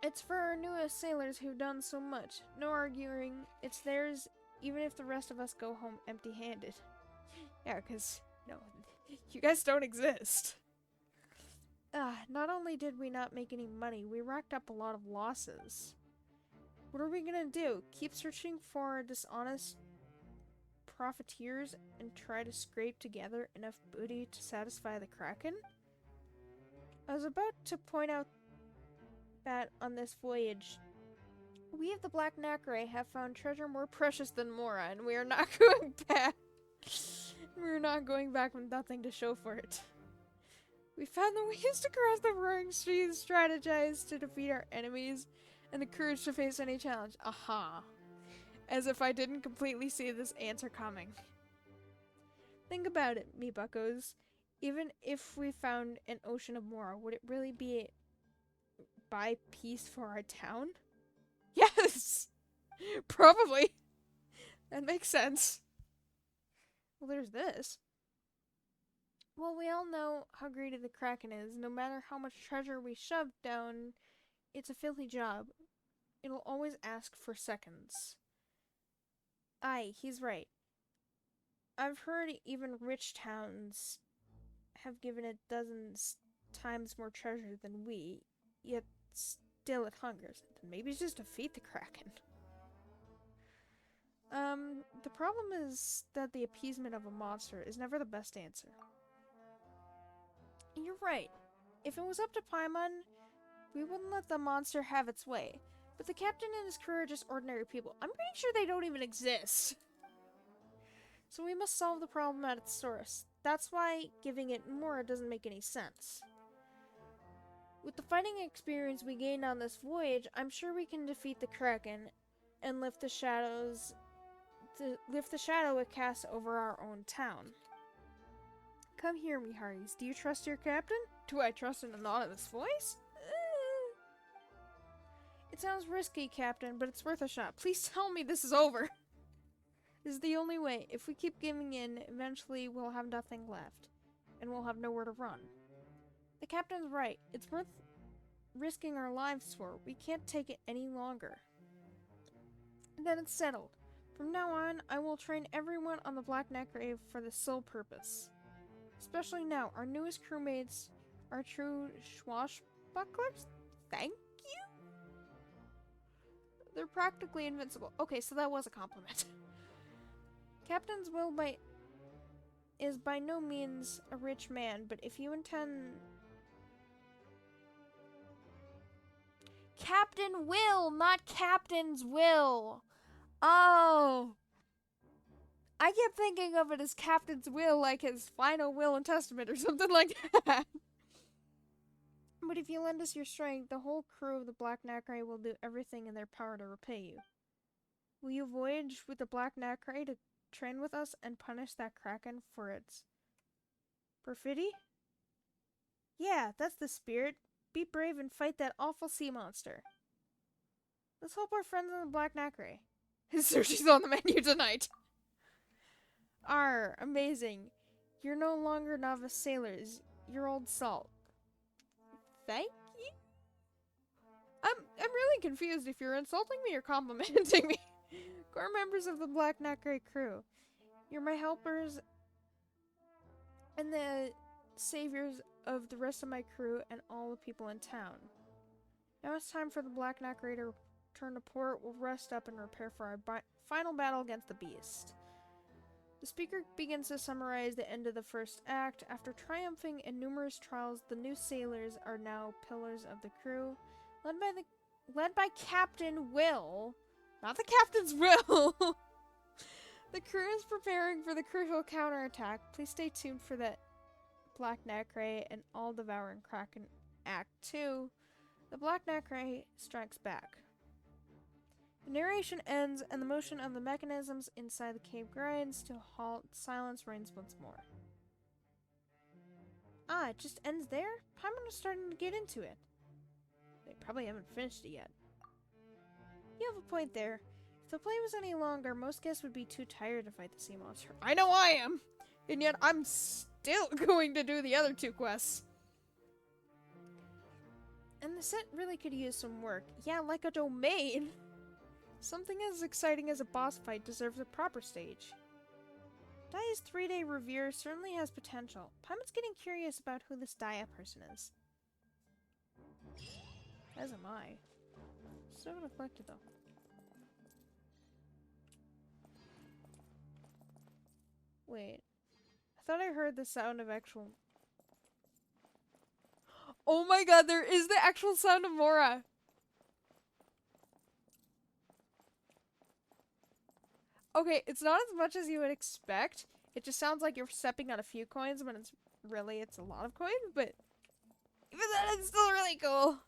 It's for our newest sailors who've done so much. No arguing. It's theirs, even if the rest of us go home empty-handed. Yeah, because, no, you guys don't exist. Not only did we not make any money, we racked up a lot of losses. What are we gonna do? Keep searching for dishonest profiteers and try to scrape together enough booty to satisfy the Kraken? I was about to point out that on this voyage, we of the Black Nacre have found treasure more precious than Mora, and we are not going back. We're not going back with nothing to show for it. We found the ways to cross the roaring seas, strategize to defeat our enemies, and the courage to face any challenge. Aha. As if I didn't completely see this answer coming. Think about it, me buckos. Even if we found an ocean of Mora, would it really be buy peace for our town? Yes! Probably. That makes sense. Well, there's this. Well, we all know how greedy the Kraken is. No matter how much treasure we shove down, it's a filthy job. It'll always ask for seconds. Aye, he's right. I've heard even rich towns have given it dozens times more treasure than we, yet still it hungers. Maybe it's just defeat the Kraken. The problem is that the appeasement of a monster is never the best answer. You're right. If it was up to Paimon, we wouldn't let the monster have its way. But the captain and his crew are just ordinary people. I'm pretty sure they don't even exist. So we must solve the problem at its source. That's why giving it Mora doesn't make any sense. With the fighting experience we gained on this voyage, I'm sure we can defeat the Kraken and lift the shadow it casts over our own town. Come here, me hearties. Do you trust your captain? Do I trust an anonymous voice? It sounds risky, Captain, but it's worth a shot. Please tell me this is over. This is the only way. If we keep giving in, eventually we'll have nothing left. And we'll have nowhere to run. The captain's right. It's worth risking our lives for. We can't take it any longer. And then it's settled. From now on, I will train everyone on the Black Necrave for the sole purpose. Especially now, our newest crewmates are true swashbucklers? Thank you? They're practically invincible. Okay, so that was a compliment. Captain's Will is by no means a rich man, but if you intend... Captain Will, not Captain's Will! Oh! I kept thinking of it as Captain's Will, like his final will and testament or something like that. But if you lend us your strength, the whole crew of the Black Nacre will do everything in their power to repay you. Will you voyage with the Black Nacre to train with us and punish that Kraken for its perfidy? Yeah, that's the spirit. Be brave and fight that awful sea monster. Let's help our friends in the Black Nacre. Sushi's on the menu tonight. Amazing. You're no longer novice sailors. You're old salt. Thank you? I'm really confused if you're insulting me or complimenting me. Core members of the Black Nacre crew. You're my helpers and the saviors of the rest of my crew and all the people in town. Now it's time for the Black Nacre to return to port. We'll rest up and prepare for our final battle against the beast. The speaker begins to summarize the end of the first act. After triumphing in numerous trials, the new sailors are now pillars of the crew, led by Captain Will. Not the Captain's Will! The crew is preparing for the crucial counterattack. Please stay tuned for that Black Nacre and all-devouring Kraken Act 2. The Black Nacre strikes back. The narration ends, and the motion of the mechanisms inside the cave grinds to a halt. Silence reigns once more. Ah, it just ends there? Paimon is starting to get into it. They probably haven't finished it yet. You have a point there. If the play was any longer, most guests would be too tired to fight the sea monster. I know I am! And yet I'm still going to do the other two quests. And the set really could use some work. Yeah, like a domain! Something as exciting as a boss fight deserves a proper stage. Daya's 3-day review certainly has potential. Paimon's getting curious about who this Daya person is. As am I. Still haven't collected though. Wait. I thought I heard the sound of actual... Oh my god, there is the actual sound of Mora! Okay, it's not as much as you would expect. It just sounds like you're stepping on a few coins when it's a lot of coins, but even then it's still really cool.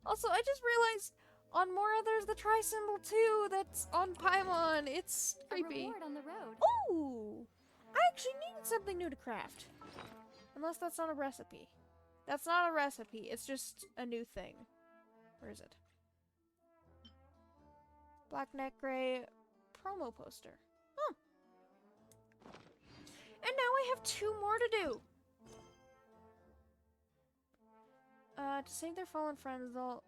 Also, I just realized on Mora there's the try symbol too that's on Paimon. It's creepy. A reward on the road. Ooh! I actually needed something new to craft. Unless that's not a recipe. That's not a recipe, it's just a new thing. Where is it? Black Nacre promo poster. Huh. And now I have 2 more to do. To save their fallen friends, they'll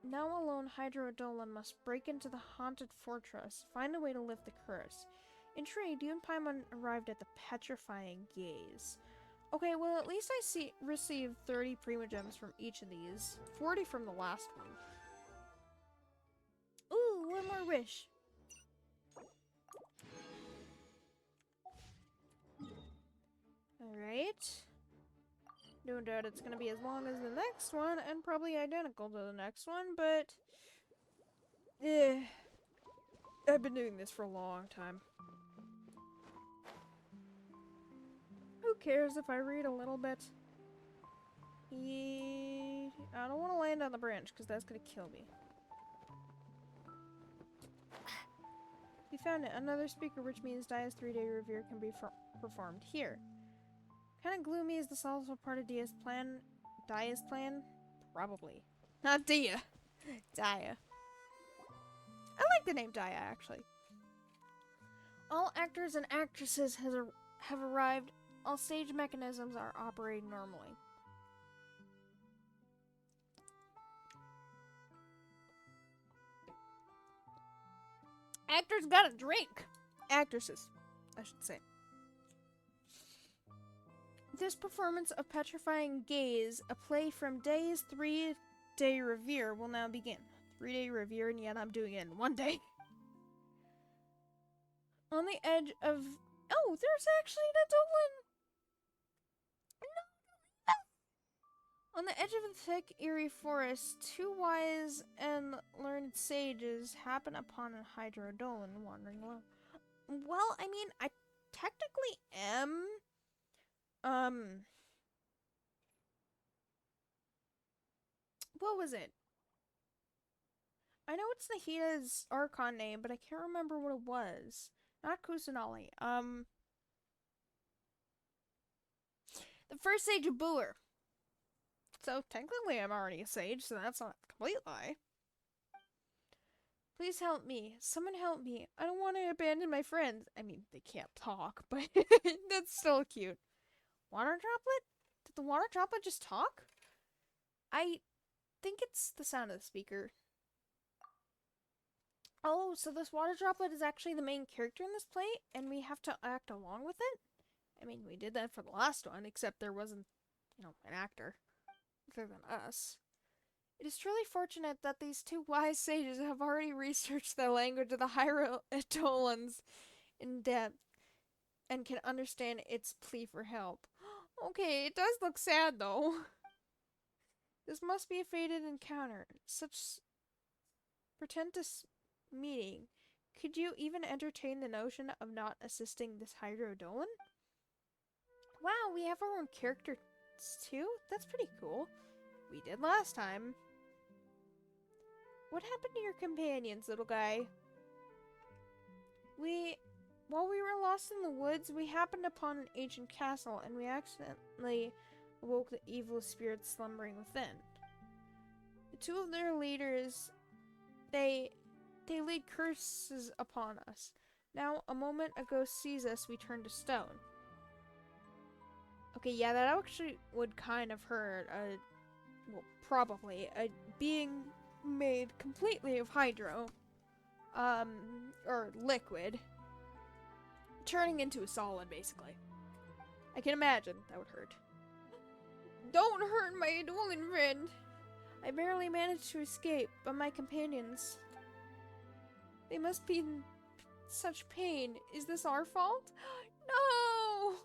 now alone Hydra Dolan must break into the haunted fortress, find a way to lift the curse. Intrigued, you and Paimon arrived at the petrifying gaze. Okay, well at least I received 30 Primogems from each of these. 40 from the last one. Ooh, one more wish. Alright. No doubt it's gonna be as long as the next one, and probably identical to the next one, but... I've been doing this for a long time. Who cares if I read a little bit? I don't want to land on the branch, because that's gonna kill me. You found it. Another speaker, which means Daya's 3-day review can be performed here. Kind of gloomy. Is this also part of Daya's plan? Probably. Not Dia. Daya. I like the name Daya, actually. All actors and actresses have arrived. All stage mechanisms are operating normally. Actors got a drink. Actresses, I should say. This performance of Petrifying Gaze, a play from Day's 3-day revere, will now begin. 3-day revere, and yet I'm doing it in 1 day. On the edge of... Oh, there's actually an Adolan! No! On the edge of the thick, eerie forest, two wise and learned sages happen upon a Hydrodolan wandering alone. Well, I mean, I technically am... What was it? I know it's Nahida's Archon name, but I can't remember what it was. Not Kusanali. The first sage of Buer. So technically I'm already a sage, so that's not a complete lie. Please help me. Someone help me. I don't want to abandon my friends. I mean, they can't talk, but that's still cute. Water droplet? Did the water droplet just talk? I think it's the sound of the speaker. Oh, so this water droplet is actually the main character in this play, and we have to act along with it? I mean, we did that for the last one, except there wasn't, an actor. Other than us. It is truly fortunate that these two wise sages have already researched the language of the Hyrule-Atolans in depth, and can understand its plea for help. Okay, it does look sad, though. This must be a fated encounter. Such portentous meeting. Could you even entertain the notion of not assisting this Hydrodolan? Wow, we have our own characters too? That's pretty cool. We did last time. What happened to your companions, little guy? While we were lost in the woods, we happened upon an ancient castle, and we accidentally awoke the evil spirits slumbering within. The two of their leaders, they laid curses upon us. Now, a moment ago sees us, we turn to stone. Okay, yeah, that actually would kind of hurt probably a being made completely of hydro, or liquid, turning into a solid, basically. I can imagine that would hurt. Don't hurt my Adolan friend! I barely managed to escape, but my companions... They must be in such pain. Is this our fault? No!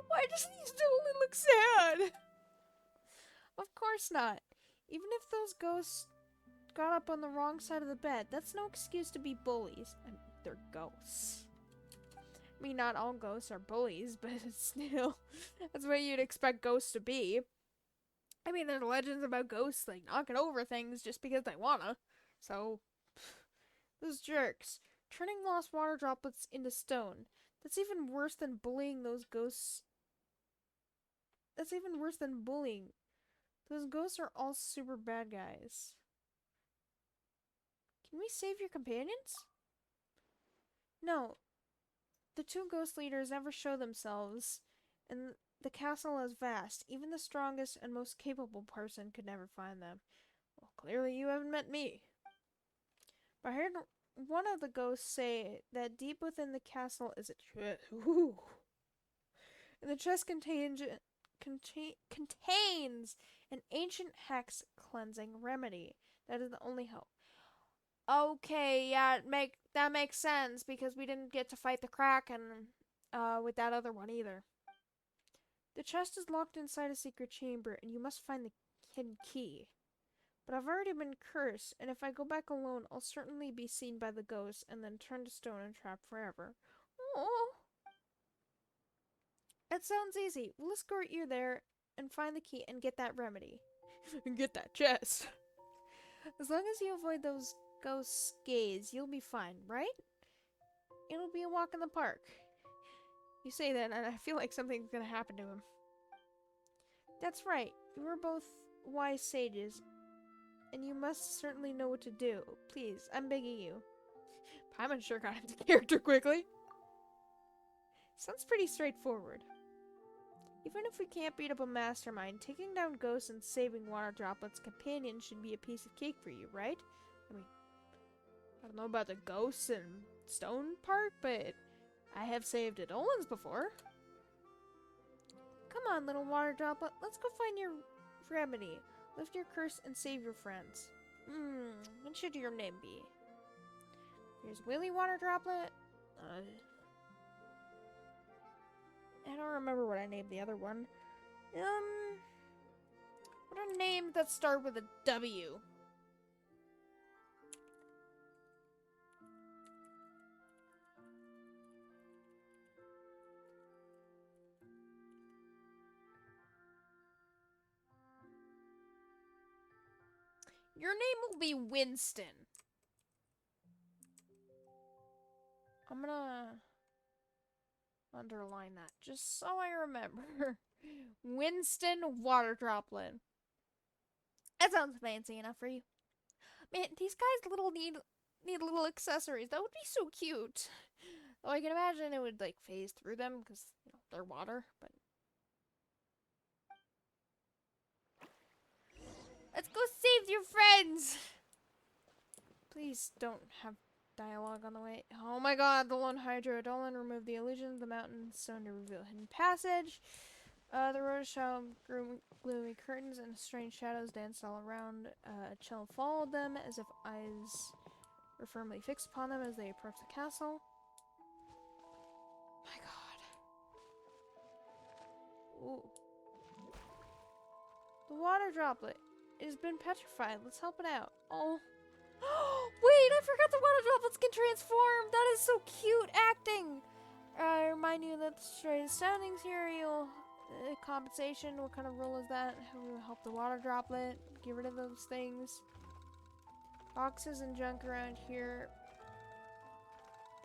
Why does the Adolan look sad? Of course not. Even if those ghosts got up on the wrong side of the bed, that's no excuse to be bullies. I mean, they're ghosts. I mean, not all ghosts are bullies, but still, that's what you'd expect ghosts to be. I mean, there's legends about ghosts, like, knocking over things just because they wanna. So, those jerks. Turning lost water droplets into stone. That's even worse than bullying those ghosts. That's even worse than bullying. Those ghosts are all super bad guys. Can we save your companions? No. The two ghost leaders never show themselves, and the castle is vast. Even the strongest and most capable person could never find them. Well, clearly you haven't met me. But I heard one of the ghosts say that deep within the castle is a chest. Ooh. And the chest contains an ancient hex cleansing remedy. That is the only hope. Okay, yeah, that makes sense because we didn't get to fight the Kraken with that other one either. The chest is locked inside a secret chamber, and you must find the hidden key. But I've already been cursed, and if I go back alone, I'll certainly be seen by the ghosts and then turned to stone and trapped forever. Oh, that sounds easy. We'll escort you there and find the key and get that remedy. And get that chest. As long as you avoid those ghosts' gaze, you'll be fine, right? It'll be a walk in the park. You say that, and I feel like something's gonna happen to him. That's right. We're both wise sages, and you must certainly know what to do. Please, I'm begging you. Paimon sure got into character quickly. Sounds pretty straightforward. Even if we can't beat up a mastermind, taking down ghosts and saving Water Droplet's companion should be a piece of cake for you, right? I mean, I don't know about the ghosts and stone part, but I have saved Adolins before. Come on, little Water Droplet, let's go find your remedy. Lift your curse and save your friends. What should your name be? Here's Willy Water Droplet. I don't remember what I named the other one. What are names that start with a W? Your name will be Winston. I'm gonna underline that just so I remember. Winston Water Droplet. That sounds fancy enough for you. Man, these guys need little accessories. That would be so cute. Though I can imagine it would like phase through them because they're water, but let's go save your friends! Please don't have dialogue on the way. Oh my god, the lone Hydrodolin removed the illusion of the mountain stone to reveal a hidden passage. The road shall gloomy curtains and strange shadows danced all around. Chell followed them as if eyes were firmly fixed upon them as they approached the castle. My god. Ooh. The water droplet. It has been petrified. Let's help it out. Oh. Wait, I forgot the water droplets can transform. That is so cute acting. I remind you that the straight soundings here, you'll compensation. What kind of rule is that? Help the water droplet. Get rid of those things. Boxes and junk around here.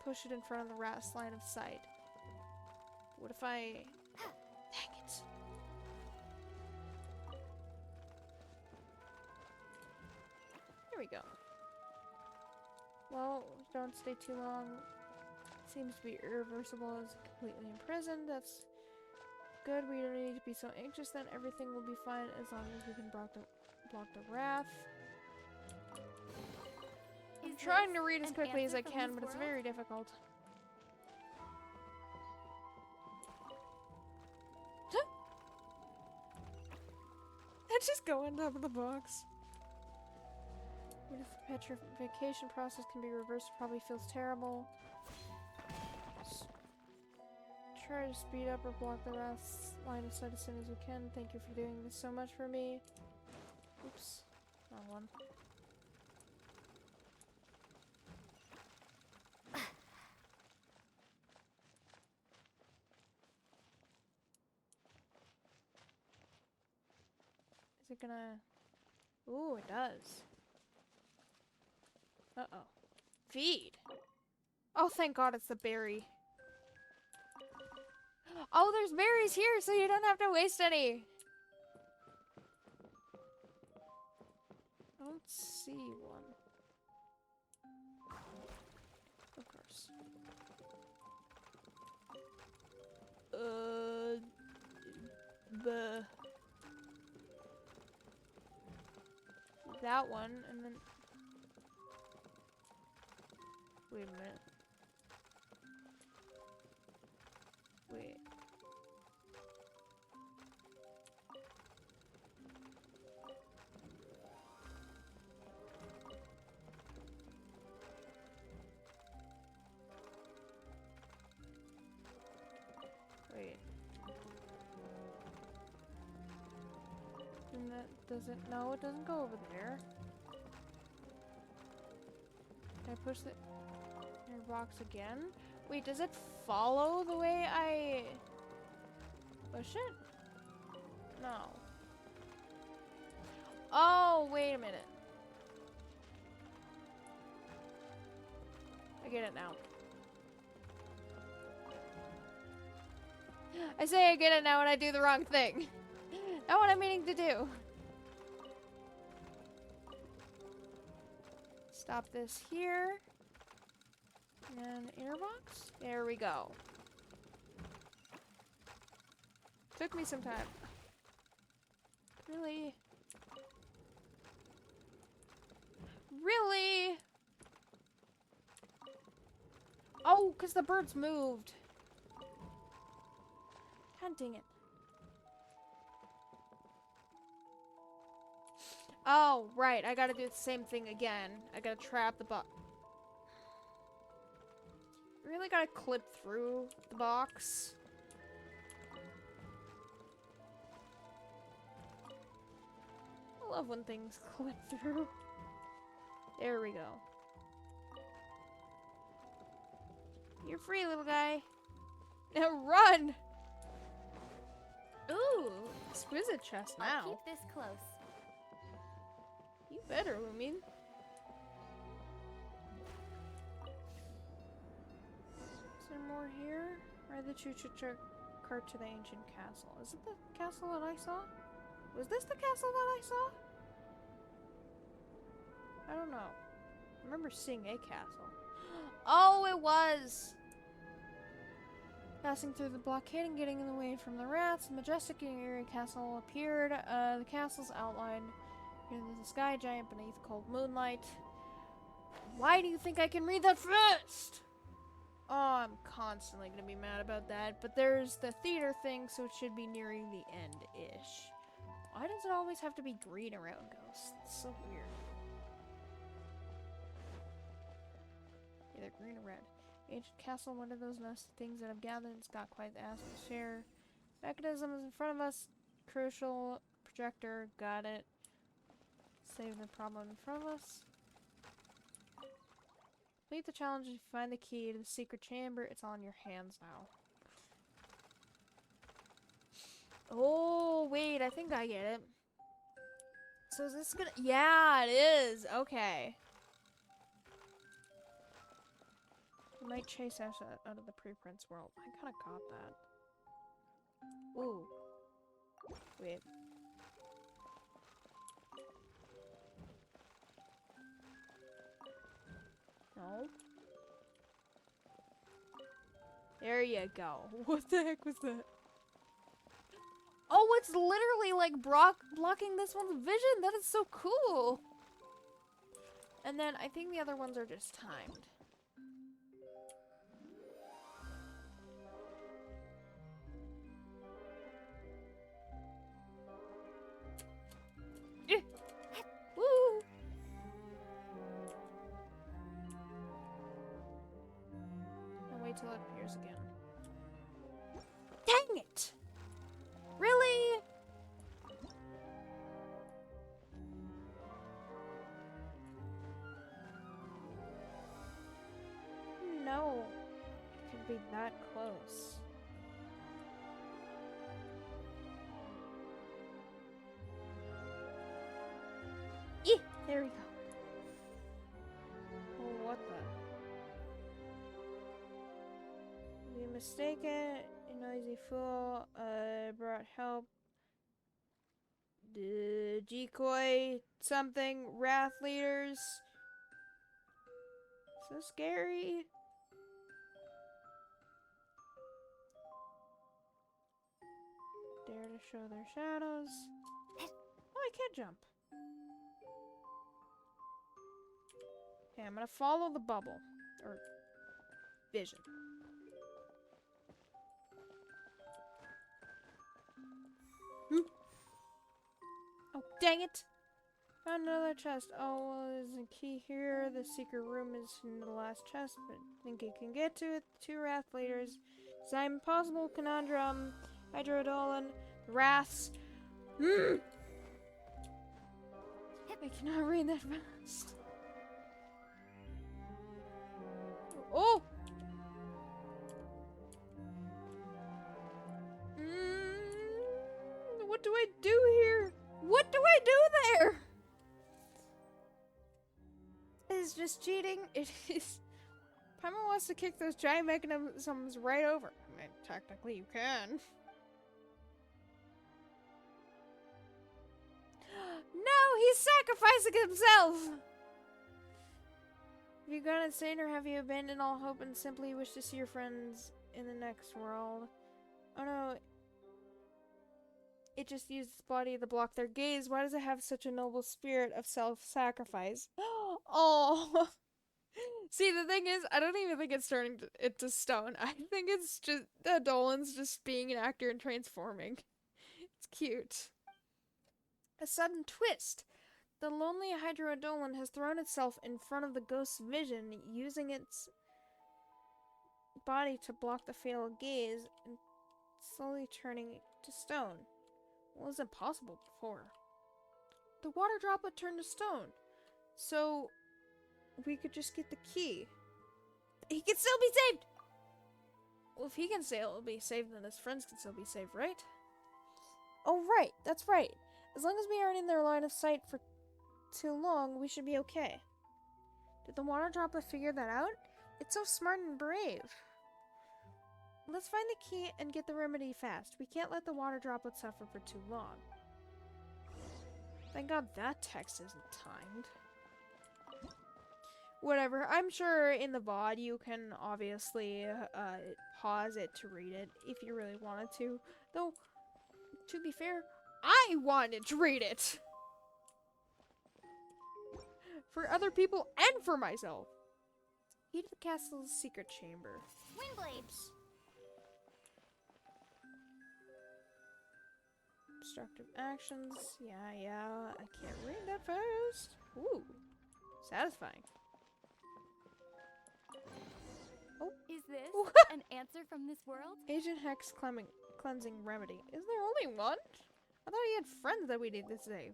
Push it in front of the rat's line of sight. What if I... Dang it. Here we go. Well, don't stay too long. Seems to be irreversible as completely imprisoned. That's good. We don't need to be so anxious then. Everything will be fine as long as we can block the wrath. I'm trying to read as quickly as I can, but it's very difficult. I just go on top of the box. What if the petrification process can be reversed? It probably feels terrible. Try to speed up or block the wrath's line of sight as soon as we can. Thank you for doing this so much for me. Oops. Wrong one. Is it gonna... Ooh, it does. Uh-oh. Feed! Oh, thank God it's the berry. Oh, there's berries here, so you don't have to waste any. I don't see one. Of course. That one, and then... Wait a minute. Wait. Wait. And that doesn't... No, it doesn't go over there. Can I push the inner box again? Wait, does it follow the way I push it? No. Oh, wait a minute. I get it now. I say I get it now and I do the wrong thing. Not what I'm meaning to do. Stop this here. And inner box? There we go. Took me some time. Really? Really? Oh, because the birds moved. God dang it. Oh, right. I gotta do the same thing again. I gotta trap the box. Really gotta clip through the box. I love when things clip through. There we go. You're free, little guy. Now run! Ooh, exquisite chest now. I'll keep this close. You better, Lumin. Is there more here? Ride the choo-choo cart to the ancient castle. Is it the castle that I saw? Was this the castle that I saw? I don't know. I remember seeing a castle. Oh, it was! Passing through the blockade and getting in the way from the rats, a majestic and eerie castle appeared. The castle's outline in the sky, giant beneath cold moonlight. Why do you think I can read that first? Oh, I'm constantly gonna be mad about that. But there's the theater thing, so it should be nearing the end-ish. Why does it always have to be green around ghosts? It's so weird. Either green or red. Ancient castle, one of those nasty things that I've gathered. It's got quite the ass to share. Mechanism is in front of us. Crucial. Projector. Got it. Save the problem in front of us. Complete the challenge and find the key to the secret chamber. It's all in your hands now. Oh, wait. I think I get it. So is this gonna... Yeah, it is. Okay. It might chase us out of the preprints world. I kinda got that. Ooh. Wait. No. There you go. What the heck was that? Oh, it's literally like blocking this one's vision. That is so cool. And then I think the other ones are just timed. Woo! And wait till it appears again. Dang it! Really? No. It could be that close. There we go. Oh, what the? You mistaken, you noisy fool. Brought help. Decoy something. Wrath leaders. So scary. Dare to show their shadows. Oh, I can't jump. Okay, I'm gonna follow the bubble. Or vision. Ooh. Oh, dang it! Found another chest. Oh, well, there's a key here. The secret room is in the last chest, but I think it can get to it. Two wrath leaders. Design impossible conundrum. Hydrodolin. Wraths. I cannot read that fast. Oh! What do I do here? What do I do there? It's just cheating. It is. Paimon wants to kick those giant mechanisms right over. I mean, technically you can. No, he's sacrificing himself! Have you gone insane or have you abandoned all hope and simply wish to see your friends in the next world? Oh no. It just used its body to block their gaze. Why does it have such a noble spirit of self-sacrifice? Oh. See, the thing is, I don't even think it's turning it to stone. I think it's just the Dolan's just being an actor and transforming. It's cute. A sudden twist. The lonely Hydrodolan has thrown itself in front of the ghost's vision, using its body to block the fatal gaze and slowly turning it to stone. What was impossible before? The water droplet turned to stone. So we could just get the key. He can still be saved! Well, if he can be saved, then his friends can still be saved, right? Oh, right. That's right. As long as we aren't in their line of sight for too long, we should be okay. Did the water droplet figure that out? It's so smart and brave. Let's find the key and get the remedy fast. We can't let the water droplet suffer for too long. Thank God that text isn't timed. Whatever, I'm sure in the VOD you can obviously pause it to read it if you really wanted to. Though, to be fair, I wanted to read it! For other people and for myself. Heed the castle's secret chamber. Windblades! Obstructive actions. Yeah, I can't read that fast. Ooh, satisfying. Oh. Is this an answer from this world? Agent Hex cleansing remedy. Is there only one? I thought he had friends that we need to save.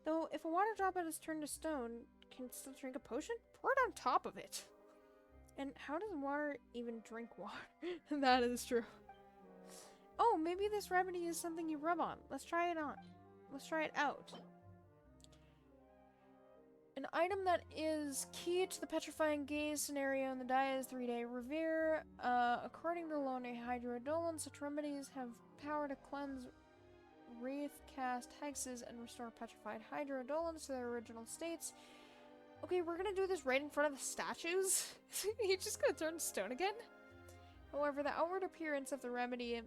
Though, if a water droplet is turned to stone, can it still drink a potion? Pour it on top of it. And how does water even drink water? That is true. Oh, maybe this remedy is something you rub on. Let's try it on. Let's try it out. An item that is key to the petrifying gaze scenario in the Dia's 3-day revere. According to Lonely Hydrodolan, such remedies have power to cleanse wraith cast hexes and restore petrified Hydrodolans to their original states. Okay, we're gonna do this right in front of the statues? He's just gonna turn to stone again? However, the outward appearance of the remedy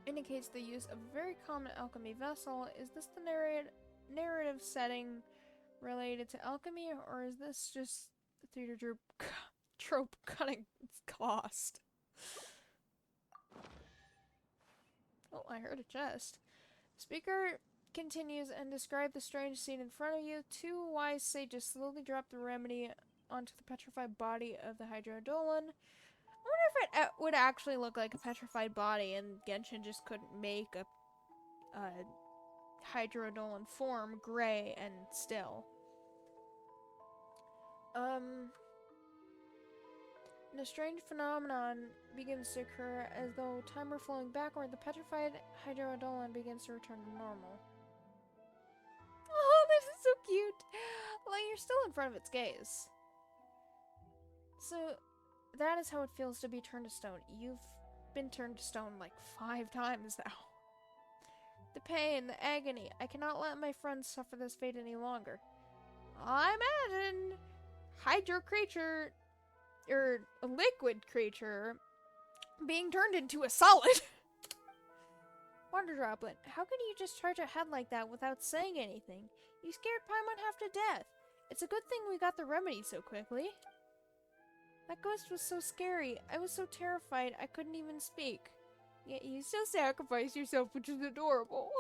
indicates the use of a very common alchemy vessel. Is this the narrative setting related to alchemy, or is this just the theater trope cutting its cost? Oh, I heard a chest. Speaker continues and describes the strange scene in front of you. Two wise sages slowly drop the remedy onto the petrified body of the Hydrodolan. I wonder if it would actually look like a petrified body and Genshin just couldn't make a Hydrodolan form gray and still. And a strange phenomenon begins to occur. As though time were flowing backward, the petrified Hydrodolan begins to return to normal. Oh, this is so cute! Like, you're still in front of its gaze. So, that is how it feels to be turned to stone. You've been turned to stone like 5 times now. The pain, the agony. I cannot let my friends suffer this fate any longer. I imagine hydro creature, or a liquid creature, being turned into a solid. Water droplet, how can you just charge ahead like that without saying anything? You scared Paimon half to death. It's a good thing we got the remedy so quickly. That ghost was so scary. I was so terrified I couldn't even speak. Yet you still sacrificed yourself, which is adorable.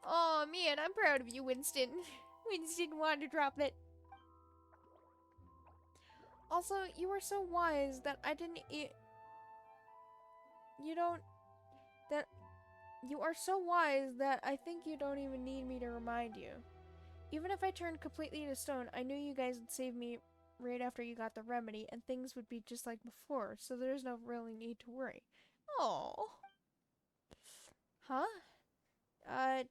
Oh man, I'm proud of you, Winston. Winston Water Droplet. Also, you are so wise that I didn't You are so wise that I think you don't even need me to remind you. Even if I turned completely to stone, I knew you guys would save me right after you got the remedy, and things would be just like before, so there's no really need to worry. Oh. Huh?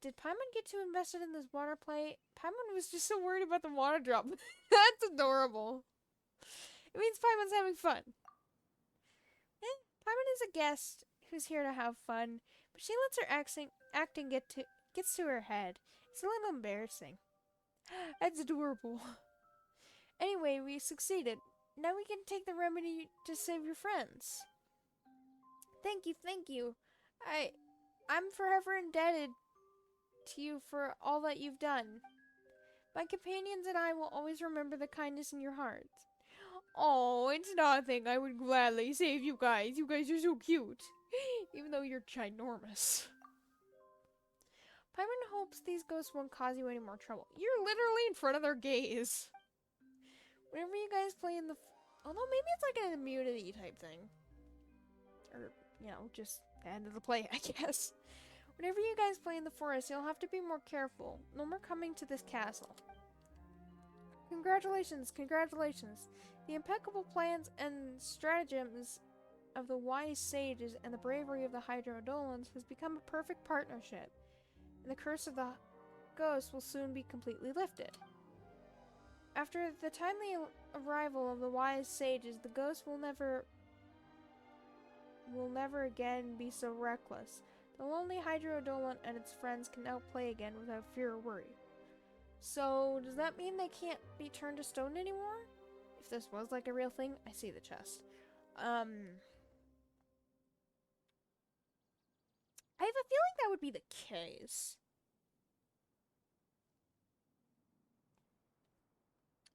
Did Paimon get too invested in this water play? Paimon was just so worried about the water drop. That's adorable. It means Paimon's having fun. Paimon is a guest who's here to have fun, but she lets her acting gets to her head. It's a little embarrassing. That's adorable. Anyway, we succeeded. Now we can take the remedy to save your friends. Thank you, thank you. I'm forever indebted to you for all that you've done. My companions and I will always remember the kindness in your hearts. Oh, it's nothing. I would gladly save you guys. You guys are so cute. Even though you're ginormous. Paimon hopes these ghosts won't cause you any more trouble. You're literally in front of their gaze. Whenever you guys play in the... Although maybe it's like an immunity type thing. Or, you know, just the end of the play, I guess. Whenever you guys play in the forest, you'll have to be more careful. No more coming to this castle. Congratulations, congratulations. The impeccable plans and stratagems of the wise sages and the bravery of the Hydrodolans has become a perfect partnership. And the curse of the ghost will soon be completely lifted. After the timely arrival of the wise sages, the ghost will never again be so reckless. The lonely Hydrodolan and its friends can now play again without fear or worry. So, does that mean they can't be turned to stone anymore? If this was like a real thing, I see the chest. I have a feeling that would be the case.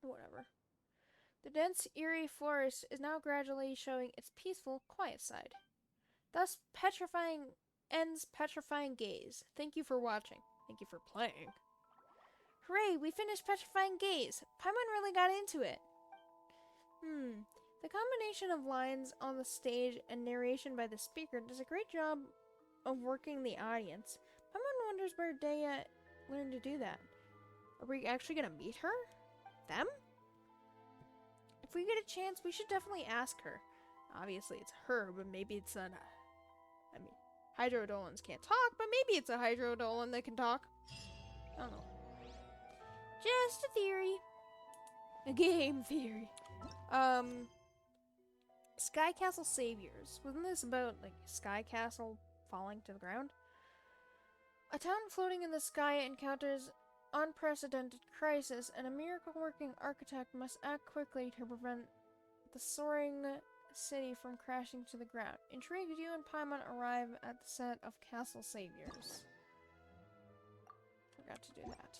Whatever. The dense, eerie forest is now gradually showing its peaceful, quiet side. Thus, ends Petrifying Gaze. Thank you for watching. Thank you for playing. Hooray, we finished Petrifying Gaze. Paimon really got into it. The combination of lines on the stage and narration by the speaker does a great job of working the audience. Paimon wonders where Dea learned to do that. Are we actually gonna meet her? Them? If we get a chance, we should definitely ask her. Obviously, it's her, but maybe it's an... I mean, Hydrodolans can't talk, but maybe it's a Hydrodolan that can talk. I don't know. Just a theory. A game theory. Sky Castle Saviors. Wasn't this about, like, Sky Castle falling to the ground? A town floating in the sky encounters unprecedented crisis, and a miracle-working architect must act quickly to prevent the soaring city from crashing to the ground. Intrigued, you and Paimon arrive at the set of Castle Saviors. Forgot to do that.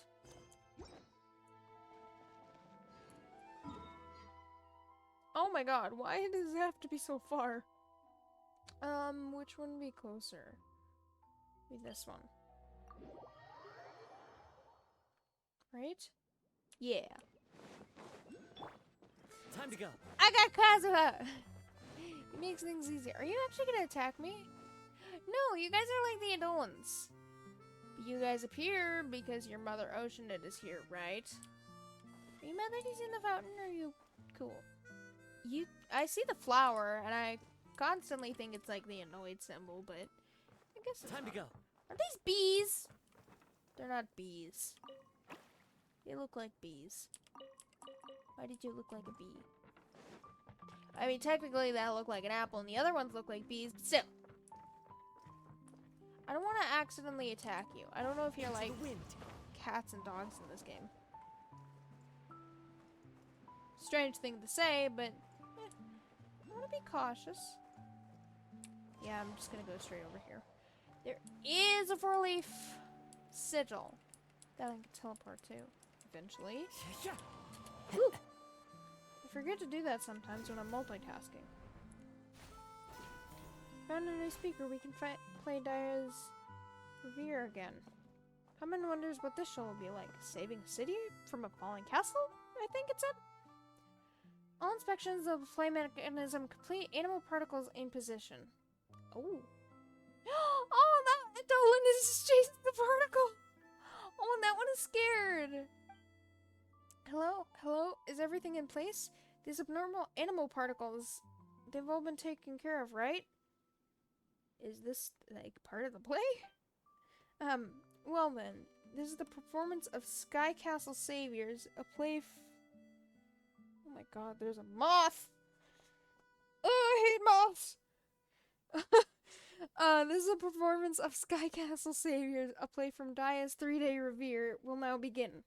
Oh my god, why does it have to be so far? Which one would be closer? Maybe this one. Right? Yeah. Time to go. I got Kazuha! It makes things easier. Are you actually gonna attack me? No, you guys are like the Adolans. You guys appear because your mother Oceanid is here, right? Are you mad that he's in the fountain, or are you cool? I see the flower, and I constantly think it's like the annoyed symbol, but I guess it's Time not. to go. Are these bees? They're not bees. They look like bees. Why did you look like a bee? I mean, technically that looked like an apple, and the other ones look like bees, but still. I don't want to accidentally attack you. I don't know if you're Into like the wind. cats and dogs in this game. Strange thing to say, but I want to be cautious. Yeah, I'm just gonna go straight over here. There is a four-leaf sigil that I can teleport to eventually. Yeah. Woo! I forget to do that sometimes when I'm multitasking. Found a new speaker. We can play Daya's Revere again. Paimon wonders what this show will be like. Saving a city from a falling castle? I think it said. All inspections of the flame mechanism complete. Animal particles in position. Oh. Oh, that Dolan is chasing the particle. Oh, and that one is scared. Hello? Hello? Is everything in place? These abnormal animal particles, they've all been taken care of, right? Is this, like, part of the play? Well then, this is the performance of Sky Castle Saviors, a play oh my god, there's a moth! Oh, I hate moths! This is a performance of Sky Castle Saviors, a play from Daya's 3-day Revere, will now begin.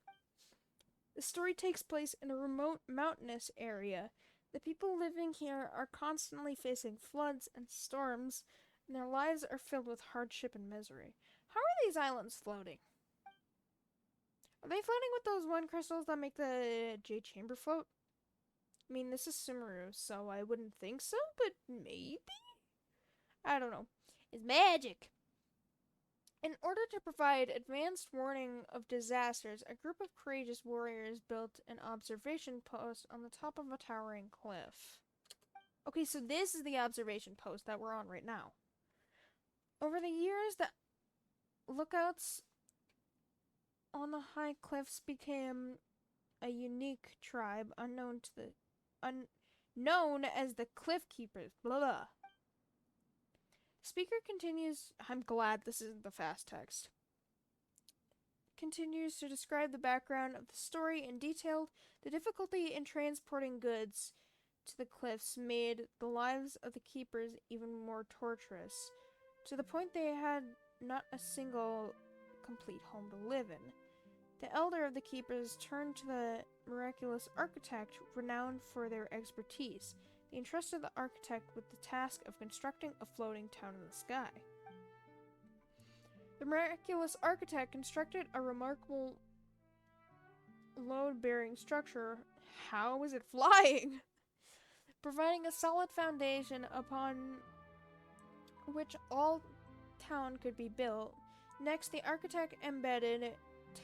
The story takes place in a remote mountainous area. The people living here are constantly facing floods and storms and their lives are filled with hardship and misery. How are these islands floating? Are they floating with those one crystals that make the Jade Chamber float? I mean, this is Sumeru, so I wouldn't think so, but maybe? I don't know. It's magic! In order to provide advanced warning of disasters, a group of courageous warriors built an observation post on the top of a towering cliff. Okay, so this is the observation post that we're on right now. Over the years, the lookouts on the high cliffs became a unique tribe unknown as the Cliff Keepers. Blah blah. Speaker continues. I'm glad this isn't the fast text. Continues to describe the background of the story in detail. The difficulty in transporting goods to the cliffs made the lives of the keepers even more torturous, to the point they had not a single complete home to live in. The elder of the keepers turned to the miraculous architect renowned for their expertise. They entrusted the architect with the task of constructing a floating town in the sky. The miraculous architect constructed a remarkable load-bearing structure. How was it flying? Providing a solid foundation upon which all town could be built. Next, the architect embedded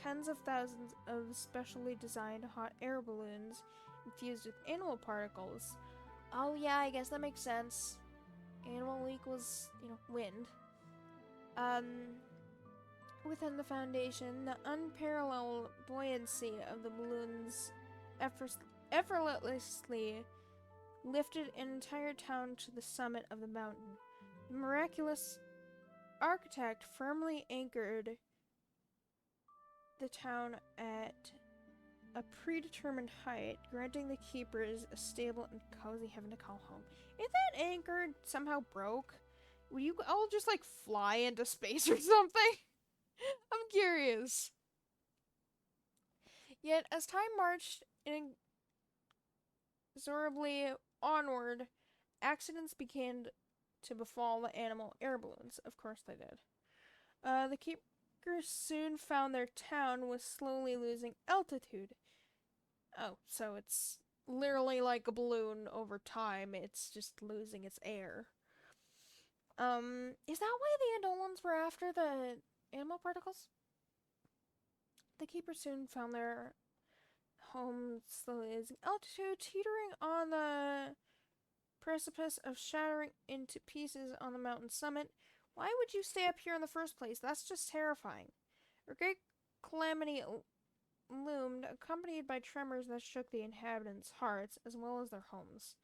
tens of thousands of specially designed hot air balloons infused with animal particles. Oh yeah, I guess that makes sense. Animal equals, wind. Within the foundation, the unparalleled buoyancy of the balloons effortlessly lifted an entire town to the summit of the mountain. The miraculous architect firmly anchored the town at a predetermined height, granting the keepers a stable and cozy heaven to call home. If that anchor somehow broke, would you all just fly into space or something? I'm curious. Yet, as time marched inexorably onward, accidents began to befall the animal air balloons. Of course they did. The keepers soon found their town was slowly losing altitude. Oh, so it's literally like a balloon over time. It's just losing its air. Is that why the Andolans were after the animal particles? The keepers soon found their home slowly losing altitude, teetering on the precipice of shattering into pieces on the mountain summit. Why would you stay up here in the first place? That's just terrifying. A great calamity loomed, accompanied by tremors that shook the inhabitants' hearts as well as their homes.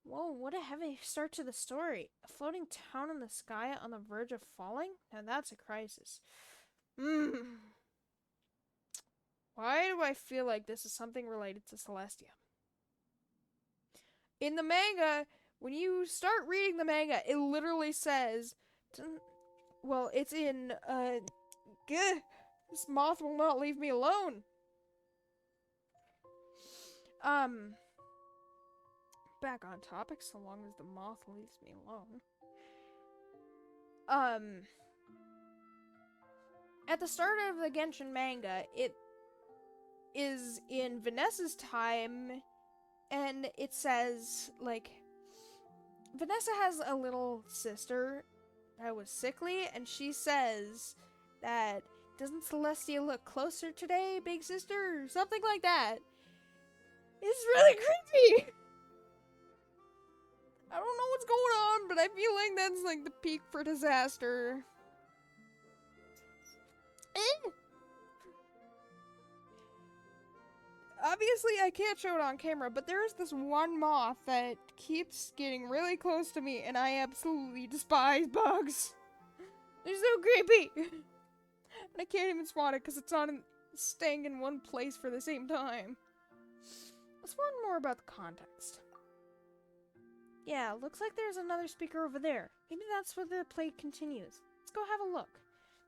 Whoa, what a heavy start to the story. A floating town in the sky on the verge of falling? Now that's a crisis. Why do I feel like this is something related to Celestia? In the manga, when you start reading the manga, it literally says, well, it's in, this moth will not leave me alone. Back on topic, so long as the moth leaves me alone. At the start of the Genshin manga, it is in Vanessa's time, and it says, Vanessa has a little sister that was sickly, and she says that, doesn't Celestia look closer today, big sister? Or something like that. It's really creepy! I don't know what's going on, but I feel like that's the peak for disaster. Obviously, I can't show it on camera, but there's this one moth that keeps getting really close to me, and I absolutely despise bugs. They're so creepy! And I can't even spot it because it's not staying in one place for the same time. Let's learn more about the context. Yeah, looks like there's another speaker over there. Maybe that's where the play continues. Let's go have a look.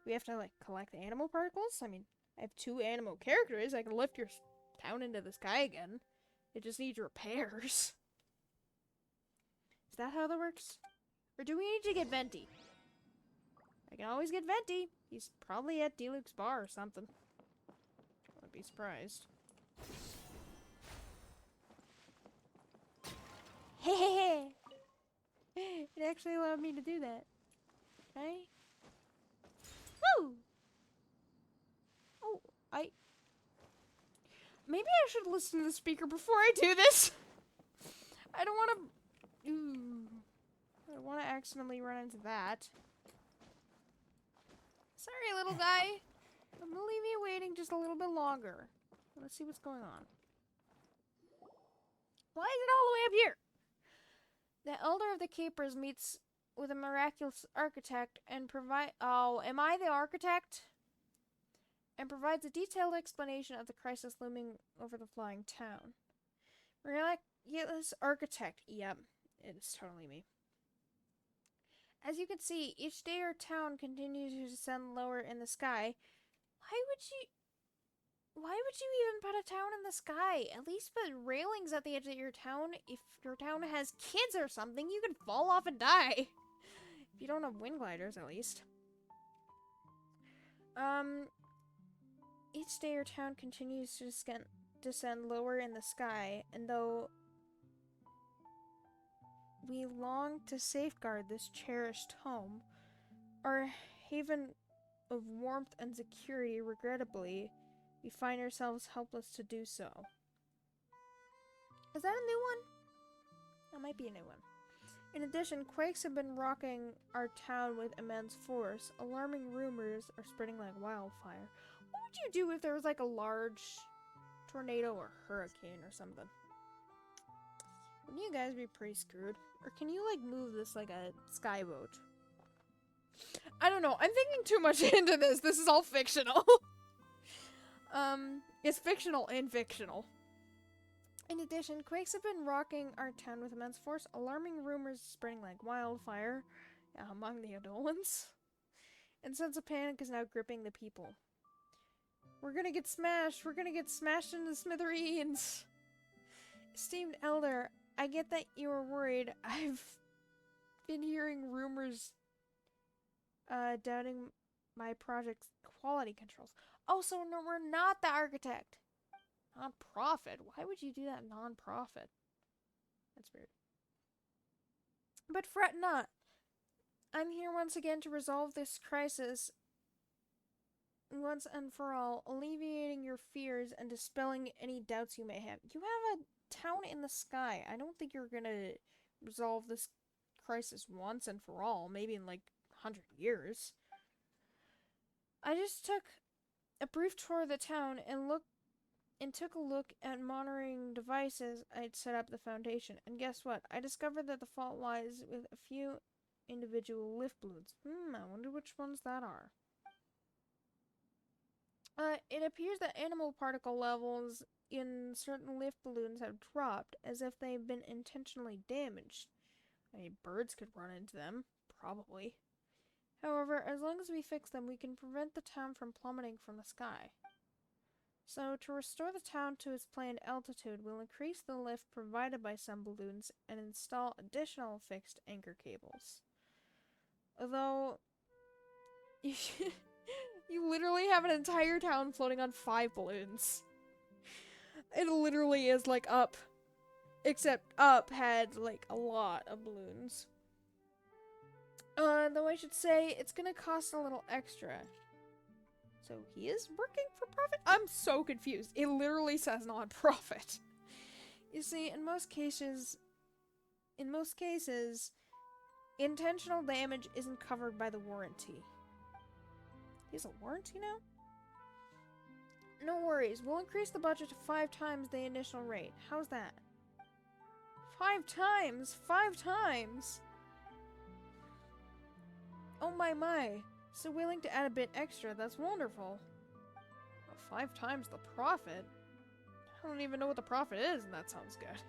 We have to, collect the animal particles? I mean, I have 2 animal characters. I can lift your town into the sky again. It just needs repairs. Is that how that works? Or do we need to get Venti? I can always get Venti. He's probably at Deluxe Bar or something. Wouldn't be surprised. Hey, hey, hey! It actually allowed me to do that. Okay. Woo! Oh, maybe I should listen to the speaker before I do this. I don't want to... I don't want to accidentally run into that. Sorry, little guy. I'm gonna leave you waiting just a little bit longer. Let's see what's going on. Why is it all the way up here? The elder of the keepers meets with a miraculous architect and Oh, am I the architect? And provides a detailed explanation of the crisis looming over the flying town. Miraculous architect. Yep, it is totally me. As you can see, each day our town continues to descend lower in the sky. Why would you even put a town in the sky? At least put railings at the edge of your town. If your town has kids or something, you could fall off and die. If you don't have wind gliders, at least. Each day our town continues to descend lower in the sky, and though we long to safeguard this cherished home, our haven of warmth and security, regrettably, we find ourselves helpless to do so. Is that a new one? That might be a new one. In addition, quakes have been rocking our town with immense force. Alarming rumors are spreading like wildfire. What would you do if there was like a large tornado or hurricane or something? Wouldn't you guys be pretty screwed? Or can you like move this like a skyboat? I don't know. I'm thinking too much into this. This is all fictional. It's fictional and fictional. In addition, quakes have been rocking our town with immense force. Alarming rumors spreading like wildfire among the Adolans. And sense of panic is now gripping the people. We're gonna get smashed. We're gonna get smashed into smithereens. Esteemed Elder, I get that you are worried. I've been hearing rumors doubting my project's quality controls. Oh, so no, we're not the architect. Non-profit? Why would you do that non-profit? That's weird. But fret not. I'm here once again to resolve this crisis once and for all, alleviating your fears and dispelling any doubts you may have. You have a town in the sky. I don't think you're gonna resolve this crisis once and for all. Maybe in like 100 years. I just took a brief tour of the town and took a look at monitoring devices I'd set up the foundation. And guess what? I discovered that the fault lies with a few individual lift balloons. I wonder which ones that are. It appears that animal particle levels in certain lift balloons have dropped, as if they've been intentionally damaged. I mean, birds could run into them, probably. However, as long as we fix them, we can prevent the town from plummeting from the sky. So, to restore the town to its planned altitude, we'll increase the lift provided by some balloons and install additional fixed anchor cables. Although, you literally have an entire town floating on 5 balloons. It literally is like Up. Except Up had like a lot of balloons. Though I should say, it's gonna cost a little extra. So he is working for profit? I'm so confused. It literally says non-profit. You see, in most cases, intentional damage isn't covered by the warranty. He has a warranty now? No worries. We'll increase the budget to 5 times the initial rate. How's that? 5 times? 5 times? Oh my. So willing to add a bit extra. That's wonderful. Well, 5 times the profit? I don't even know what the profit is, and that sounds good.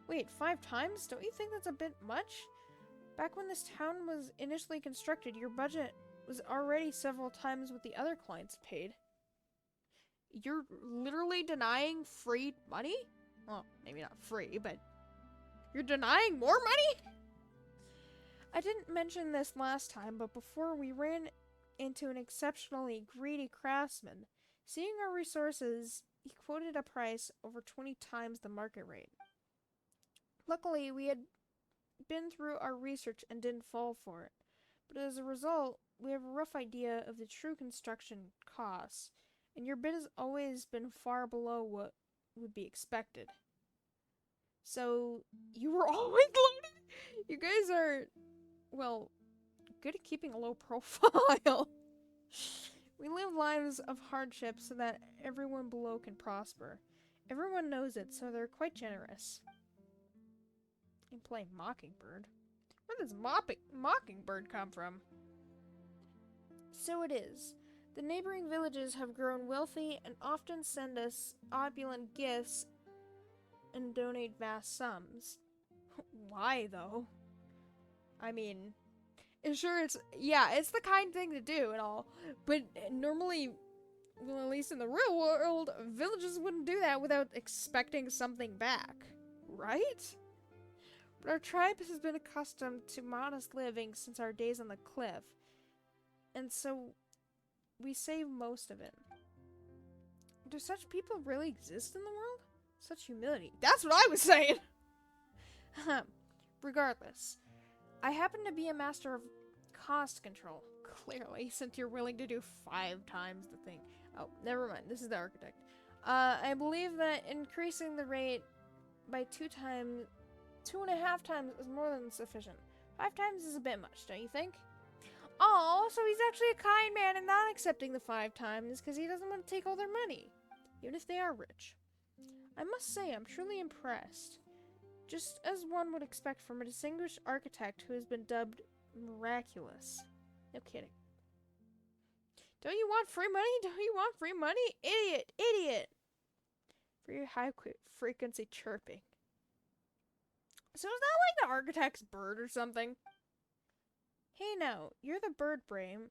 Wait, 5 times? Don't you think that's a bit much? Back when this town was initially constructed, your budget was already several times what the other clients paid. You're literally denying free money? Well, maybe not free, but you're denying more money? I didn't mention this last time, but before we ran into an exceptionally greedy craftsman. Seeing our resources, he quoted a price over 20 times the market rate. Luckily, we had been through our research and didn't fall for it. But as a result, we have a rough idea of the true construction costs, and your bid has always been far below what would be expected. So, you were always loaded? You guys are, well, good at keeping a low profile. We live lives of hardship so that everyone below can prosper. Everyone knows it, so they're quite generous. I'm playing Mockingbird. Where does Mockingbird come from? So it is. The neighboring villages have grown wealthy and often send us opulent gifts and donate vast sums. Why, though? I mean, sure, it's the kind thing to do and all, but normally, well, at least in the real world, villages wouldn't do that without expecting something back, right? But our tribe has been accustomed to modest living since our days on the cliff, and so we save most of it. Do such people really exist in the world? Such humility. That's what I was saying! Regardless, I happen to be a master of cost control. Clearly, since you're willing to do 5 times the thing. Oh, never mind. This is the architect. I believe that increasing the rate by 2.5 times is more than sufficient. 5 times is a bit much, don't you think? Oh, so he's actually a kind man and not accepting the 5 times because he doesn't want to take all their money, even if they are rich. I must say, I'm truly impressed. Just as one would expect from a distinguished architect who has been dubbed miraculous. No kidding. Don't you want free money? Don't you want free money? Idiot! Idiot! For your high-frequency chirping. So is that like the architect's bird or something? Hey now, you're the bird brain.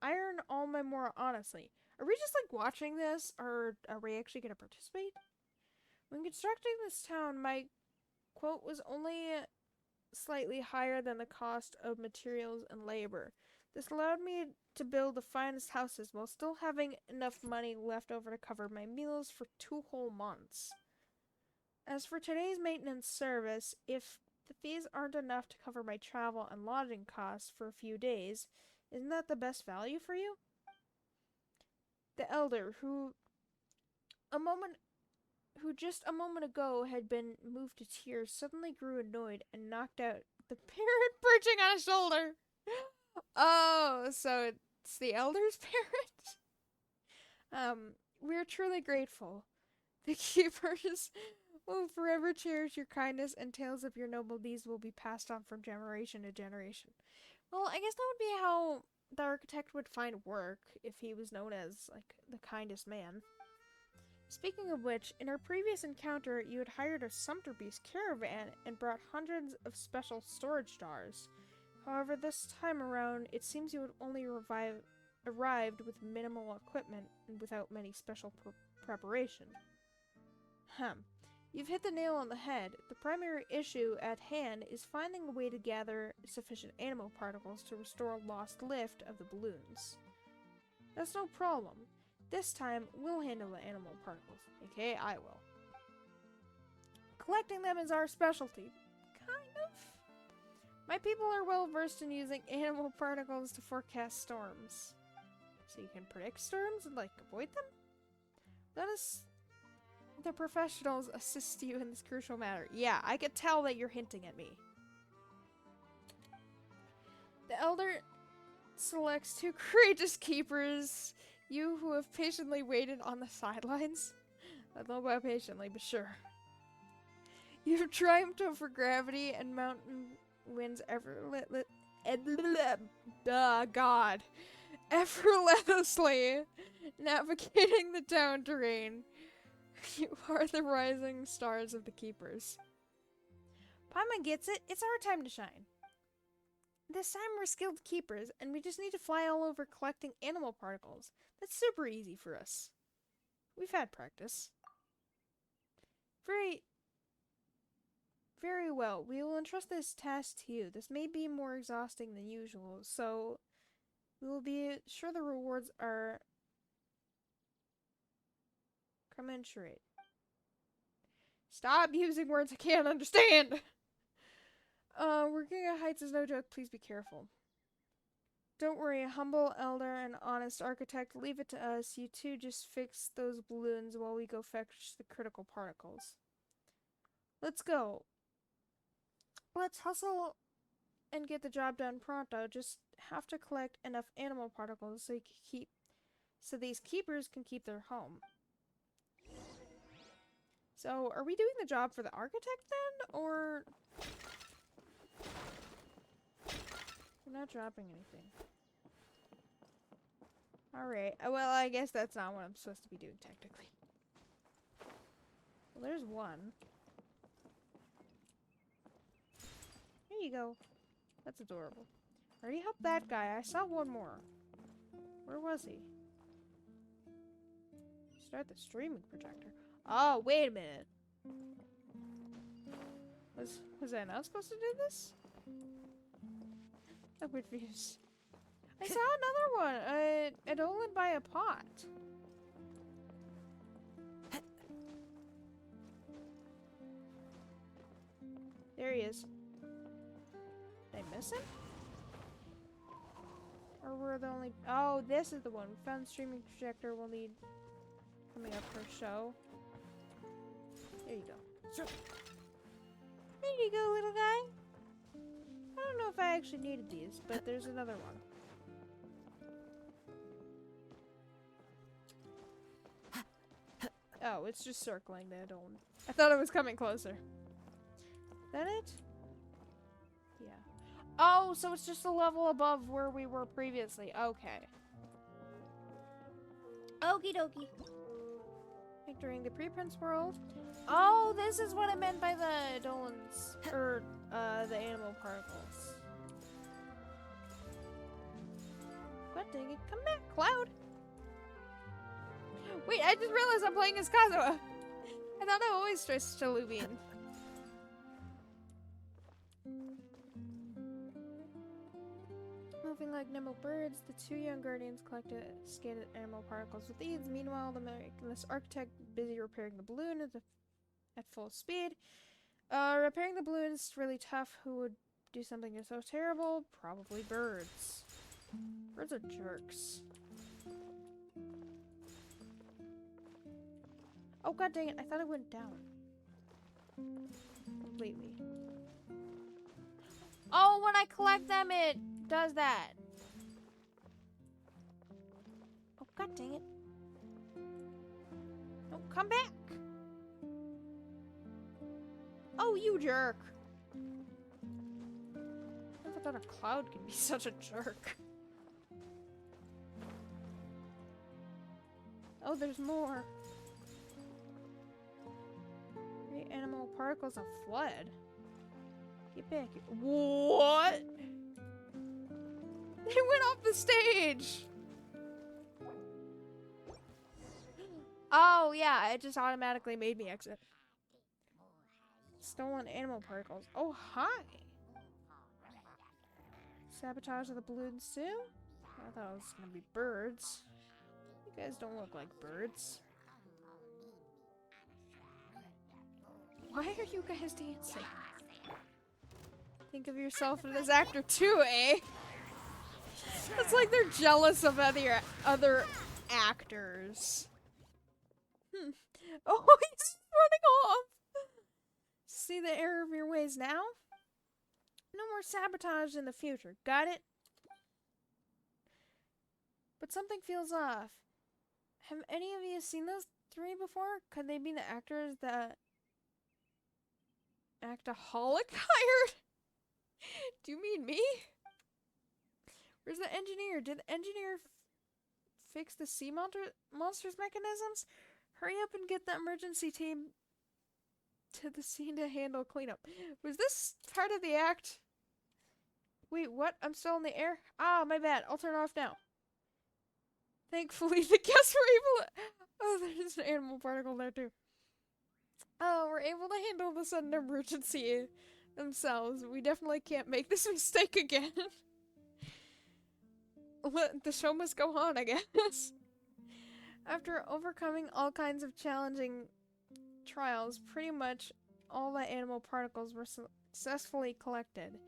I earn all my more honestly. Are we just like watching this, or are we actually going to participate? When constructing this town, my quote was only slightly higher than the cost of materials and labor. This allowed me to build the finest houses while still having enough money left over to cover my meals for 2 whole months. As for today's maintenance service, if the fees aren't enough to cover my travel and lodging costs for a few days, isn't that the best value for you? The elder, who just a moment ago had been moved to tears, suddenly grew annoyed and knocked out the parrot perching on his shoulder. Oh, so it's the elder's parrot? We're truly grateful. The keepers will forever cherish your kindness, and tales of your noble deeds will be passed on from generation to generation. Well, I guess that would be how the architect would find work if he was known as, like, the kindest man. Speaking of which, in our previous encounter, you had hired a Sumterbeast caravan and brought hundreds of special storage jars. However, this time around, it seems you had only arrived with minimal equipment and without many special preparation. You've hit the nail on the head. The primary issue at hand is finding a way to gather sufficient animal particles to restore lost lift of the balloons. That's no problem. This time, we'll handle the animal particles. Okay, I will. Collecting them is our specialty. Kind of. My people are well versed in using animal particles to forecast storms. So you can predict storms and, like, avoid them? Let us, the professionals, assist you in this crucial matter. Yeah, I could tell that you're hinting at me. The elder selects 2 courageous keepers. You who have patiently waited on the sidelines. I don't know about patiently, but sure. You've triumphed over gravity and mountain winds effortlessly navigating the town terrain. You are the rising stars of the keepers. Paimon gets it. It's our time to shine. This time we're skilled keepers, and we just need to fly all over collecting animal particles. That's super easy for us. We've had practice. Very well. We will entrust this task to you. This may be more exhausting than usual, so we will be sure the rewards are commensurate. Stop using words I can't understand! Working at heights is no joke. Please be careful. Don't worry, a humble elder and honest architect. Leave it to us. You two just fix those balloons while we go fetch the critical particles. Let's go. Let's hustle and get the job done pronto. Just have to collect enough animal particles so these keepers can keep their home. So, are we doing the job for the architect then, or we're not dropping anything? Alright, well, I guess that's not what I'm supposed to be doing, technically. Well, there's one. There you go. That's adorable. I already helped that guy. I saw one more. Where was he? Start the streaming projector. Oh, wait a minute. Was I not supposed to do this? I'm confused. I saw another one. An Olin by a pot. There he is. Did I miss him? Or we're the only... Oh, this is the one. We found the streaming projector we'll need coming up for show. There you go. There you go, little guy. I don't know if I actually needed these, but there's another one. Oh, it's just circling that one. I thought it was coming closer. Is that it? Yeah. Oh, so it's just a level above where we were previously. Okay. Okie dokie. Entering the preprints world. Oh, this is what I meant by the Dolans, or the animal particles. God dang it! Come back, Cloud. Wait, I just realized I'm playing as Kazuha. I thought I always switched to Luvian. Moving like nimble birds, the two young guardians collected scattered animal particles with ease. Meanwhile, the miraculous architect busy repairing the balloon at full speed. Repairing the balloon is really tough. Who would do something so terrible? Probably birds. Birds are jerks. Oh god dang it, I thought it went down. Completely. Oh, when I collect them it does that. Oh god dang it. No, come back! Oh, you jerk! I never thought a cloud could be such a jerk. Oh, there's more. Animal particles of flood. Get back here. What? They went off the stage. Oh yeah, it just automatically made me exit. Stolen animal particles. Oh hi. Sabotage of the balloons too? I thought it was gonna be birds. You guys don't look like birds. Why are you guys dancing? Think of yourself as actor too, eh? It's like they're jealous of other actors. Oh, he's running off! See the error of your ways now? No more sabotage in the future, got it? But something feels off. Have any of you seen those three before? Could they be the actors that Actaholic hired? Do you mean me? Where's the engineer? Did the engineer fix the sea monsters mechanisms? Hurry up and get the emergency team to the scene to handle cleanup. Was this part of the act? Wait, what? I'm still in the air? Ah, my bad. I'll turn it off now. Thankfully, the guests were able to... Oh, there's an animal particle there too. We're able to handle the sudden emergency themselves. We definitely can't make this mistake again. The show must go on, I guess. After overcoming all kinds of challenging trials, pretty much all the animal particles were successfully collected.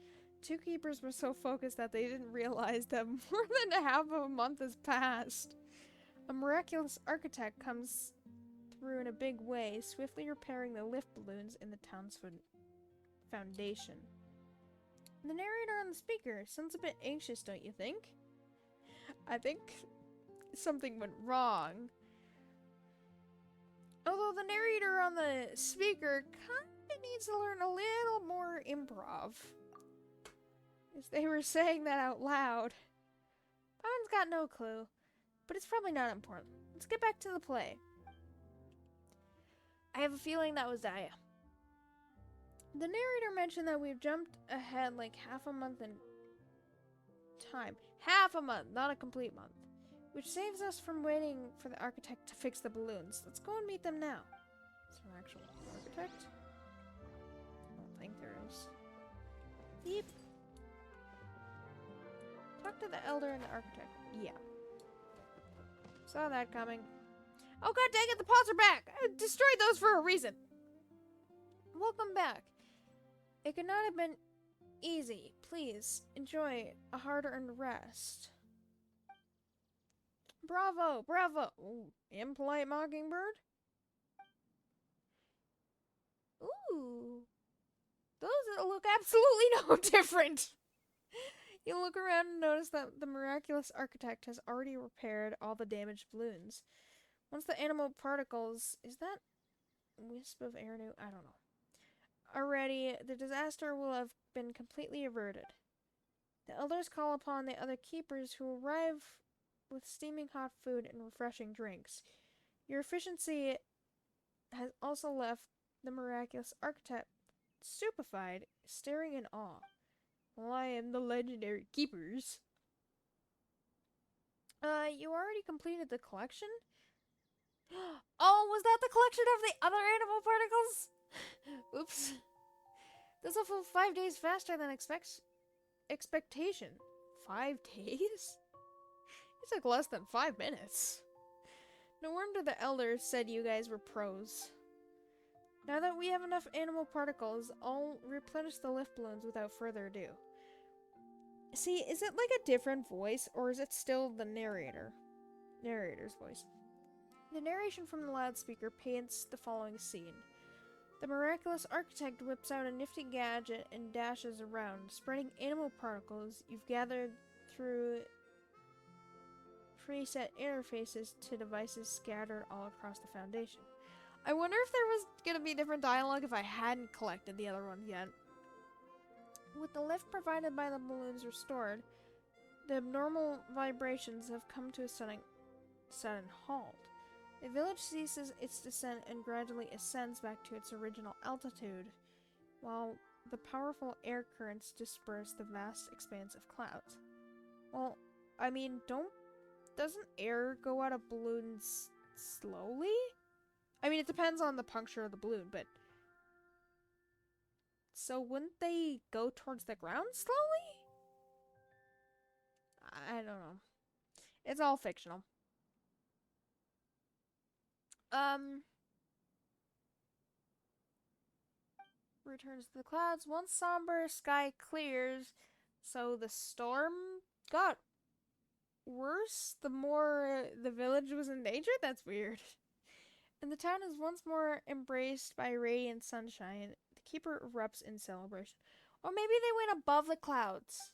Two keepers were so focused that they didn't realize that more than half of a month has passed. A miraculous architect comes through in a big way, swiftly repairing the lift balloons in the town's foundation. The narrator on the speaker sounds a bit anxious, don't you think? I think something went wrong. Although the narrator on the speaker kinda needs to learn a little more improv. As they were saying that out loud. Paimon's got no clue, but it's probably not important. Let's get back to the play. I have a feeling that was Daya. The narrator mentioned that we've jumped ahead like half a month in time. Half a month, not a complete month. Which saves us from waiting for the architect to fix the balloons. Let's go and meet them now. Is there an actual architect? I don't think there is. Beep. Talk to the elder and the architect. Yeah. Saw that coming. Oh god dang it, the pots are back! I destroyed those for a reason! Welcome back. It could not have been easy. Please, enjoy a hard-earned rest. Bravo! Bravo! Ooh, impolite mockingbird? Ooh. Those look absolutely no different! You look around and notice that the miraculous architect has already repaired all the damaged balloons. Once the animal particles... Is that wisp of air new? I don't know. Already, the disaster will have been completely averted. The elders call upon the other keepers who arrive with steaming hot food and refreshing drinks. Your efficiency has also left the miraculous architect stupefied, staring in awe. Well, I am the legendary keepers. You already completed the collection? Oh, was that the collection of the other animal particles? Oops. This will fill 5 days faster than expectation. 5 days? It took less than 5 minutes. No wonder the elders said you guys were pros. Now that we have enough animal particles, I'll replenish the lift balloons without further ado. See, is it like a different voice, or is it still the narrator's voice? The narration from the loudspeaker paints the following scene. The miraculous architect whips out a nifty gadget and dashes around, spreading animal particles you've gathered through preset interfaces to devices scattered all across the foundation. I wonder if there was going to be different dialogue if I hadn't collected the other ones yet. With the lift provided by the balloons restored, the abnormal vibrations have come to a sudden halt. The village ceases its descent and gradually ascends back to its original altitude, while the powerful air currents disperse the vast expanse of clouds. Well, I mean, doesn't air go out of balloons slowly? I mean, it depends on the puncture of the balloon, but... So wouldn't they go towards the ground slowly? I don't know. It's all fictional. Returns to the clouds. Once somber sky clears, so the storm got worse the more the village was in danger? That's weird. And the town is once more embraced by radiant sunshine. The keeper erupts in celebration. Or maybe they went above the clouds.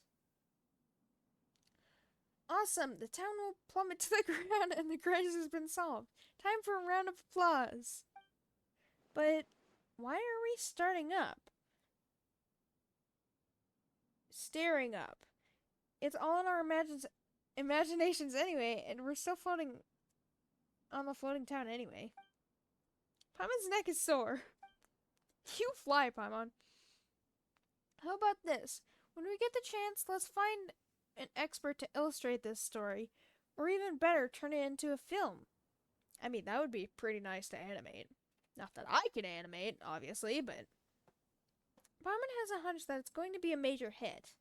Awesome! The town will plummet to the ground and the crisis has been solved. Time for a round of applause. But why are we starting up? Staring up. It's all in our imaginations anyway, and we're still floating on the floating town anyway. Paimon's neck is sore. You fly, Paimon. How about this? When we get the chance, let's find an expert to illustrate this story, or even better, turn it into a film. I mean, that would be pretty nice to animate. Not that I can animate, obviously, but Paimon has a hunch that it's going to be a major hit.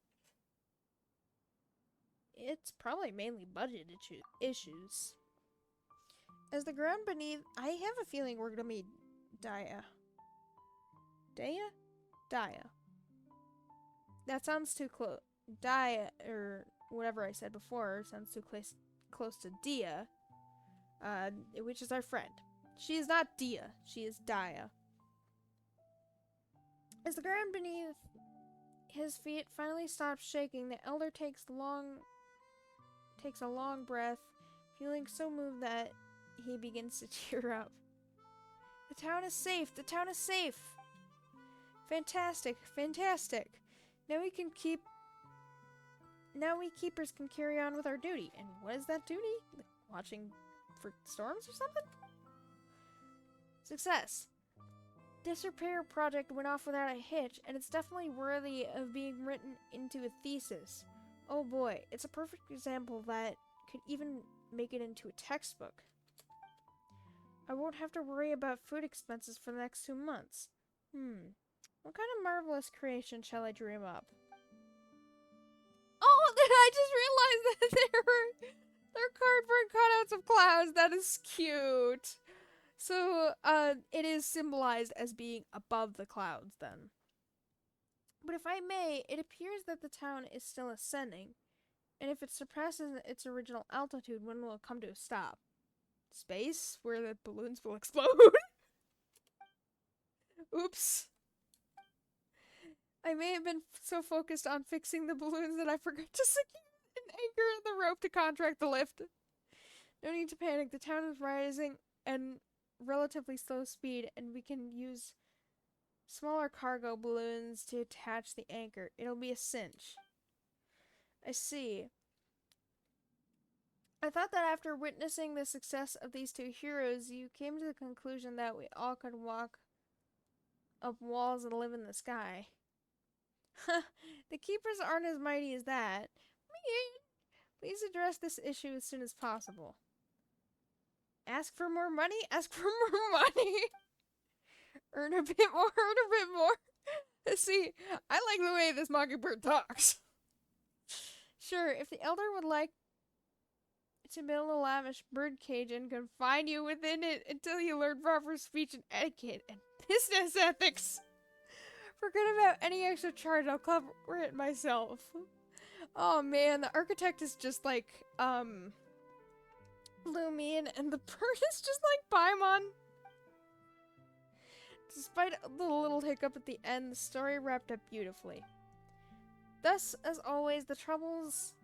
It's probably mainly budget issues. As the ground beneath, I have a feeling we're gonna meet Daya. Daya? Daya. That sounds too close. Daya, or whatever I said before, sounds too close to Dia, which is our friend. She is not Dia, she is Daya. As the ground beneath his feet finally stops shaking, the elder takes a long breath, feeling so moved that he begins to tear up. The town is safe! The town is safe! Fantastic! Fantastic! Now we keepers can carry on with our duty. And what is that duty? Like watching for storms or something? Success! This repair project went off without a hitch, and it's definitely worthy of being written into a thesis. Oh boy, it's a perfect example that could even make it into a textbook. I won't have to worry about food expenses for the next 2 months. What kind of marvelous creation shall I dream up? Oh, I just realized that they're cardboard cutouts of clouds. That is cute. So, it is symbolized as being above the clouds, then. But if I may, it appears that the town is still ascending, and if it surpasses its original altitude, when will it come to a stop? Space? Where the balloons will explode? Oops. I may have been so focused on fixing the balloons that I forgot to secure an anchor in the rope to contract the lift. No need to panic. The town is rising at relatively slow speed, and we can use smaller cargo balloons to attach the anchor. It'll be a cinch. I see. I thought that after witnessing the success of these two heroes, you came to the conclusion that we all could walk up walls and live in the sky. The keepers aren't as mighty as that. Please address this issue as soon as possible. Ask for more money? Ask for more money! Earn a bit more, earn a bit more. See, I like the way this mockingbird talks. Sure, if the elder would like to build a lavish birdcage and confine you within it until you learn proper speech and etiquette and business ethics. Forget about any extra charge, I'll cover it myself. Oh man, the architect is just like, Lumion, and the bird is just like Paimon. Despite the little hiccup at the end, the story wrapped up beautifully. Thus, as always, the troubles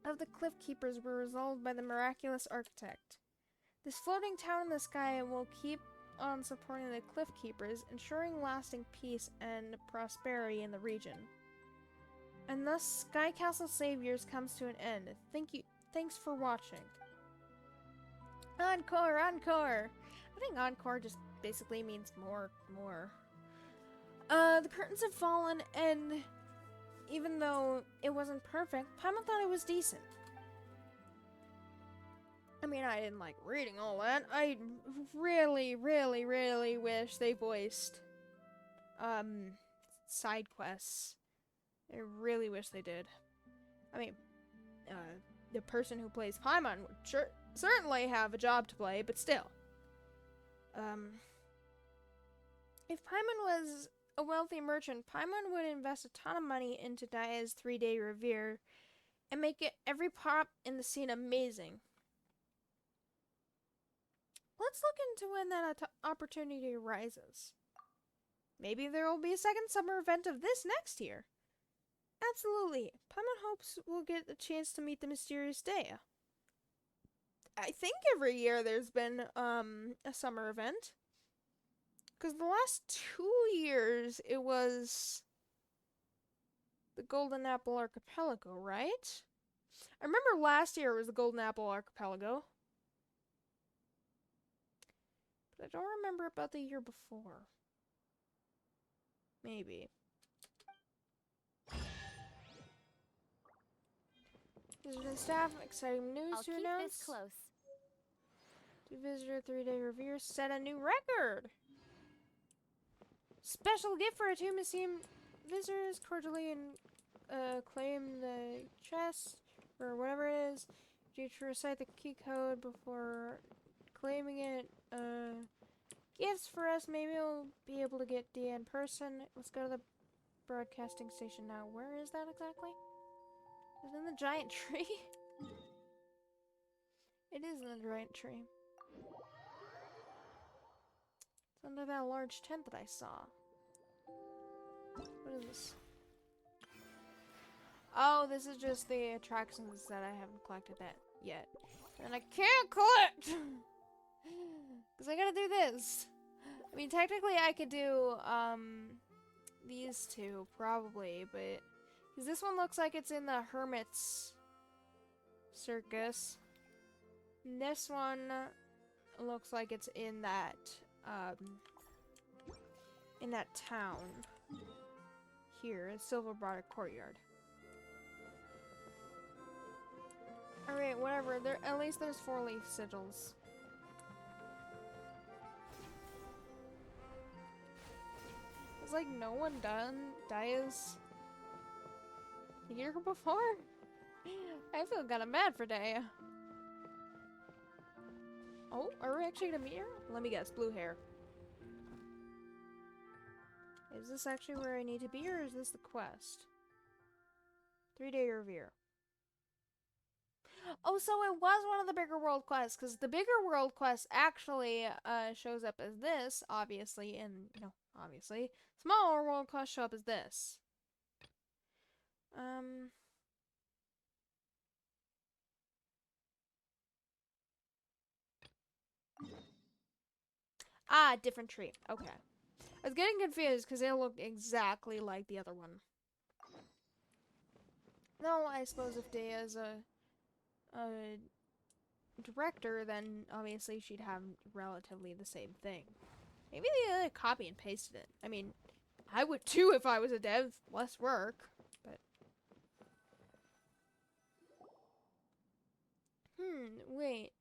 of the Cliff Keepers were resolved by the miraculous architect. This floating town in the sky will keep on supporting the Cliff Keepers, ensuring lasting peace and prosperity in the region. And thus, Sky Castle Saviors comes to an end. Thanks for watching. Encore, encore! I think encore just basically means more. The curtains have fallen, and even though it wasn't perfect, Paimon thought it was decent. I mean, I didn't like reading all that. I really, really, really wish they voiced, side quests. I really wish they did. I mean, the person who plays Paimon would certainly have a job to play, but still. If Paimon was a wealthy merchant, Paimon would invest a ton of money into Daya's 3-day revere and make it every pop in the scene amazing. Let's look into when that opportunity arises. Maybe there will be a second summer event of this next year. Absolutely. Paimon hopes we'll get the chance to meet the mysterious Daya. I think every year there's been a summer event. Because the last 2 years it was the Golden Apple Archipelago, right? I remember last year it was the Golden Apple Archipelago. But I don't remember about the year before. Maybe. Visitor staff, exciting news I'll to keep announce. this close. The visitor 3-day review set a new record. Special gift for our two museum visitors. Cordially and claim the chest or whatever it is. You to recite the key code before claiming it. Gifts for us. Maybe we'll be able to get Dia in person. Let's go to the broadcasting station now. Where is that exactly? Is it in the giant tree? It is in the giant tree. It's under that large tent that I saw. What is this? Oh, this is just the attractions that I haven't collected that yet. And I can't collect! Because I gotta do this. I mean, technically I could do, these two, probably, but... Because this one looks like it's in the Hermit's Circus. And this one looks like it's in that, town. Here, Silver Broader Courtyard. Alright, whatever. At least there's 4-leaf sigils. It's like no one dies here before. I feel kinda mad for Daya. Oh, are we actually gonna meet her? Let me guess, blue hair. Is this actually where I need to be, or is this the quest? 3-day revere. Oh, so it was one of the bigger world quests, because the bigger world quest actually shows up as this, obviously, and, obviously. Smaller world quests show up as this. Ah, different tree. Okay. I was getting confused because they look exactly like the other one. No, I suppose if Daya is a director, then obviously she'd have relatively the same thing. Maybe they copy and pasted it. I mean, I would too if I was a dev. Less work, but... wait.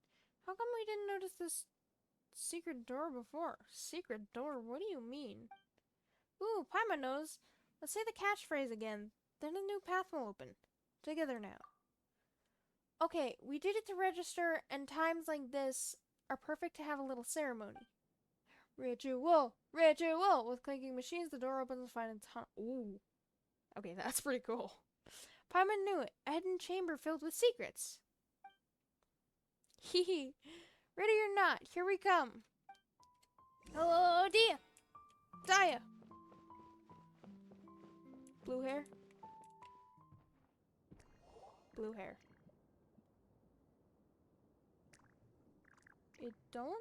How come we didn't notice this secret door before? Secret door? What do you mean? Ooh, Paimon knows. Let's say the catchphrase again. Then a new path will open. Together now. Okay, we did it to register, and times like this are perfect to have a little ceremony. Ritual! Ritual! With clinking machines, the door opens and finds a tunnel. Ooh. Okay, that's pretty cool. Paimon knew it. A hidden chamber filled with secrets. Hee hee. Ready or not, here we come. Hello, Dia! Daya! Blue hair? Blue hair. It don't?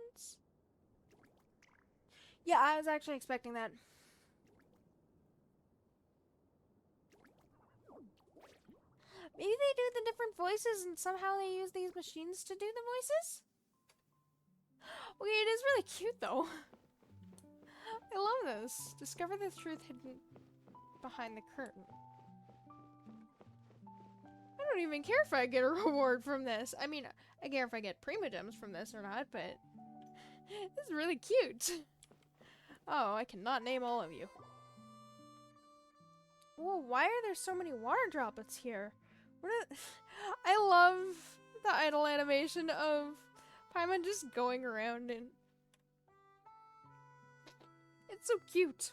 Yeah, I was actually expecting that. Maybe they do the different voices and somehow they use these machines to do the voices? Okay, it is really cute though. I love this. Discover the truth hidden behind the curtain. I don't even care if I get a reward from this. I mean, I care if I get Prima Gems from this or not, but this is really cute. Oh, I cannot name all of you. Whoa, why are there so many water droplets here? I love the idle animation of Paimon just going around and... It's so cute.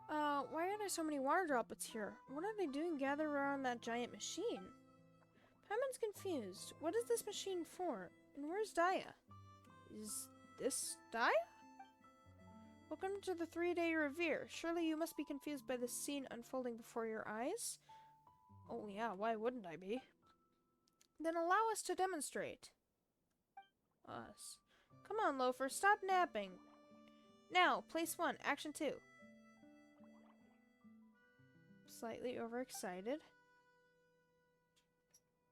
Why are there so many water droplets here? What are they doing gathered around that giant machine? Paimon's confused. What is this machine for? And where's Daya? Is this Daya? Welcome to the 3-day revere. Surely you must be confused by the scene unfolding before your eyes? Oh yeah, why wouldn't I be? Then allow us to demonstrate. Us. Come on, Loafer, stop napping. Now, place 1, action 2. Slightly overexcited.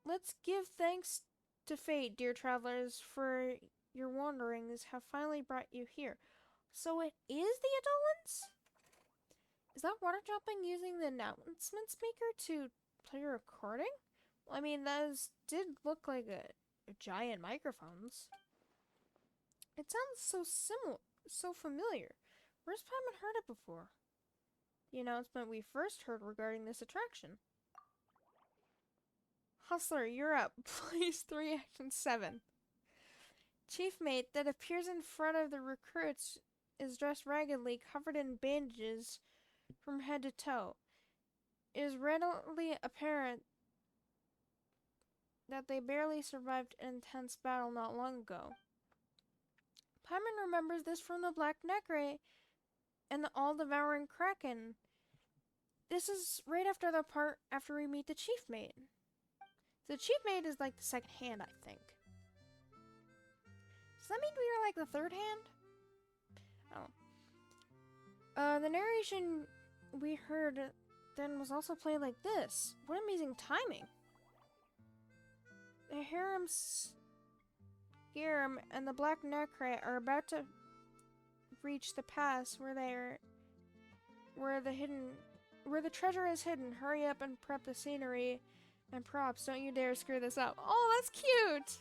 Let's give thanks to fate, dear travelers, for your wanderings have finally brought you here. So it is the Adolins? Is that water dropping using the announcement speaker to play a recording? Well, I mean, those did look like a giant microphones. It sounds so familiar. Where's Paimon heard it before? The announcement we first heard regarding this attraction. Hustler, you're up. Please 3 action 7. Chief mate that appears in front of the recruits is dressed raggedly, covered in bandages from head to toe. It is readily apparent that they barely survived an intense battle not long ago. Paimon remembers this from the Black Necre and the all-devouring Kraken. This is right after the part after we meet the chief mate. The chief mate is like the second hand, I think. Does that mean we are like the third hand? Oh. The narration we heard then was also played like this. What amazing timing. The Harem Scarum and the Black Necre are about to reach the pass where the treasure is hidden. Hurry up and prep the scenery and props. Don't you dare screw this up. Oh, that's cute!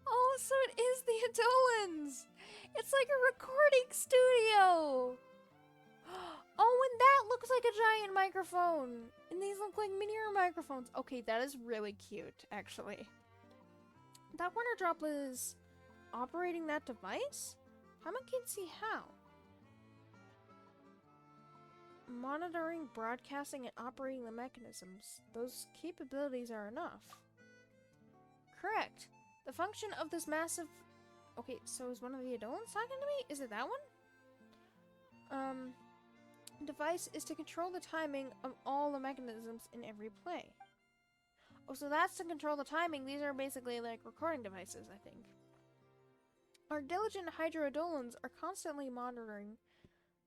Oh, so it is the Adolans! It's like a recording studio! Oh, and that looks like a giant microphone! And these look like miniature microphones. Okay, that is really cute, actually. That Wonder Drop is operating that device? Paimon can't see how. Monitoring, broadcasting, and operating the mechanisms. Those capabilities are enough. Correct. The function of this massive... Okay, so is one of the Adolans talking to me? Is it that one? Device is to control the timing of all the mechanisms in every play. Oh, so that's to control the timing. These are basically like recording devices, I think. Our diligent Hydro-Adolans are constantly monitoring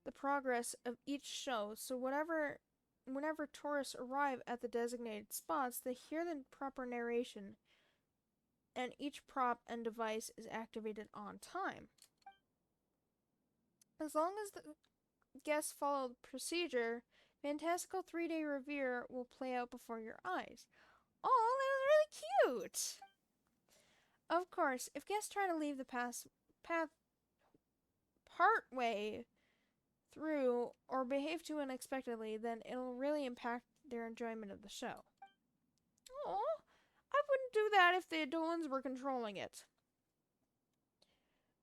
the progress of each show, so whenever tourists arrive at the designated spots, they hear the proper narration, and each prop and device is activated on time. As long as the guests follow the procedure, fantastical 3-day revere will play out before your eyes. Oh, that was really cute! Of course, if guests try to leave the path partway through or behave too unexpectedly, then it'll really impact their enjoyment of the show. Oh, I wouldn't do that if the Adolans were controlling it.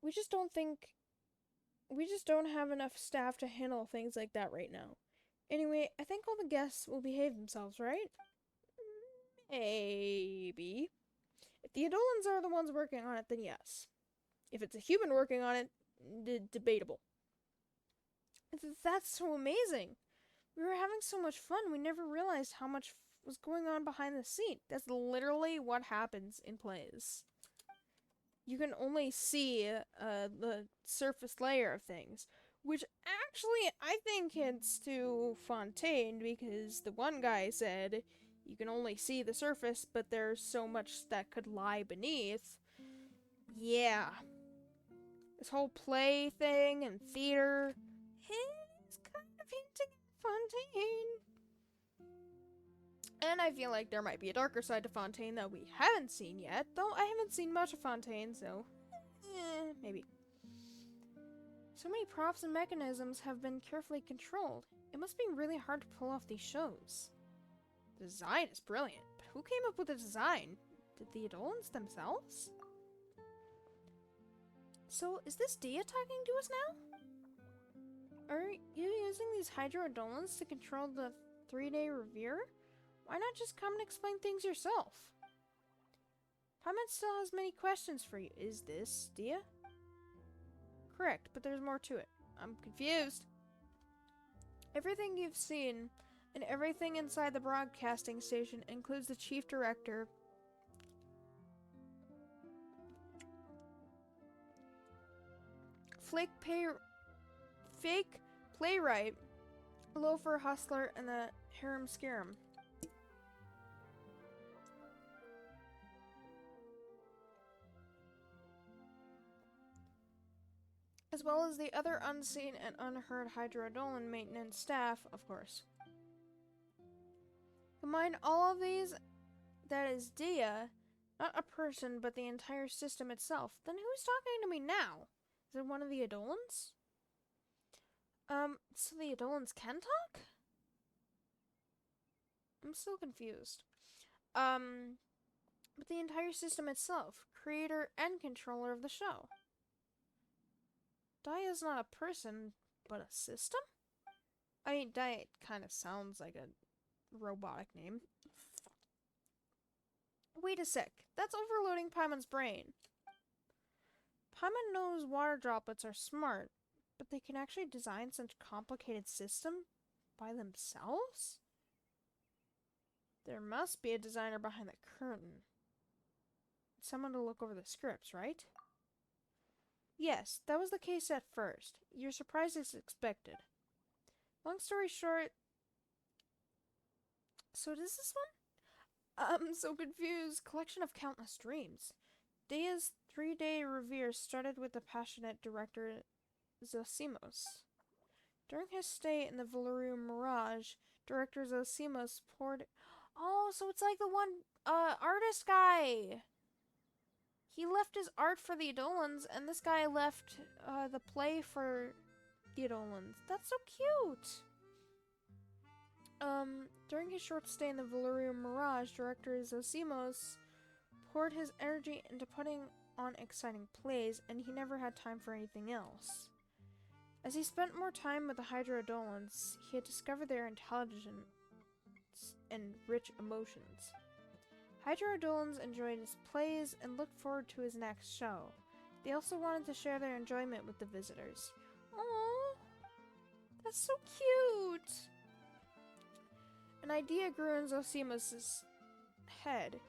We just don't have enough staff to handle things like that right now. Anyway, I think all the guests will behave themselves, right? Maybe. If the Adolans are the ones working on it, then yes. If it's a human working on it, debatable. That's so amazing. We were having so much fun, we never realized how much was going on behind the scene. That's literally what happens in plays. You can only see the surface layer of things, which actually I think hints to Fontaine, because the one guy said you can only see the surface, but there's so much that could lie beneath. Yeah. This whole play thing and theater is kind of hinting at Fontaine. And I feel like there might be a darker side to Fontaine that we haven't seen yet, though I haven't seen much of Fontaine, so maybe. So many props and mechanisms have been carefully controlled. It must be really hard to pull off these shows. The design is brilliant, but who came up with the design? Did the Adolans themselves? So, is this Dia talking to us now? Are you using these Hydro-Adolans to control the 3-day revere? Why not just come and explain things yourself? Paimon still has many questions for you. Is this Dia? Correct, but there's more to it. I'm confused. Everything you've seen and everything inside the broadcasting station includes the chief director, fake playwright, loafer, hustler, and the harem scarum. As well as the other unseen and unheard Hydro-Adolan maintenance staff, of course. Combine all of these, that is Dia, not a person, but the entire system itself. Then who's talking to me now? Is it one of the Adolans? So the Adolans can talk? I'm still confused. But the entire system itself, creator and controller of the show. Dia's not a person, but a system? I mean, Dia kind of sounds like a robotic name. Wait a sec, that's overloading Paimon's brain. Paimon knows water droplets are smart, but they can actually design such a complicated system by themselves? There must be a designer behind the curtain. Someone to look over the scripts, right? Yes, that was the case at first. Your surprise is expected. Long story short... So does this one? I'm so confused. Collection of countless dreams. Daya's 3-day revere started with the passionate director Zosimos. During his stay in the Valerian Mirage, director Zosimos poured... Oh, so it's like the one, artist guy! He left his art for the Adolans, and this guy left, the play for the Adolans. That's so cute! During his short stay in the Valerian Mirage, director Zosimos poured his energy into putting on exciting plays, and he never had time for anything else. As he spent more time with the Hydra Adolans, he had discovered their intelligence and rich emotions. Hydra Adolans enjoyed his plays and looked forward to his next show. They also wanted to share their enjoyment with the visitors. Aww, that's so cute! An idea grew in Zosimos' head.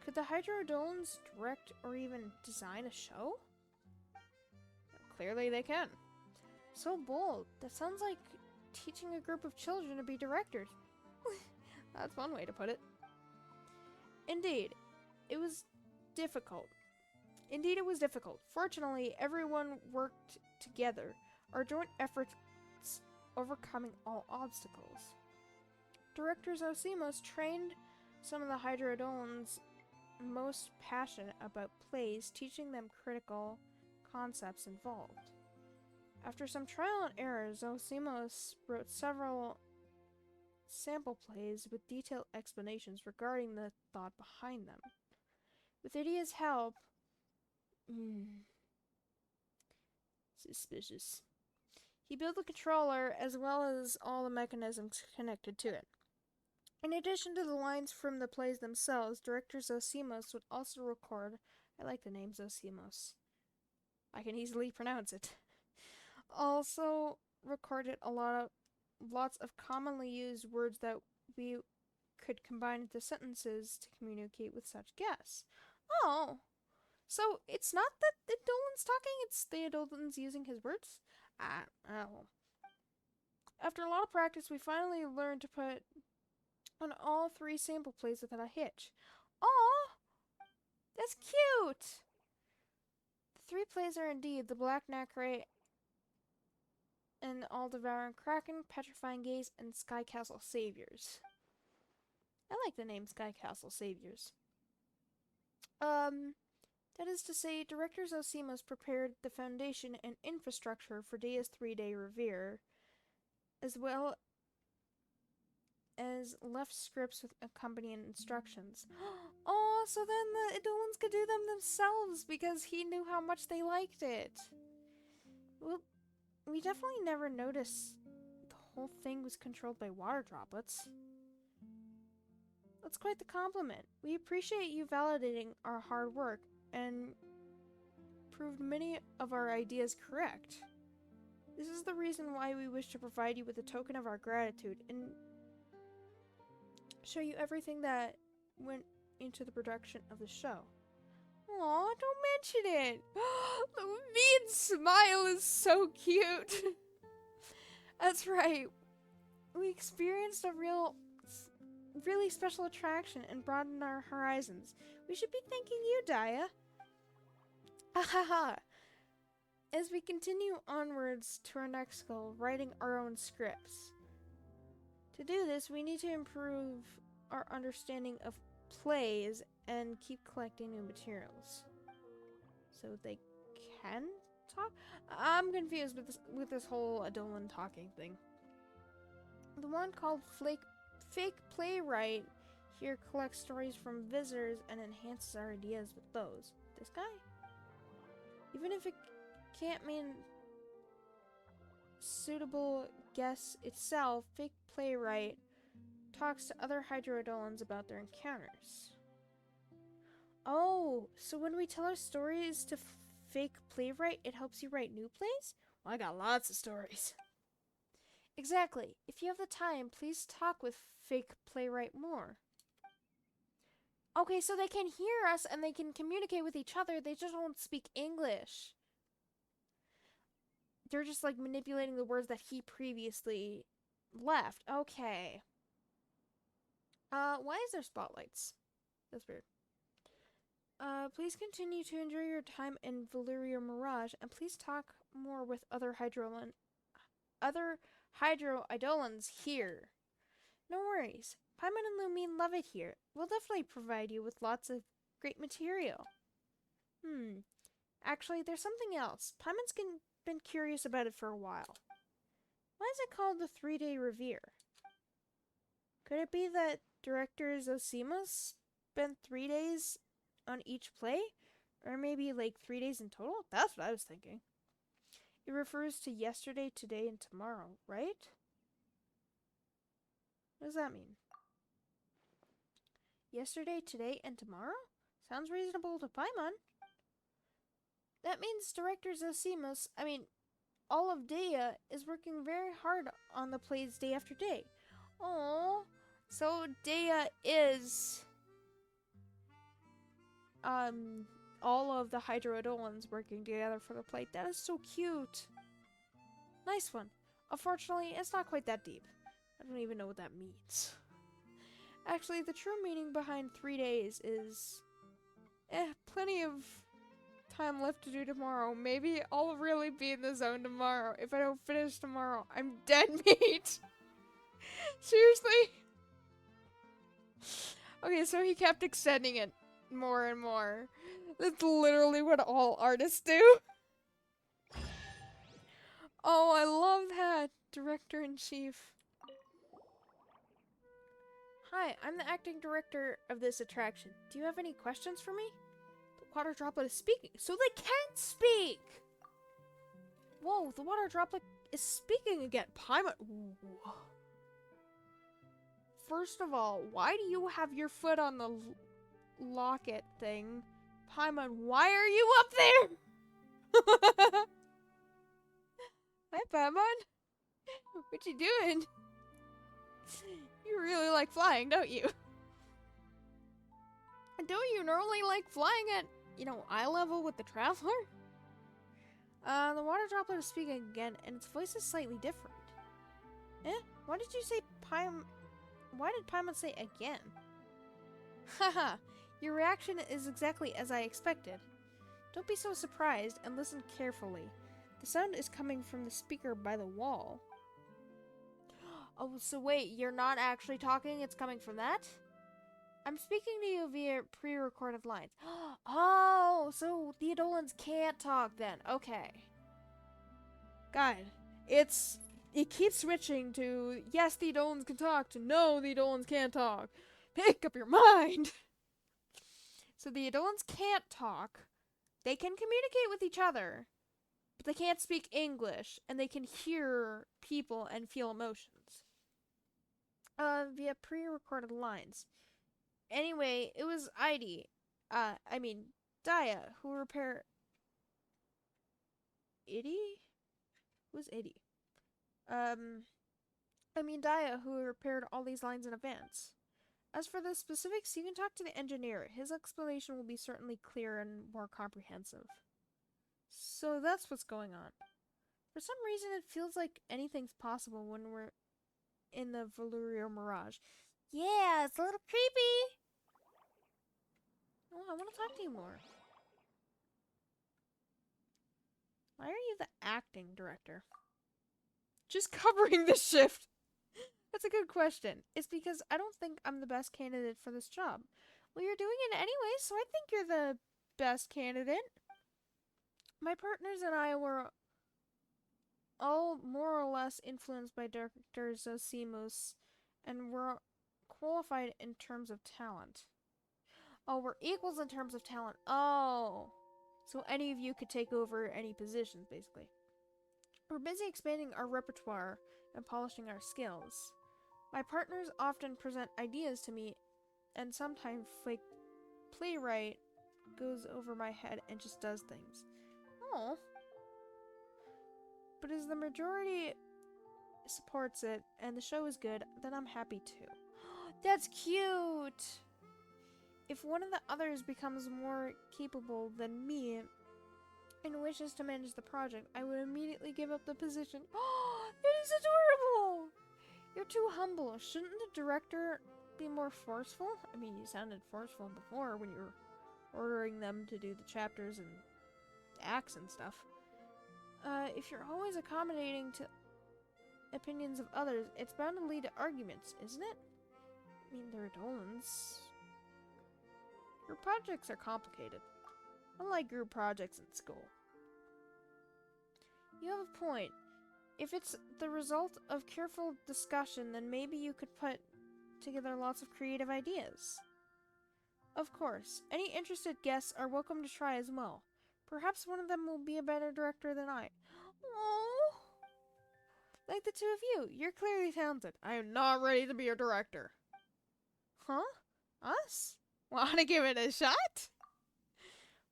Could the Hydra Adolans direct or even design a show? Clearly they can. So bold. That sounds like teaching a group of children to be directors. That's one way to put it. Indeed, it was difficult. Fortunately, everyone worked together, our joint efforts overcoming all obstacles. Director Zosimos trained some of the Hydra Adolans most passionate about plays, teaching them critical concepts involved. After some trial and error, Zosimos wrote several sample plays with detailed explanations regarding the thought behind them. With Idia's help... suspicious. He built the controller as well as all the mechanisms connected to it. In addition to the lines from the plays themselves, director Zosimos would also record... I like the name Zosimos. I can easily pronounce it. Also recorded lots of commonly used words that we could combine into sentences to communicate with such guests. Oh, so it's not that the Adolans talking, it's the Adolans using his words? Oh. After a lot of practice, we finally learned to put on all 3 sample plays without a hitch. Aw, that's cute! The 3 plays are indeed The Black Nacre and All-Devouring Kraken, Petrifying Gaze, and Sky Castle Saviors. I like the name Sky Castle Saviors. That is to say, director Zosimos prepared the foundation and infrastructure for Daya's 3-day revere, as well as left scripts with accompanying instructions. Oh, so then the Adolans could do them themselves because he knew how much they liked it. Well, we definitely never noticed the whole thing was controlled by water droplets. That's quite the compliment. We appreciate you validating our hard work and proved many of our ideas correct. This is the reason why we wish to provide you with a token of our gratitude and show you everything that went into the production of the show. Aw, don't mention it! The mean smile is so cute! That's right. We experienced a really special attraction and broadened our horizons. We should be thanking you, Daya. Ahaha! As we continue onwards to our next goal, writing our own scripts. To do this, we need to improve our understanding of plays and keep collecting new materials. So they can talk? I'm confused with this whole Adolan talking thing. The one called Fake Playwright here collects stories from visitors and enhances our ideas with those. This guy? Even if it can't mean suitable guess itself, Fake Playwright talks to other Hydrodolans about their encounters. Oh, so when we tell our stories to Fake Playwright, it helps you write new plays? Well, I got lots of stories. Exactly. If you have the time, please talk with Fake Playwright more. Okay, so they can hear us and they can communicate with each other, they just won't speak English. They're just like manipulating the words that he previously left. Okay. Why is there spotlights? That's weird. Please continue to enjoy your time in Valyria Mirage, and please talk more with other Hydro-Idolans here. No worries. Paimon and Lumine love it here. We'll definitely provide you with lots of great material. Actually, there's something else. Paimon's been curious about it for a while. Why is it called the 3-Day Revere? Could it be that director Zosima spent 3 days on each play? Or maybe like 3 days in total? That's what I was thinking. It refers to yesterday, today, and tomorrow, right? What does that mean? Yesterday, today, and tomorrow? Sounds reasonable to Paimon. That means Director Zosimus, all of Dea is working very hard on the plays day after day. Oh, so Dea is all of the Hydrodolans working together for the play. That is so cute. Nice one. Unfortunately, it's not quite that deep. I don't even know what that means. Actually, the true meaning behind 3 days is plenty of time left to do tomorrow. Maybe I'll really be in the zone tomorrow. If I don't finish tomorrow, I'm dead meat. Seriously? Okay, so he kept extending it more and more. That's literally what all artists do. Oh, I love that. Director-in-Chief. Hi, I'm the acting director of this attraction. Do you have any questions for me? The water droplet is speaking, so they can speak! Whoa, the water droplet is speaking again. Paimon. Ooh. First of all, why do you have your foot on the locket thing? Paimon, why are you up there? Hi, Paimon. What you doing? You really like flying, don't you? And don't you normally like flying at, eye level with the Traveler? The water droplet is speaking again, and its voice is slightly different. Why did you say Why did Paimon say again? Haha, your reaction is exactly as I expected. Don't be so surprised and listen carefully. The sound is coming from the speaker by the wall. Oh, so wait, you're not actually talking, it's coming from that? I'm speaking to you via pre-recorded lines. Oh, so the Adolans can't talk then. Okay. God, it keeps switching to yes, the Adolans can talk to no, the Adolans can't talk. Pick up your mind. So the Adolans can't talk. They can communicate with each other, but they can't speak English, and they can hear people and feel emotions. Via pre-recorded lines. Anyway, it was Daya, who repaired... Iddy? Who's Iddy? Daya, who repaired all these lines in advance. As for the specifics, you can talk to the engineer. His explanation will be certainly clearer and more comprehensive. So that's what's going on. For some reason, it feels like anything's possible when we're in the Valyria Mirage. Yeah, it's a little creepy! Oh, I want to talk to you more. Why are you the acting director? Just covering the shift! That's a good question. It's because I don't think I'm the best candidate for this job. Well, you're doing it anyway, so I think you're the best candidate. My partners and I were all more or less influenced by Director Zosimos, and were qualified in terms of talent. Oh, we're equals in terms of talent. Oh. So any of you could take over any positions, basically. We're busy expanding our repertoire and polishing our skills. My partners often present ideas to me, and sometimes fake playwright goes over my head and just does things. Oh. But as the majority supports it and the show is good, then I'm happy too. That's cute! If one of the others becomes more capable than me and wishes to manage the project, I would immediately give up the position. Oh, that is adorable! You're too humble. Shouldn't the director be more forceful? I mean, you sounded forceful before when you were ordering them to do the chapters and acts and stuff. If you're always accommodating to opinions of others, it's bound to lead to arguments, isn't it? I mean, they're Dolans. Group projects are complicated, unlike group projects in school. You have a point. If it's the result of careful discussion, then maybe you could put together lots of creative ideas. Of course, any interested guests are welcome to try as well. Perhaps one of them will be a better director than I. Oh, like the two of you, you're clearly talented. I am not ready to be a director. Huh? Us? Want to give it a shot?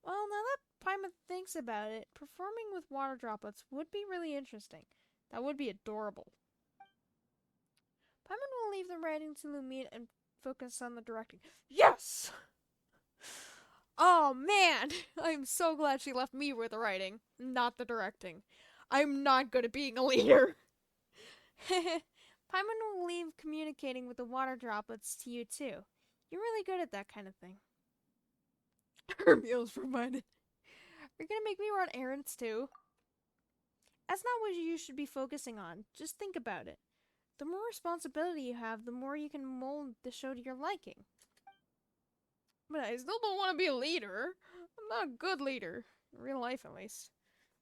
Well, now that Paimon thinks about it, performing with water droplets would be really interesting. That would be adorable. Paimon will leave the writing to Lumine and focus on the directing. Yes! Oh man! I'm so glad she left me with the writing, not the directing. I'm not good at being a leader. Paimon will leave communicating with the water droplets to you too. You're really good at that kind of thing. Hermio's reminded. You're gonna make me run errands too? That's not what you should be focusing on. Just think about it. The more responsibility you have, the more you can mold the show to your liking. But I still don't want to be a leader. I'm not a good leader. In real life, at least.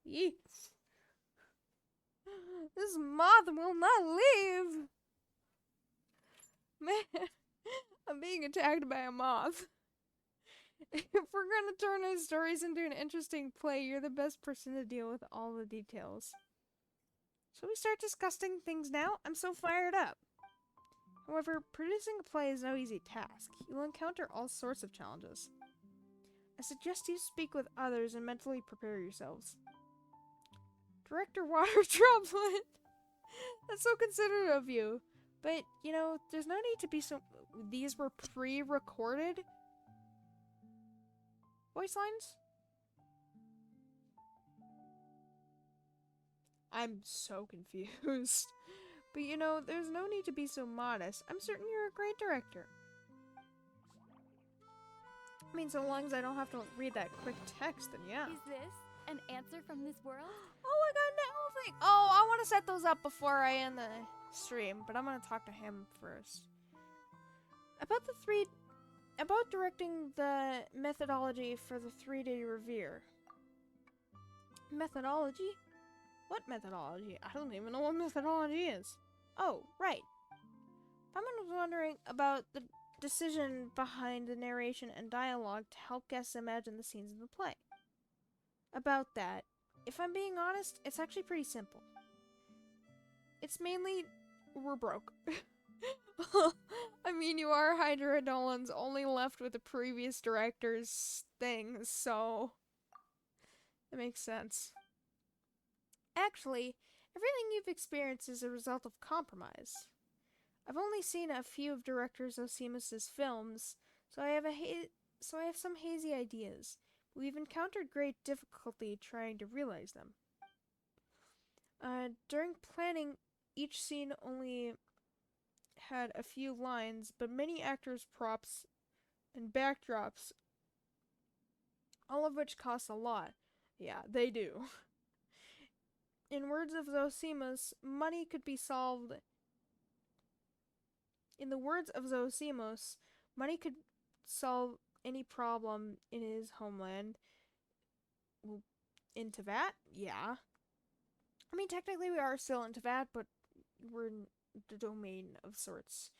Yeet. This moth will not leave! Man, I'm being attacked by a moth. If we're gonna turn our stories into an interesting play, you're the best person to deal with all the details. Shall we start discussing things now? I'm so fired up. However, producing a play is no easy task. You'll encounter all sorts of challenges. I suggest you speak with others and mentally prepare yourselves. Director Water Droplet! That's so considerate of you. But, you know, there's no need to be so... These were pre-recorded voice lines? I'm so confused. But you know, there's no need to be so modest. I'm certain you're a great director. I mean, so long as I don't have to read that quick text, then yeah. Is this an answer from this world? Oh my god, that whole thing! Oh, I want to set those up before I end the stream, but I'm gonna talk to him first. About directing the methodology for the 3-day revere. Methodology? What methodology? I don't even know what methodology is. Oh, right. Paimon was wondering about the decision behind the narration and dialogue to help guests imagine the scenes in the play. About that, if I'm being honest, it's actually pretty simple. It's mainly, we're broke. I mean, you are Hydra Nolan's only left with the previous director's things, so it makes sense. Actually, everything you've experienced is a result of compromise. I've only seen a few of director Zosimos' films, so I have some hazy ideas. We've encountered great difficulty trying to realize them. During planning, each scene only had a few lines, but many actors' props and backdrops, all of which cost a lot. Yeah, they do. In words of Zosimos, money could be solved. In the words of Zosimos, money could solve any problem in his homeland. Well, in Teyvat? Yeah. I mean, technically we are still in Teyvat, but we're in the domain of sorts.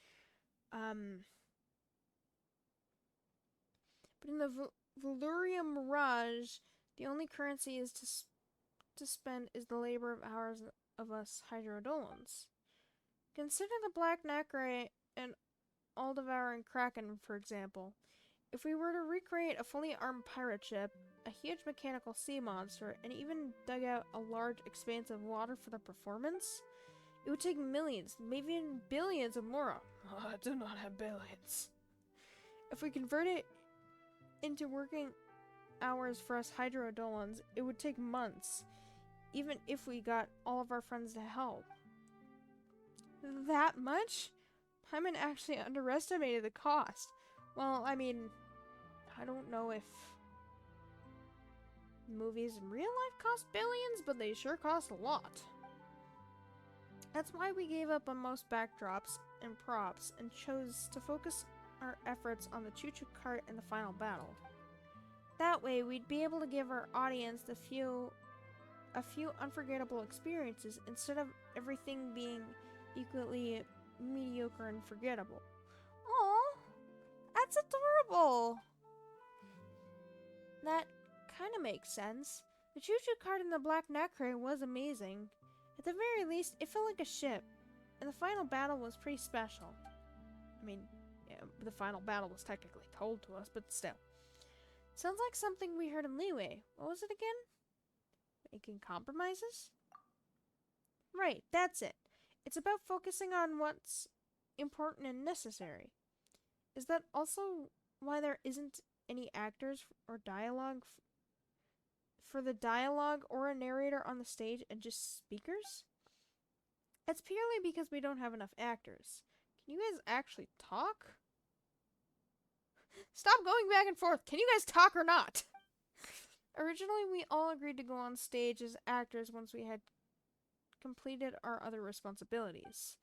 But in the Valuria Mirage, the only currency is to spend is the labor of hours of us Hydrodolans. Consider the Black Necrate and all-devouring Kraken, for example. If we were to recreate a fully armed pirate ship, a huge mechanical sea monster, and even dug out a large expanse of water for the performance, it would take millions, maybe even billions of mora. Oh, I do not have billions. If we convert it into working hours for us Hydrodolans, it would take months, even if we got all of our friends to help. That much? Paimon actually underestimated the cost. Well, I mean, I don't know if movies in real life cost billions, but they sure cost a lot. That's why we gave up on most backdrops and props and chose to focus our efforts on the choo-choo cart and the final battle. That way, we'd be able to give our audience a few unforgettable experiences instead of everything being equally mediocre and forgettable. Aww, that's adorable! That kinda makes sense. The choo-choo cart in the Black Necrate was amazing. At the very least, it felt like a ship, and the final battle was pretty special. I mean, yeah, the final battle was technically told to us, but still. Sounds like something we heard in Leeway. What was it again? Making compromises? Right, that's it. It's about focusing on what's important and necessary. Is that also why there isn't any actors or dialogue for the dialogue or a narrator on the stage and just speakers? It's purely because we don't have enough actors. Can you guys actually talk? Stop going back and forth. Can you guys talk or not? Originally, we all agreed to go on stage as actors once we had completed our other responsibilities.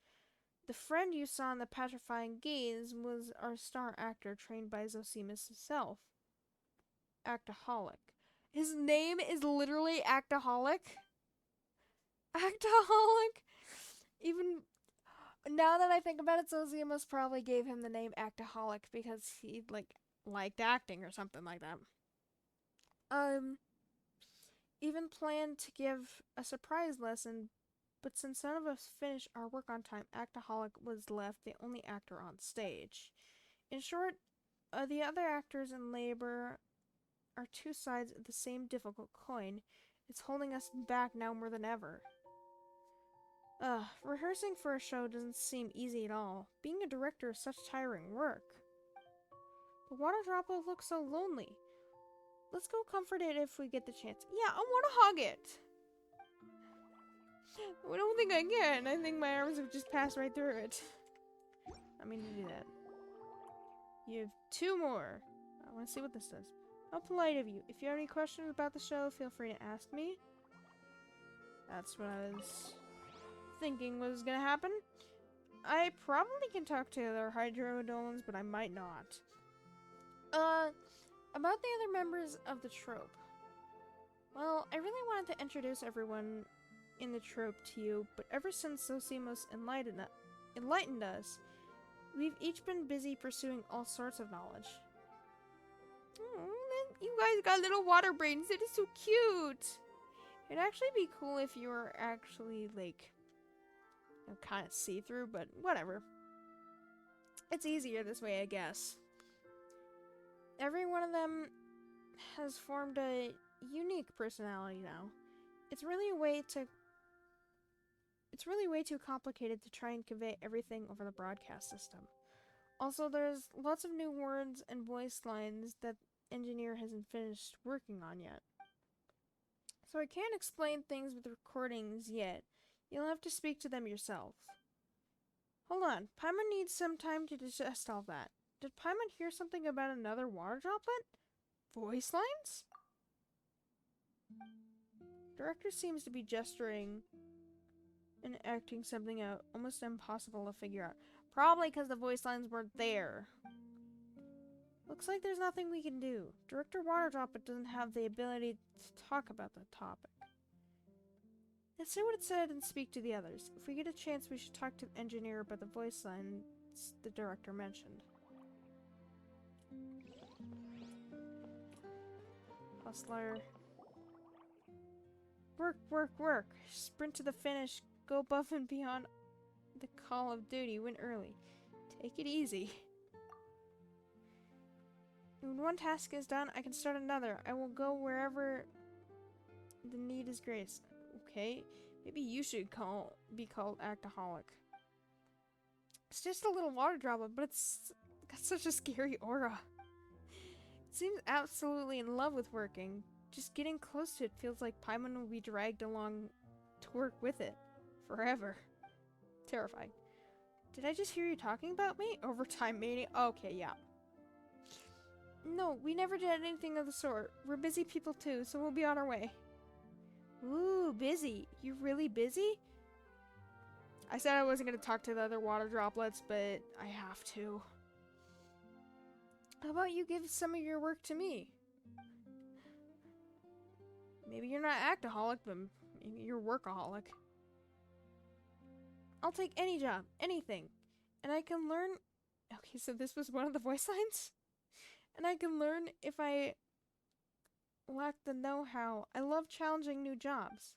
The friend you saw in the petrifying gaze was our star actor trained by Zosimus himself. Actaholic. His name is literally Actaholic? Actaholic? Even now that I think about it, Zosimus probably gave him the name Actaholic because he liked acting or something like that. Even planned to give a surprise lesson, but since none of us finished our work on time, Actaholic was left the only actor on stage. In short, the other actors in labor are two sides of the same difficult coin. It's holding us back now more than ever. Rehearsing for a show doesn't seem easy at all. Being a director is such tiring work. The water droplet looks so lonely. Let's go comfort it if we get the chance. Yeah, I want to hug it! I don't think I can. I think my arms have just passed right through it. I mean to do that. You have 2 more. I want to see what this does. How polite of you. If you have any questions about the show, feel free to ask me. That's what I was thinking was gonna happen. I probably can talk to other Hydrodolans, but I might not. About the other members of the trope. Well, I really wanted to introduce everyone in the trope to you, but ever since Zosimus enlightened us, we've each been busy pursuing all sorts of knowledge. Oh, you guys got little water brains. It is so cute. It'd actually be cool if you were actually, kind of see-through, but whatever. It's easier this way, I guess. Every one of them has formed a unique personality now. It's really way too complicated to try and convey everything over the broadcast system. Also, there's lots of new words and voice lines that engineer hasn't finished working on yet. So I can't explain things with recordings yet. You'll have to speak to them yourself. Hold on, Paimon needs some time to digest all that. Did Paimon hear something about another water droplet? Voice lines? Director seems to be gesturing and acting something out, almost impossible to figure out. Probably because the voice lines weren't there. Looks like there's nothing we can do. Director Waterdropper doesn't have the ability to talk about the topic. Let's see what it said and speak to the others. If we get a chance, we should talk to the engineer about the voice lines the director mentioned. Hustler. Work, work, work. Sprint to the finish. Go above and beyond the call of duty. Win early. Take it easy. When one task is done, I can start another. I will go wherever the need is greatest. Okay, maybe you should be called Actaholic. It's just a little water droplet, but it's got such a scary aura. It seems absolutely in love with working. Just getting close to it feels like Paimon will be dragged along to work with it. Forever. Terrifying. Did I just hear you talking about me? Overtime meeting? Okay, yeah. No, we never did anything of the sort. We're busy people too, so we'll be on our way. Ooh, busy. You really busy? I said I wasn't going to talk to the other water droplets, but I have to. How about you give some of your work to me? Maybe you're not actaholic, but maybe you're workaholic. I'll take any job, anything. And I can learn... Okay, so this was one of the voice lines? And I can learn if I lack the know-how. I love challenging new jobs.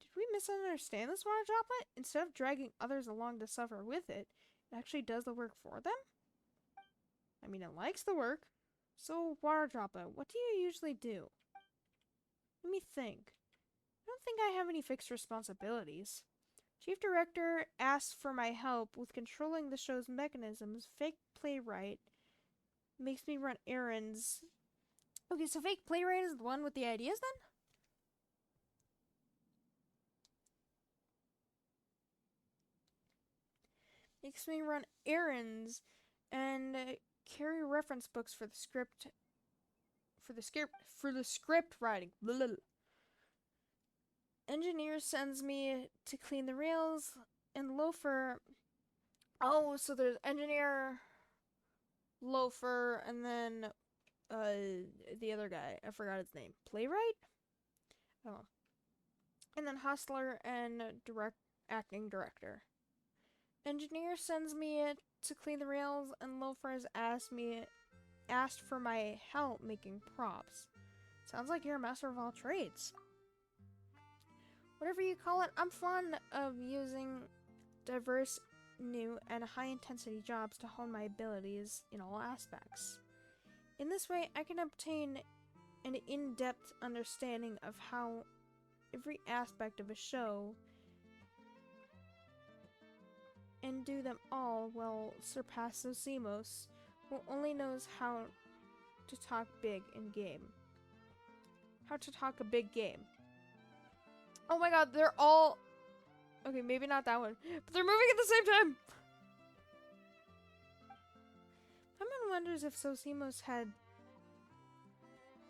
Did we misunderstand this water droplet? Instead of dragging others along to suffer with it, it actually does the work for them? I mean, it likes the work. So, water droplet, what do you usually do? Let me think. I don't think I have any fixed responsibilities. Chief Director asked for my help with controlling the show's mechanisms. Fake playwright makes me run errands. Okay, so fake playwright is the one with the ideas then? Makes me run errands and carry reference books for the script writing. Blah, blah, blah. Engineer sends me to clean the rails and loafer. Oh, so there's engineer, loafer, and then the other guy. I forgot his name. Playwright? Oh. And then hustler and acting director. Engineer sends me to clean the rails, and loafer has asked for my help making props. Sounds like you're a master of all trades. Whatever you call it, I'm fond of using diverse, new, and high-intensity jobs to hone my abilities in all aspects. In this way, I can obtain an in-depth understanding of how every aspect of a show and do them all will surpass Zosimos, who only knows how to talk big in game. How to talk a big game. Oh my god, they're all... Okay, maybe not that one. But they're moving at the same time! Paimon wonders if Zosimos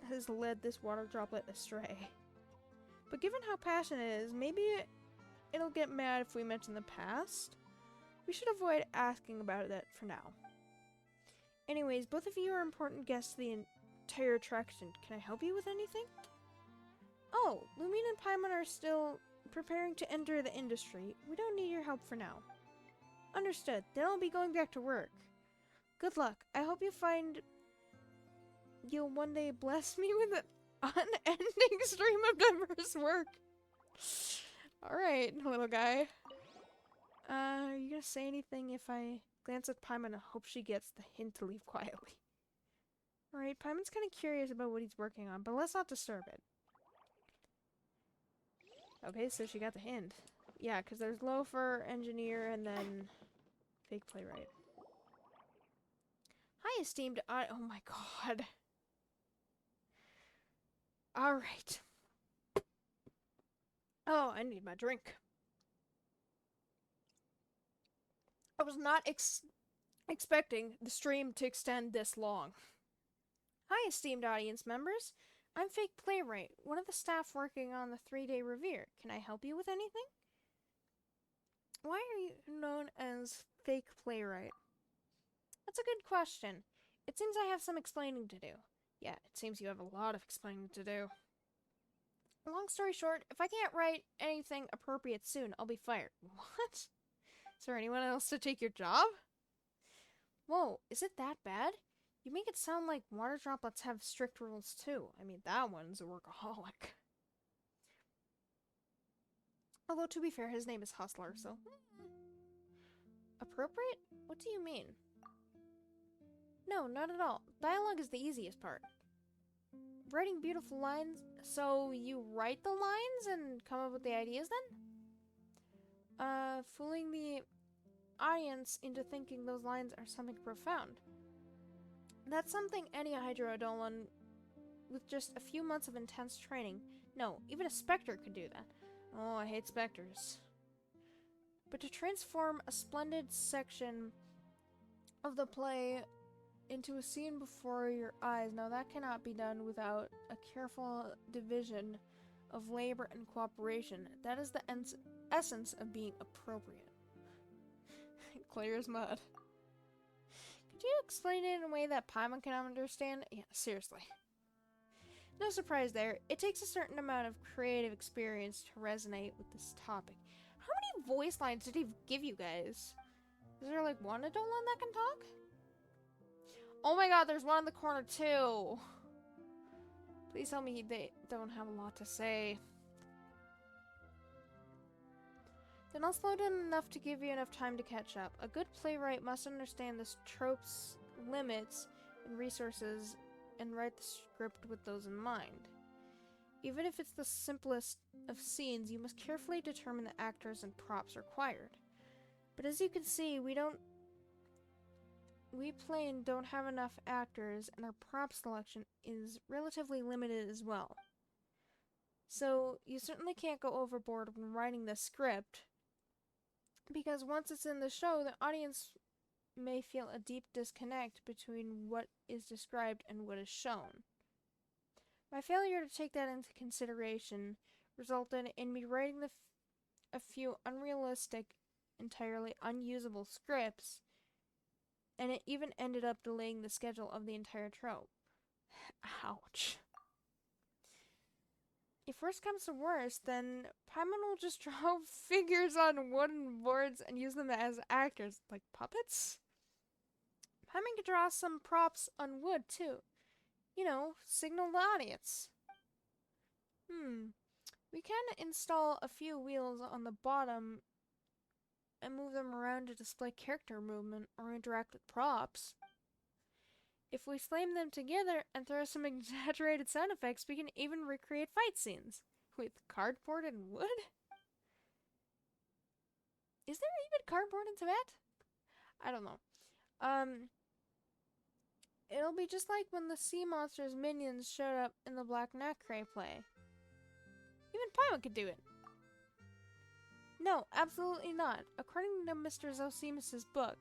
has led this water droplet astray. But given how passionate it is, maybe it'll get mad if we mention the past. We should avoid asking about that for now. Anyways, both of you are important guests to the entire attraction. Can I help you with anything? Oh, Lumine and Paimon are still preparing to enter the industry. We don't need your help for now. Understood. Then I'll be going back to work. Good luck. I hope you'll one day bless me with an unending stream of diverse work. Alright, little guy. Are you gonna say anything if I glance at Paimon and hope she gets the hint to leave quietly? Alright, Paimon's kind of curious about what he's working on, but let's not disturb it. Okay, so she got the hint. Yeah, because there's loafer, engineer, and then fake playwright. Hi, esteemed oh my god. Alright. Oh, I need my drink. I was not expecting the stream to extend this long. Hi, esteemed audience members. I'm Fake Playwright, one of the staff working on the 3-day revere. Can I help you with anything? Why are you known as Fake Playwright? That's a good question. It seems I have some explaining to do. Yeah, it seems you have a lot of explaining to do. Long story short, if I can't write anything appropriate soon, I'll be fired. What? Is there anyone else to take your job? Whoa, is it that bad? You make it sound like water droplets have strict rules too. I mean, that one's a workaholic. Although, to be fair, his name is Hustler, so... Appropriate? What do you mean? No, not at all. Dialogue is the easiest part. Writing beautiful lines, so you write the lines and come up with the ideas then? Fooling the audience into thinking those lines are something profound. That's something any Hydrodolan with just a few months of intense training, no, even a Spectre could do that. Oh, I hate Spectres. But to transform a splendid section of the play into a scene before your eyes, now that cannot be done without a careful division of labor and cooperation. That is the essence of being appropriate. Clear as mud. Could you explain it in a way that Paimon can understand? Yeah, seriously. No surprise there. It takes a certain amount of creative experience to resonate with this topic. How many voice lines did he give you guys? Is there like one Adolan that can talk? Oh my god, there's one in the corner too. Please tell me they don't have a lot to say. Then I'll slow down enough to give you enough time to catch up. A good playwright must understand this trope's limits and resources and write the script with those in mind. Even if it's the simplest of scenes, you must carefully determine the actors and props required. But as you can see, we plain don't have enough actors, and our prop selection is relatively limited as well. So you certainly can't go overboard when writing the script, because once it's in the show, the audience may feel a deep disconnect between what is described and what is shown. My failure to take that into consideration resulted in me writing a few unrealistic, entirely unusable scripts, and it even ended up delaying the schedule of the entire trope. Ouch. If worse comes to worse, then Paimon will just draw figures on wooden boards and use them as actors, like puppets? Paimon could draw some props on wood, too. You know, signal the audience. We can install a few wheels on the bottom and move them around to display character movement or interact with props. If we slam them together and throw some exaggerated sound effects, we can even recreate fight scenes with cardboard and wood? Is there even cardboard in Tibet? I don't know. It'll be just like when the sea monster's minions showed up in the Black Nacre play. Even Paimon could do it. No, absolutely not. According to Mr. Zosimus's book,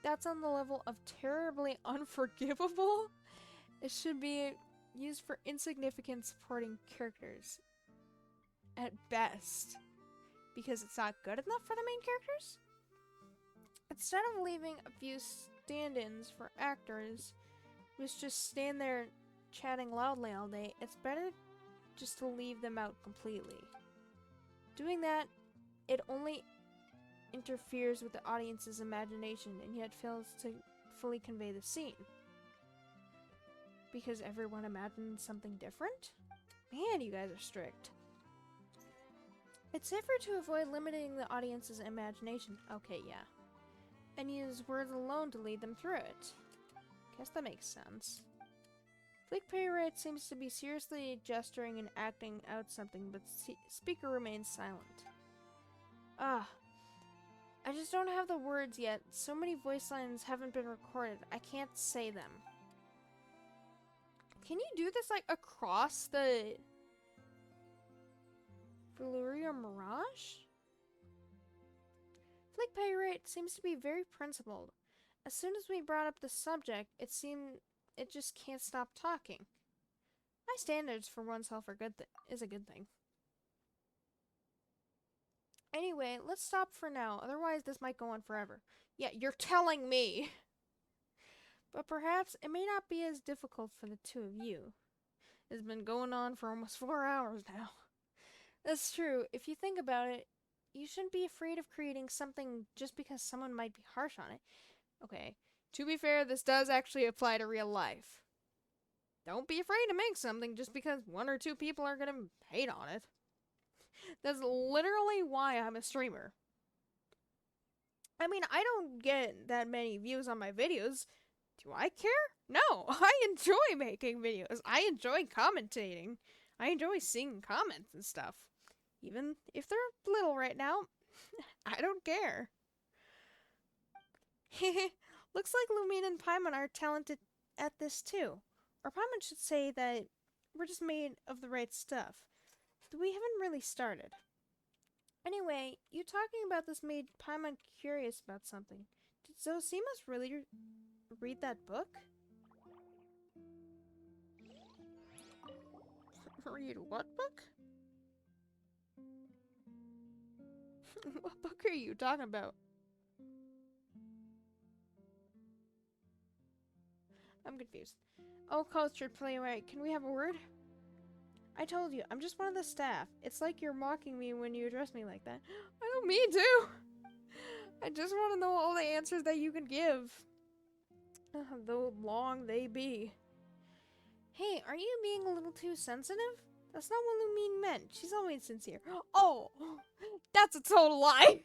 that's on the level of terribly unforgivable. It should be used for insignificant supporting characters. At best. Because it's not good enough for the main characters? Instead of leaving a few stand-ins for actors who just stand there chatting loudly all day, it's better just to leave them out completely. Doing that, it only interferes with the audience's imagination and yet fails to fully convey the scene. Because everyone imagines something different? Man, you guys are strict. It's safer to avoid limiting the audience's imagination. Okay, yeah. And use words alone to lead them through it. Guess that makes sense. Flick Playwright seems to be seriously gesturing and acting out something, but speaker remains silent. I just don't have the words yet. So many voice lines haven't been recorded. I can't say them. Can you do this, like, across the Valyria Mirage? Flick Playwright seems to be very principled. As soon as we brought up the subject, it seemed it just can't stop talking. High standards for oneself are is a good thing. Anyway, let's stop for now. Otherwise, this might go on forever. Yeah, you're telling me. But perhaps it may not be as difficult for the two of you. It's been going on for almost 4 hours now. That's true. If you think about it, you shouldn't be afraid of creating something just because someone might be harsh on it. Okay, to be fair, this does actually apply to real life. Don't be afraid to make something just because 1 or 2 people are gonna hate on it. That's literally why I'm a streamer. I mean, I don't get that many views on my videos. Do I care? No, I enjoy making videos. I enjoy commentating. I enjoy seeing comments and stuff. Even if they're little right now, I don't care. Looks like Lumine and Paimon are talented at this too. Or Paimon should say that we're just made of the right stuff. We haven't really started. Anyway, you talking about this made Paimon curious about something. Did Zosimus really read that book? Read what book? What book are you talking about? I'm confused. Oh, cultured playwright, can we have a word? I told you, I'm just one of the staff. It's like you're mocking me when you address me like that. I don't mean to. I just want to know all the answers that you can give. Though long they be. Hey, are you being a little too sensitive? That's not what Lumine meant. She's always sincere. Oh, that's a total lie.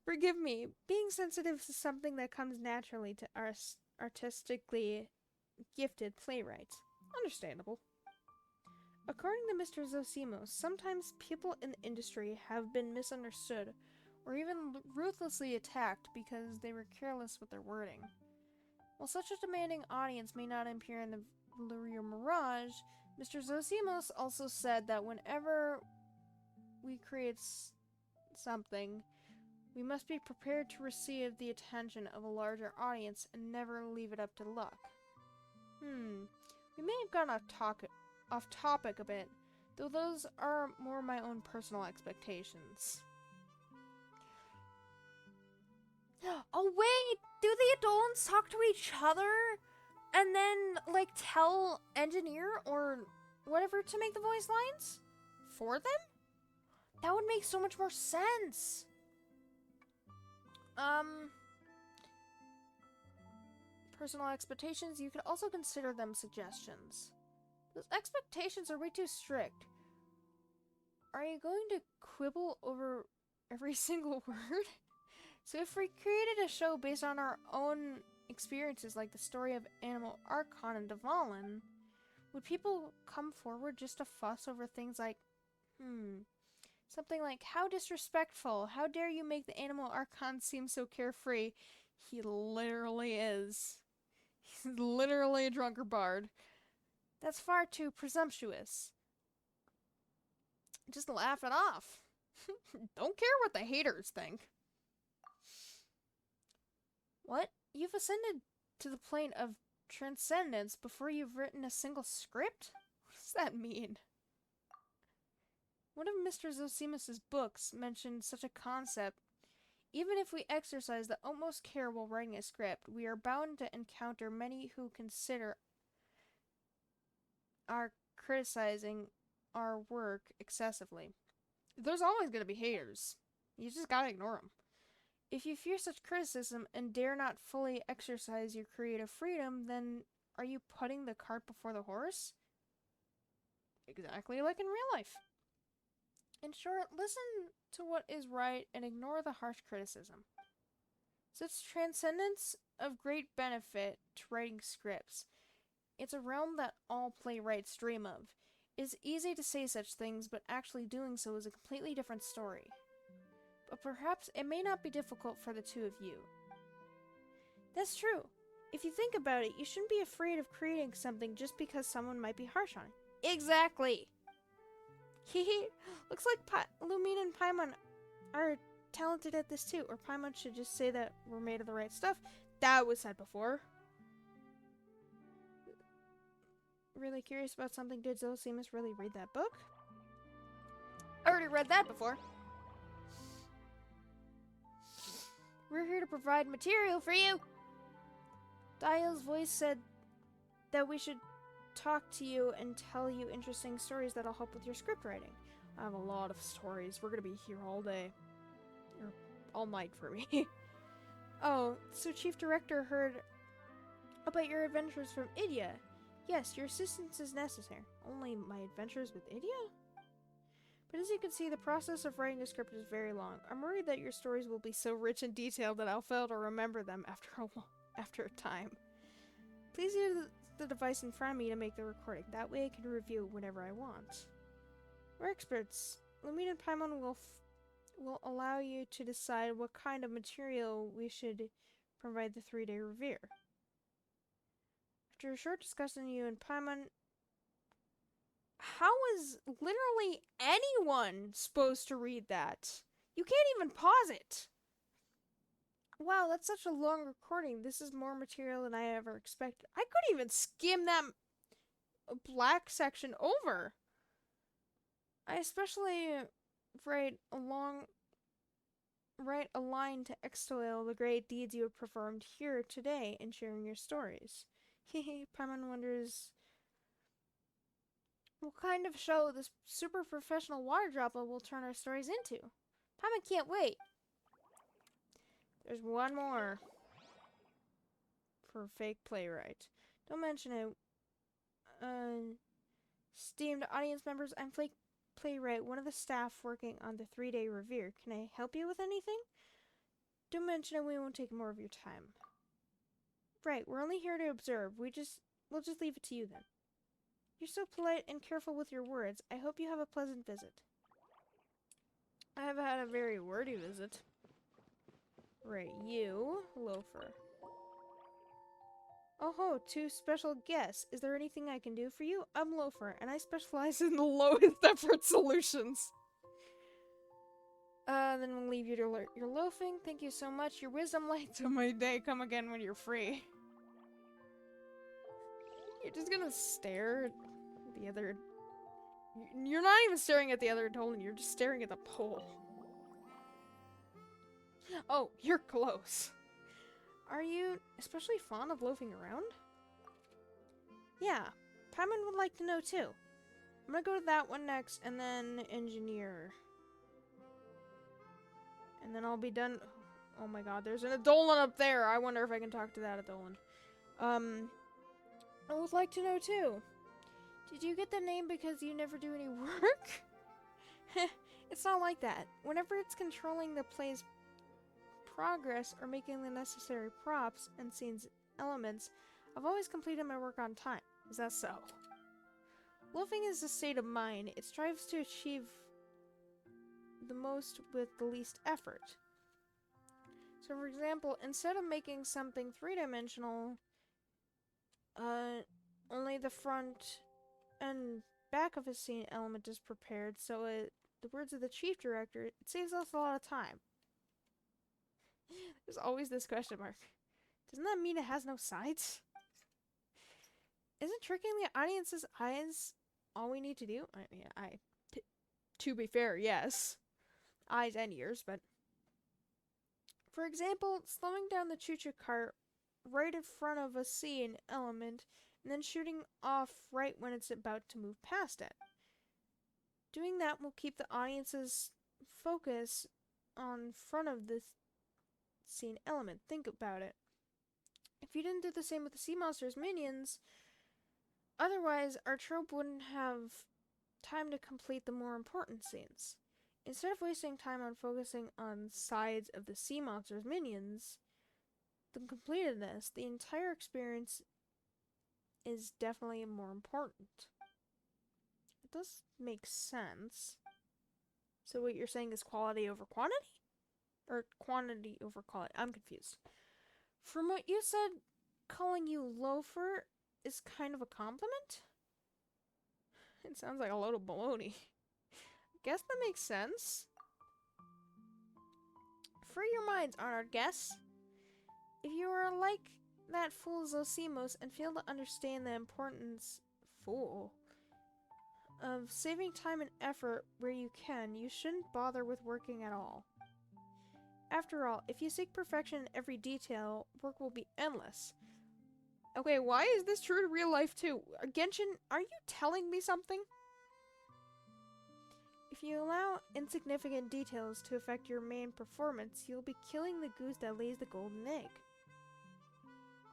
Forgive me. Being sensitive is something that comes naturally to our artistically gifted playwrights. Understandable. According to Mr. Zosimos, sometimes people in the industry have been misunderstood or even ruthlessly attacked because they were careless with their wording. While such a demanding audience may not appear in the Valyria Mirage, Mr. Zosimos also said that whenever we create something, we must be prepared to receive the attention of a larger audience and never leave it up to luck. We may have gone off topic a bit, though those are more my own personal expectations. Oh wait, do the Adolans talk to each other and then like tell Engineer or whatever to make the voice lines for them? That would make so much more sense. Personal expectations, you could also consider them suggestions. Those expectations are way too strict. Are you going to quibble over every single word? So if we created a show based on our own experiences, like the story of Animal Archon and Dvalin, would people come forward just to fuss over things like, something like, how disrespectful, how dare you make the Animal Archon seem so carefree? He literally is. He's literally a drunker bard. That's far too presumptuous. Just laugh it off. Don't care what the haters think. What? You've ascended to the plane of transcendence before you've written a single script? What does that mean? One of Mr. Zosimus' books mentioned such a concept. Even if we exercise the utmost care while writing a script, we are bound to encounter many who consider our criticizing our work excessively. There's always going to be haters. You just gotta ignore them. If you fear such criticism and dare not fully exercise your creative freedom, then are you putting the cart before the horse? Exactly like in real life. In short, listen to what is right and ignore the harsh criticism. Such transcendence of great benefit to writing scripts. It's a realm that all playwrights dream of. It's easy to say such things, but actually doing so is a completely different story. But perhaps it may not be difficult for the two of you. That's true. If you think about it, you shouldn't be afraid of creating something just because someone might be harsh on it. Exactly! Hehe, looks like Lumine and Paimon are talented at this too, or Paimon should just say that we're made of the right stuff. That was said before. Really curious about something. Did Zosimus really read that book? I already read that before. We're here to provide material for you. Dial's voice said that we should talk to you and tell you interesting stories that'll help with your script writing. I have a lot of stories. We're gonna be here all day. Or all night for me. Oh, so Chief Director heard about your adventures from Idia. Yes, your assistance is necessary. Only my adventures with Idia? But as you can see, the process of writing a script is very long. I'm worried that your stories will be so rich and detailed that I'll fail to remember them after a time. Please use the device in front of me to make the recording. That way I can review it whenever I want. We're experts. Lumine and Paimon will allow you to decide what kind of material we should provide the 3-day review. After a short discussion, you and Paimon... How is literally anyone supposed to read that? You can't even pause it! Wow, that's such a long recording. This is more material than I ever expected. I couldn't even skim that black section over. I especially write a line to extol the great deeds you have performed here today in sharing your stories. Hehe, Paimon wonders what kind of show this super professional water dropper will turn our stories into. Paimon can't wait. There's one more for fake playwright. Don't mention it. Esteemed audience members, I'm fake playwright, one of the staff working on the 3-day review. Can I help you with anything? Don't mention it, we won't take more of your time. Right, we're only here to observe. We'll just leave it to you then. You're so polite and careful with your words. I hope you have a pleasant visit. I have had a very wordy visit. Right, you, Loafer. Oh ho, 2 special guests. Is there anything I can do for you? I'm Loafer, and I specialize in the lowest effort solutions. Then we'll leave you to your loafing. Thank you so much. Your wisdom lights up my day. Come again when you're free. You're just gonna stare at the other... You're not even staring at the other Dolan, you're just staring at the pole. Oh, you're close. Are you especially fond of loafing around? Yeah, Paimon would like to know too. I'm gonna go to that one next, and then engineer. And then I'll be done. Oh my god, there's an Adolan up there! I wonder if I can talk to that Adolan. I would like to know too. Did you get the name because you never do any work? It's not like that. Whenever it's controlling the play's progress or making the necessary props and scenes elements, I've always completed my work on time. Is that so? Loafing is a state of mind. It strives to achieve the most with the least effort. So for example, instead of making something 3-dimensional, only the front and back of a scene element is prepared, so the words of the chief director, it saves us a lot of time. There's always this question mark. Doesn't that mean it has no sides? Isn't tricking the audience's eyes all we need to do? To be fair, yes. Eyes and ears, but... For example, slowing down the choo-choo cart right in front of a scene element and then shooting off right when it's about to move past it. Doing that will keep the audience's focus on front of the scene element. Think about it. If you didn't do the same with the sea monster's minions, otherwise our trope wouldn't have time to complete the more important scenes. Instead of wasting time on focusing on sides of the sea monster's minions, the completedness, the entire experience is definitely more important. It does make sense. So what you're saying is quality over quantity? Or quantity over quality? I'm confused. From what you said, calling you loafer is kind of a compliment? It sounds like a load of baloney. Guess that makes sense. Free your minds, Arnard guests. If you are like that fool Zosimos and fail to understand the importance, of saving time and effort where you can, you shouldn't bother with working at all. After all, if you seek perfection in every detail, work will be endless. Okay, why is this true to real life too? Genshin, are you telling me something? If you allow insignificant details to affect your main performance, you'll be killing the goose that lays the golden egg.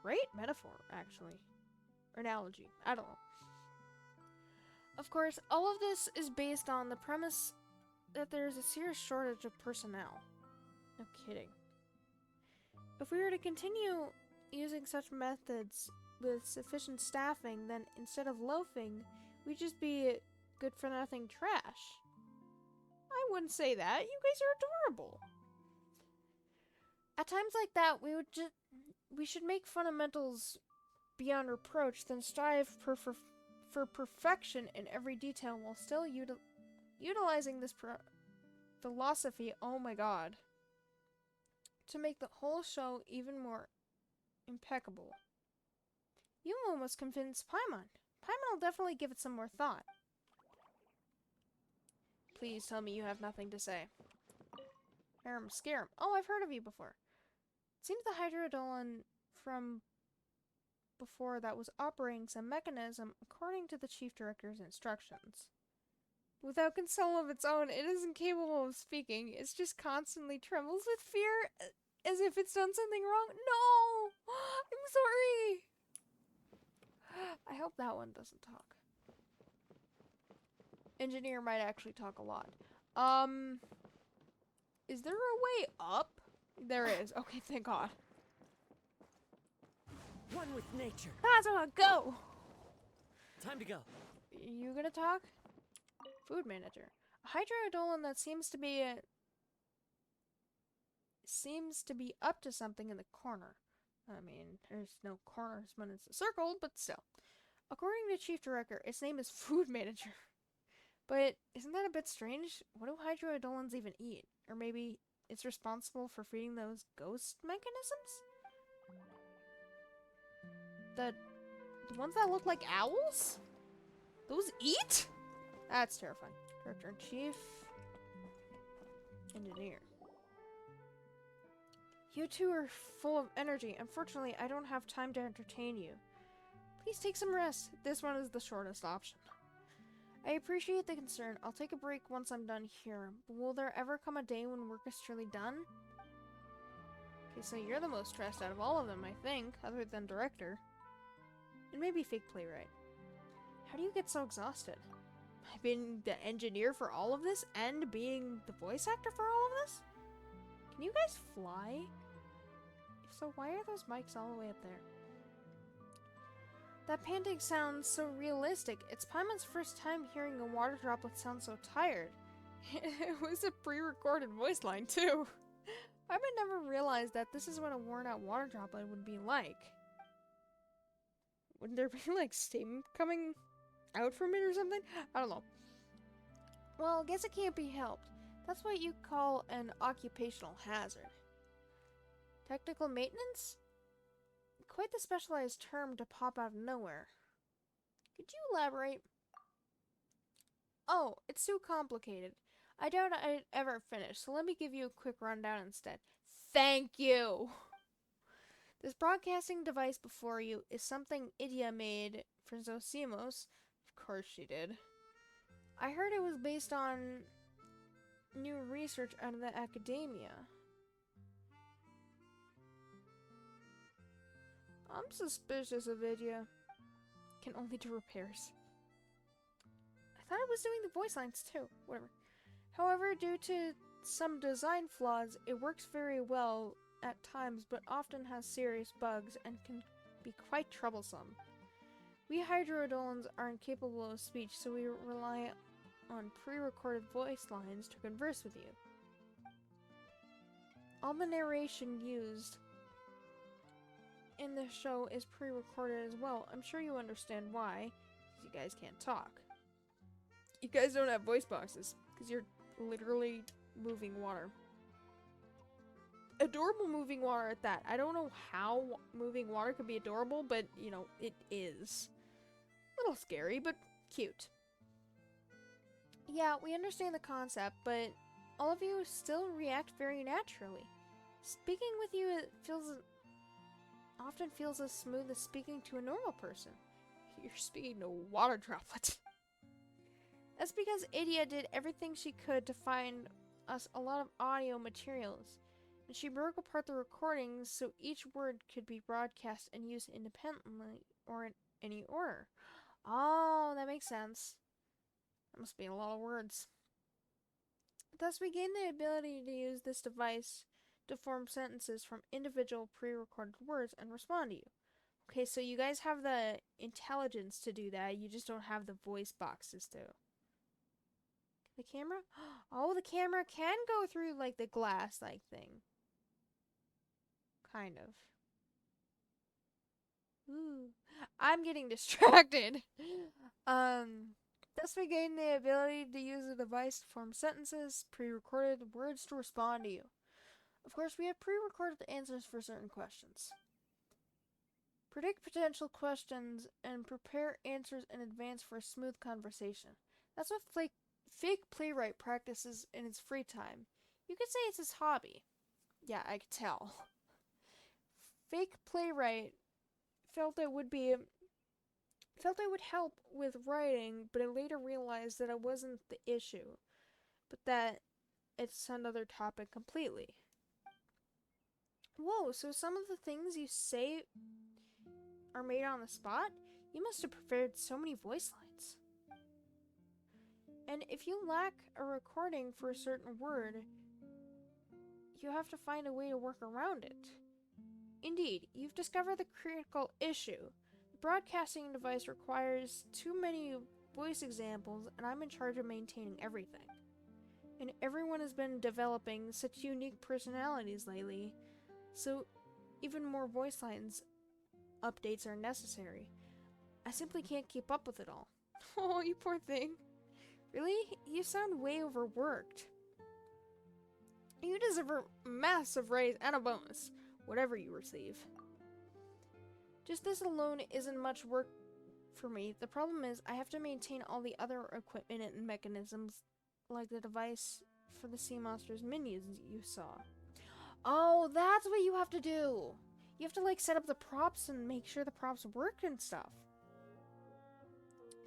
Great metaphor, actually. Or analogy. I don't know. Of course, all of this is based on the premise that there's a serious shortage of personnel. No kidding. If we were to continue using such methods with sufficient staffing, then instead of loafing, we'd just be good-for-nothing trash. I wouldn't say that. You guys are adorable. At times like that, we should make fundamentals beyond reproach, then strive for perfection in every detail while still utilizing this philosophy, oh my god, to make the whole show even more impeccable. You almost convinced Paimon. Paimon will definitely give it some more thought. Please tell me you have nothing to say. Scarum. Oh, I've heard of you before. It seems the Hydrodolon from before that was operating some mechanism according to the Chief Director's instructions. Without control of its own, it isn't capable of speaking. It's just constantly trembles with fear, as if it's done something wrong. No! I'm sorry! I hope that one doesn't talk. Engineer might actually talk a lot. Is there a way up? There is. Okay, thank God. One with nature. Kazuma, go! Time to go. You gonna talk? Food manager. A Hydrodolon that seems to be up to something in the corner. I mean, there's no corners when it's a circle, but still. According to Chief Director, its name is Food Manager. But isn't that a bit strange? What do Hydrodolons even eat? Or maybe it's responsible for feeding those ghost mechanisms? The ones that look like owls? Those eat? That's terrifying. Director-in-Chief. Engineer. You two are full of energy. Unfortunately, I don't have time to entertain you. Please take some rest. This one is the shortest option. I appreciate the concern. I'll take a break once I'm done here. But will there ever come a day when work is truly done? Okay, so you're the most stressed out of all of them, I think, other than director. And maybe fake playwright. How do you get so exhausted? By being the engineer for all of this and being the voice actor for all of this? Can you guys fly? If so, why are those mics all the way up there? That panting sounds so realistic. It's Paimon's first time hearing a water droplet sound so tired. It was a pre-recorded voice line, too. Paimon never realized that this is what a worn-out water droplet would be like. Wouldn't there be, like, steam coming out from it or something? I don't know. Well, I guess it can't be helped. That's what you call an occupational hazard. Technical maintenance? Quite the specialized term to pop out of nowhere. Could you elaborate? Oh, it's too complicated. I doubt I'd ever finish, so let me give you a quick rundown instead. Thank you! This broadcasting device before you is something Idia made for Zosimos. Of course she did. I heard it was based on new research out of the academia. I'm suspicious of Idia. Can only do repairs. I thought I was doing the voice lines too. Whatever. However, due to some design flaws, it works very well at times, but often has serious bugs and can be quite troublesome. We Hydrodolons are incapable of speech, so we rely on pre-recorded voice lines to converse with you. All the narration used in the show is pre-recorded as well. I'm sure you understand why, because you guys can't talk. You guys don't have voice boxes, because you're literally moving water. Adorable moving water at that. I don't know how moving water could be adorable, but, you know, it is. A little scary, but cute. Yeah, we understand the concept, but all of you still react very naturally. Speaking with you, it often feels as smooth as speaking to a normal person. You're speaking to water droplets. That's because Idia did everything she could to find us a lot of audio materials, and she broke apart the recordings so each word could be broadcast and used independently or in any order. Oh, that makes sense. That must be a lot of words. Thus, we gain the ability to use this device to form sentences from individual pre-recorded words and respond to you. Okay, so you guys have the intelligence to do that, you just don't have the voice boxes to. The camera? Oh, the camera can go through, like, the glass-like thing. Kind of. Ooh. I'm getting distracted. Thus we gain the ability to use the device to form sentences, pre-recorded words to respond to you. Of course, we have pre-recorded answers for certain questions. Predict potential questions and prepare answers in advance for a smooth conversation. That's what fake playwright practices in his free time. You could say it's his hobby. Yeah, I could tell. Fake playwright felt it would help with writing, but I later realized that it wasn't the issue, but that it's another topic completely. Whoa, so some of the things you say are made on the spot? You must have prepared so many voice lines. And if you lack a recording for a certain word, you have to find a way to work around it. Indeed, you've discovered the critical issue. The broadcasting device requires too many voice examples, and I'm in charge of maintaining everything. And everyone has been developing such unique personalities lately, so even more voice lines updates are necessary. I simply can't keep up with it all. Oh, you poor thing. Really? You sound way overworked. You deserve a massive raise and a bonus, whatever you receive. Just this alone isn't much work for me. The problem is I have to maintain all the other equipment and mechanisms, like the device for the sea monster's minions you saw. Oh, that's what you have to do. You have to, like, set up the props and make sure the props work and stuff.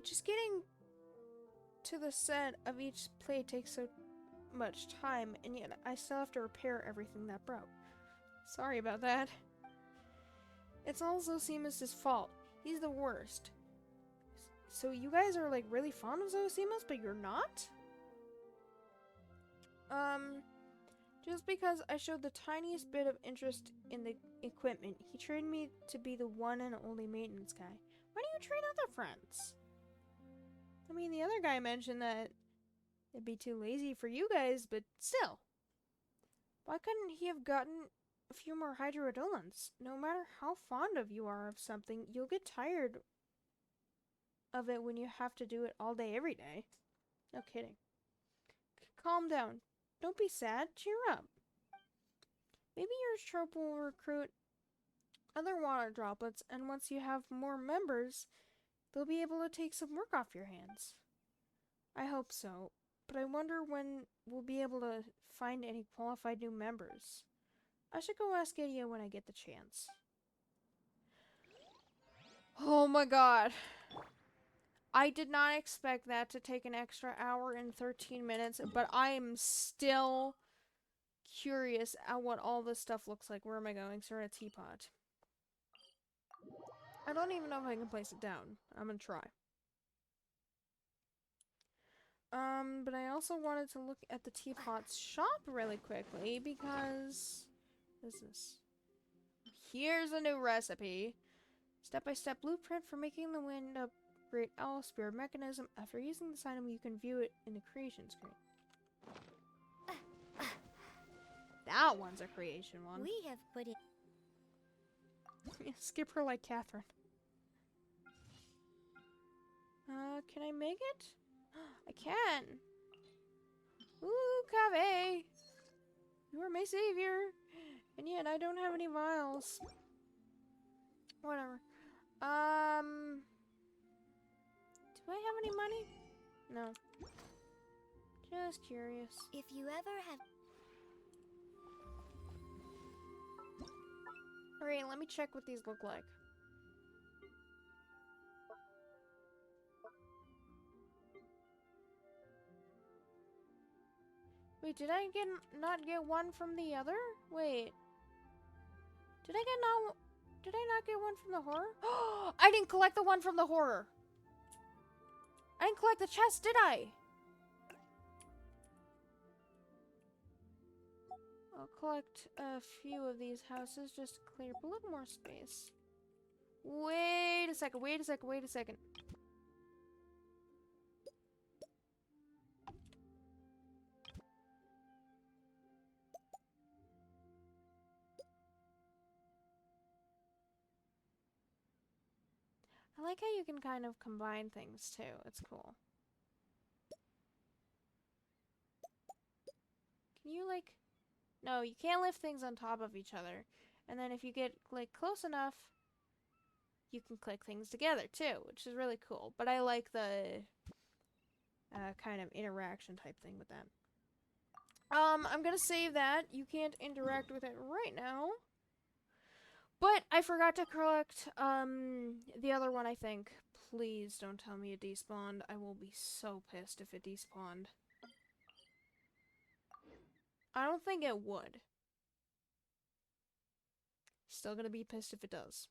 Just getting to the set of each play takes so much time, and yet I still have to repair everything that broke. Sorry about that. It's all Zosimus's fault. He's the worst. So you guys are, like, really fond of Zosimus, but you're not? Just because I showed the tiniest bit of interest in the equipment, he trained me to be the one and only maintenance guy. Why don't you train other friends? I mean, the other guy mentioned that it'd be too lazy for you guys, but still. Why couldn't he have gotten a few more hydrodolans? No matter how fond of you are of something, you'll get tired of it when you have to do it all day, every day. No kidding. Calm down. Don't be sad. Cheer up. Maybe your troop will recruit other water droplets, and once you have more members, they'll be able to take some work off your hands. I hope so, but I wonder when we'll be able to find any qualified new members. I should go ask Idia when I get the chance. Oh my god. I did not expect that to take an extra hour and 13 minutes, but I am still curious at what all this stuff looks like. Where am I going? Sir, a teapot. I don't even know if I can place it down. I'm gonna try. But I also wanted to look at the teapot's shop really quickly because... What is this? Here's a new recipe. Step-by-step blueprint for making the wind up great owl spear mechanism. After using this item, you can view it in the creation screen. That one's a creation one. We have put in. Skip her like Catherine. Can I make it? I can. Ooh, Cave! You are my savior. And yet I don't have any vials. Whatever. Do I have any money? No. Just curious. If you ever have. Alright, let me check what these look like. Wait, did I not get one from the other? Wait. Did I not get one from the horror? I didn't collect the one from the horror. I didn't collect the chest, did I? I'll collect a few of these houses just to clear up a little more space. Wait a second, wait a second, wait a second. I like how you can kind of combine things too. It's cool. Can you like... No, you can't lift things on top of each other. And then if you get like close enough, you can click things together too, which is really cool. But I like the kind of interaction type thing with that. I'm gonna save that. You can't interact with it right now. But I forgot to collect the other one, I think. Please don't tell me it despawned. I will be so pissed if it despawned. I don't think it would. Still gonna be pissed if it does.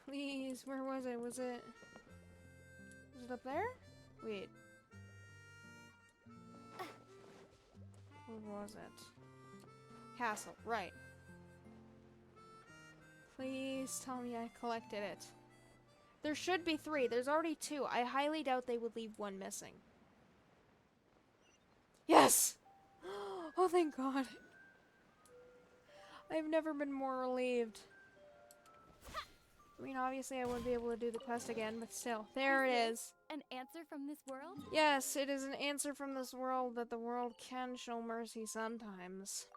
Please, where was it? Was it up there? Wait. Where was it? Castle, right. Please tell me I collected it. There should be 3. There's already 2. I highly doubt they would leave one missing. Yes! Oh, thank God. I've never been more relieved. I mean, obviously I wouldn't be able to do the quest again, but still. There it is. An answer from this world? Yes, it is an answer from this world that the world can show mercy sometimes.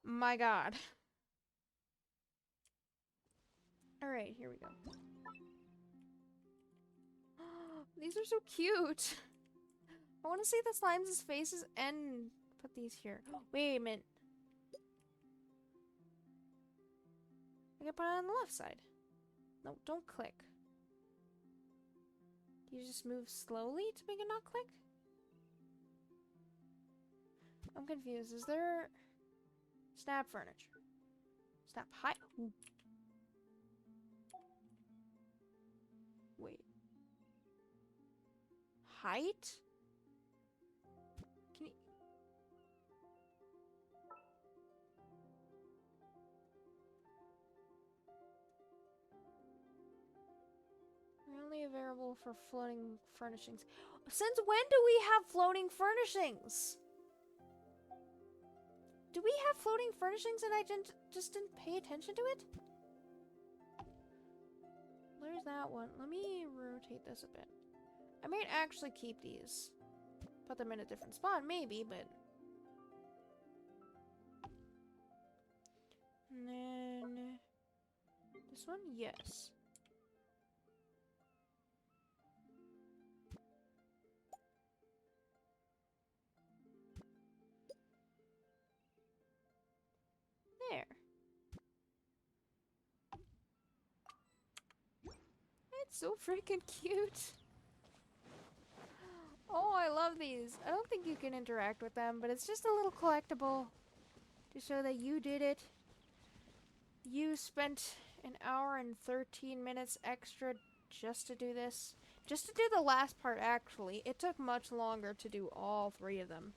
My God. Alright, here we go. These are so cute. I want to see the slimes' faces and put these here. Wait a minute. I can put it on the left side. No, don't click. Do you just move slowly to make it not click? I'm confused. Is there... Snap furniture. Snap height. Ooh. Wait. Height? Can you... They're only available for floating furnishings. Since when do we have floating furnishings? Do we have floating furnishings and I just didn't pay attention to it? There's that one. Let me rotate this a bit. I might actually keep these. Put them in a different spot, maybe, but... And then... This one? Yes. There. It's so freaking cute. Oh, I love these. I don't think you can interact with them, but it's just a little collectible to show that you did it. You spent an hour and 13 minutes extra just to do this. Just to do the last part, actually. It took much longer to do all 3 of them.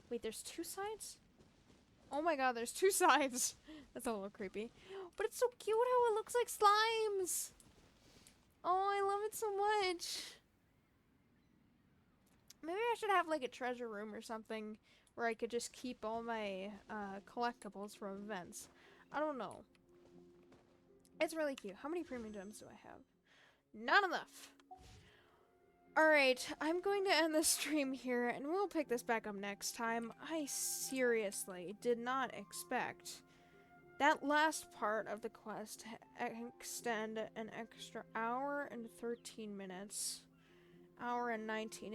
Wait, there's 2 sides? Oh my God, there's 2 sides. That's a little creepy. But it's so cute how it looks like slimes. Oh, I love it so much. Maybe I should have like a treasure room or something where I could just keep all my collectibles from events. I don't know. It's really cute. How many premium gems do I have? Not enough. Alright, I'm going to end the stream here and we'll pick this back up next time. I seriously did not expect that last part of the quest to extend an extra hour and 13 minutes. Hour and 19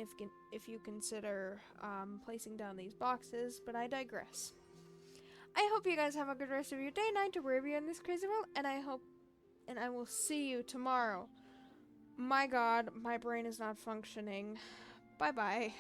if you consider placing down these boxes, but I digress. I hope you guys have a good rest of your day, night, or wherever you're in this crazy world, and I will see you tomorrow. My god, my brain is not functioning. Bye-bye.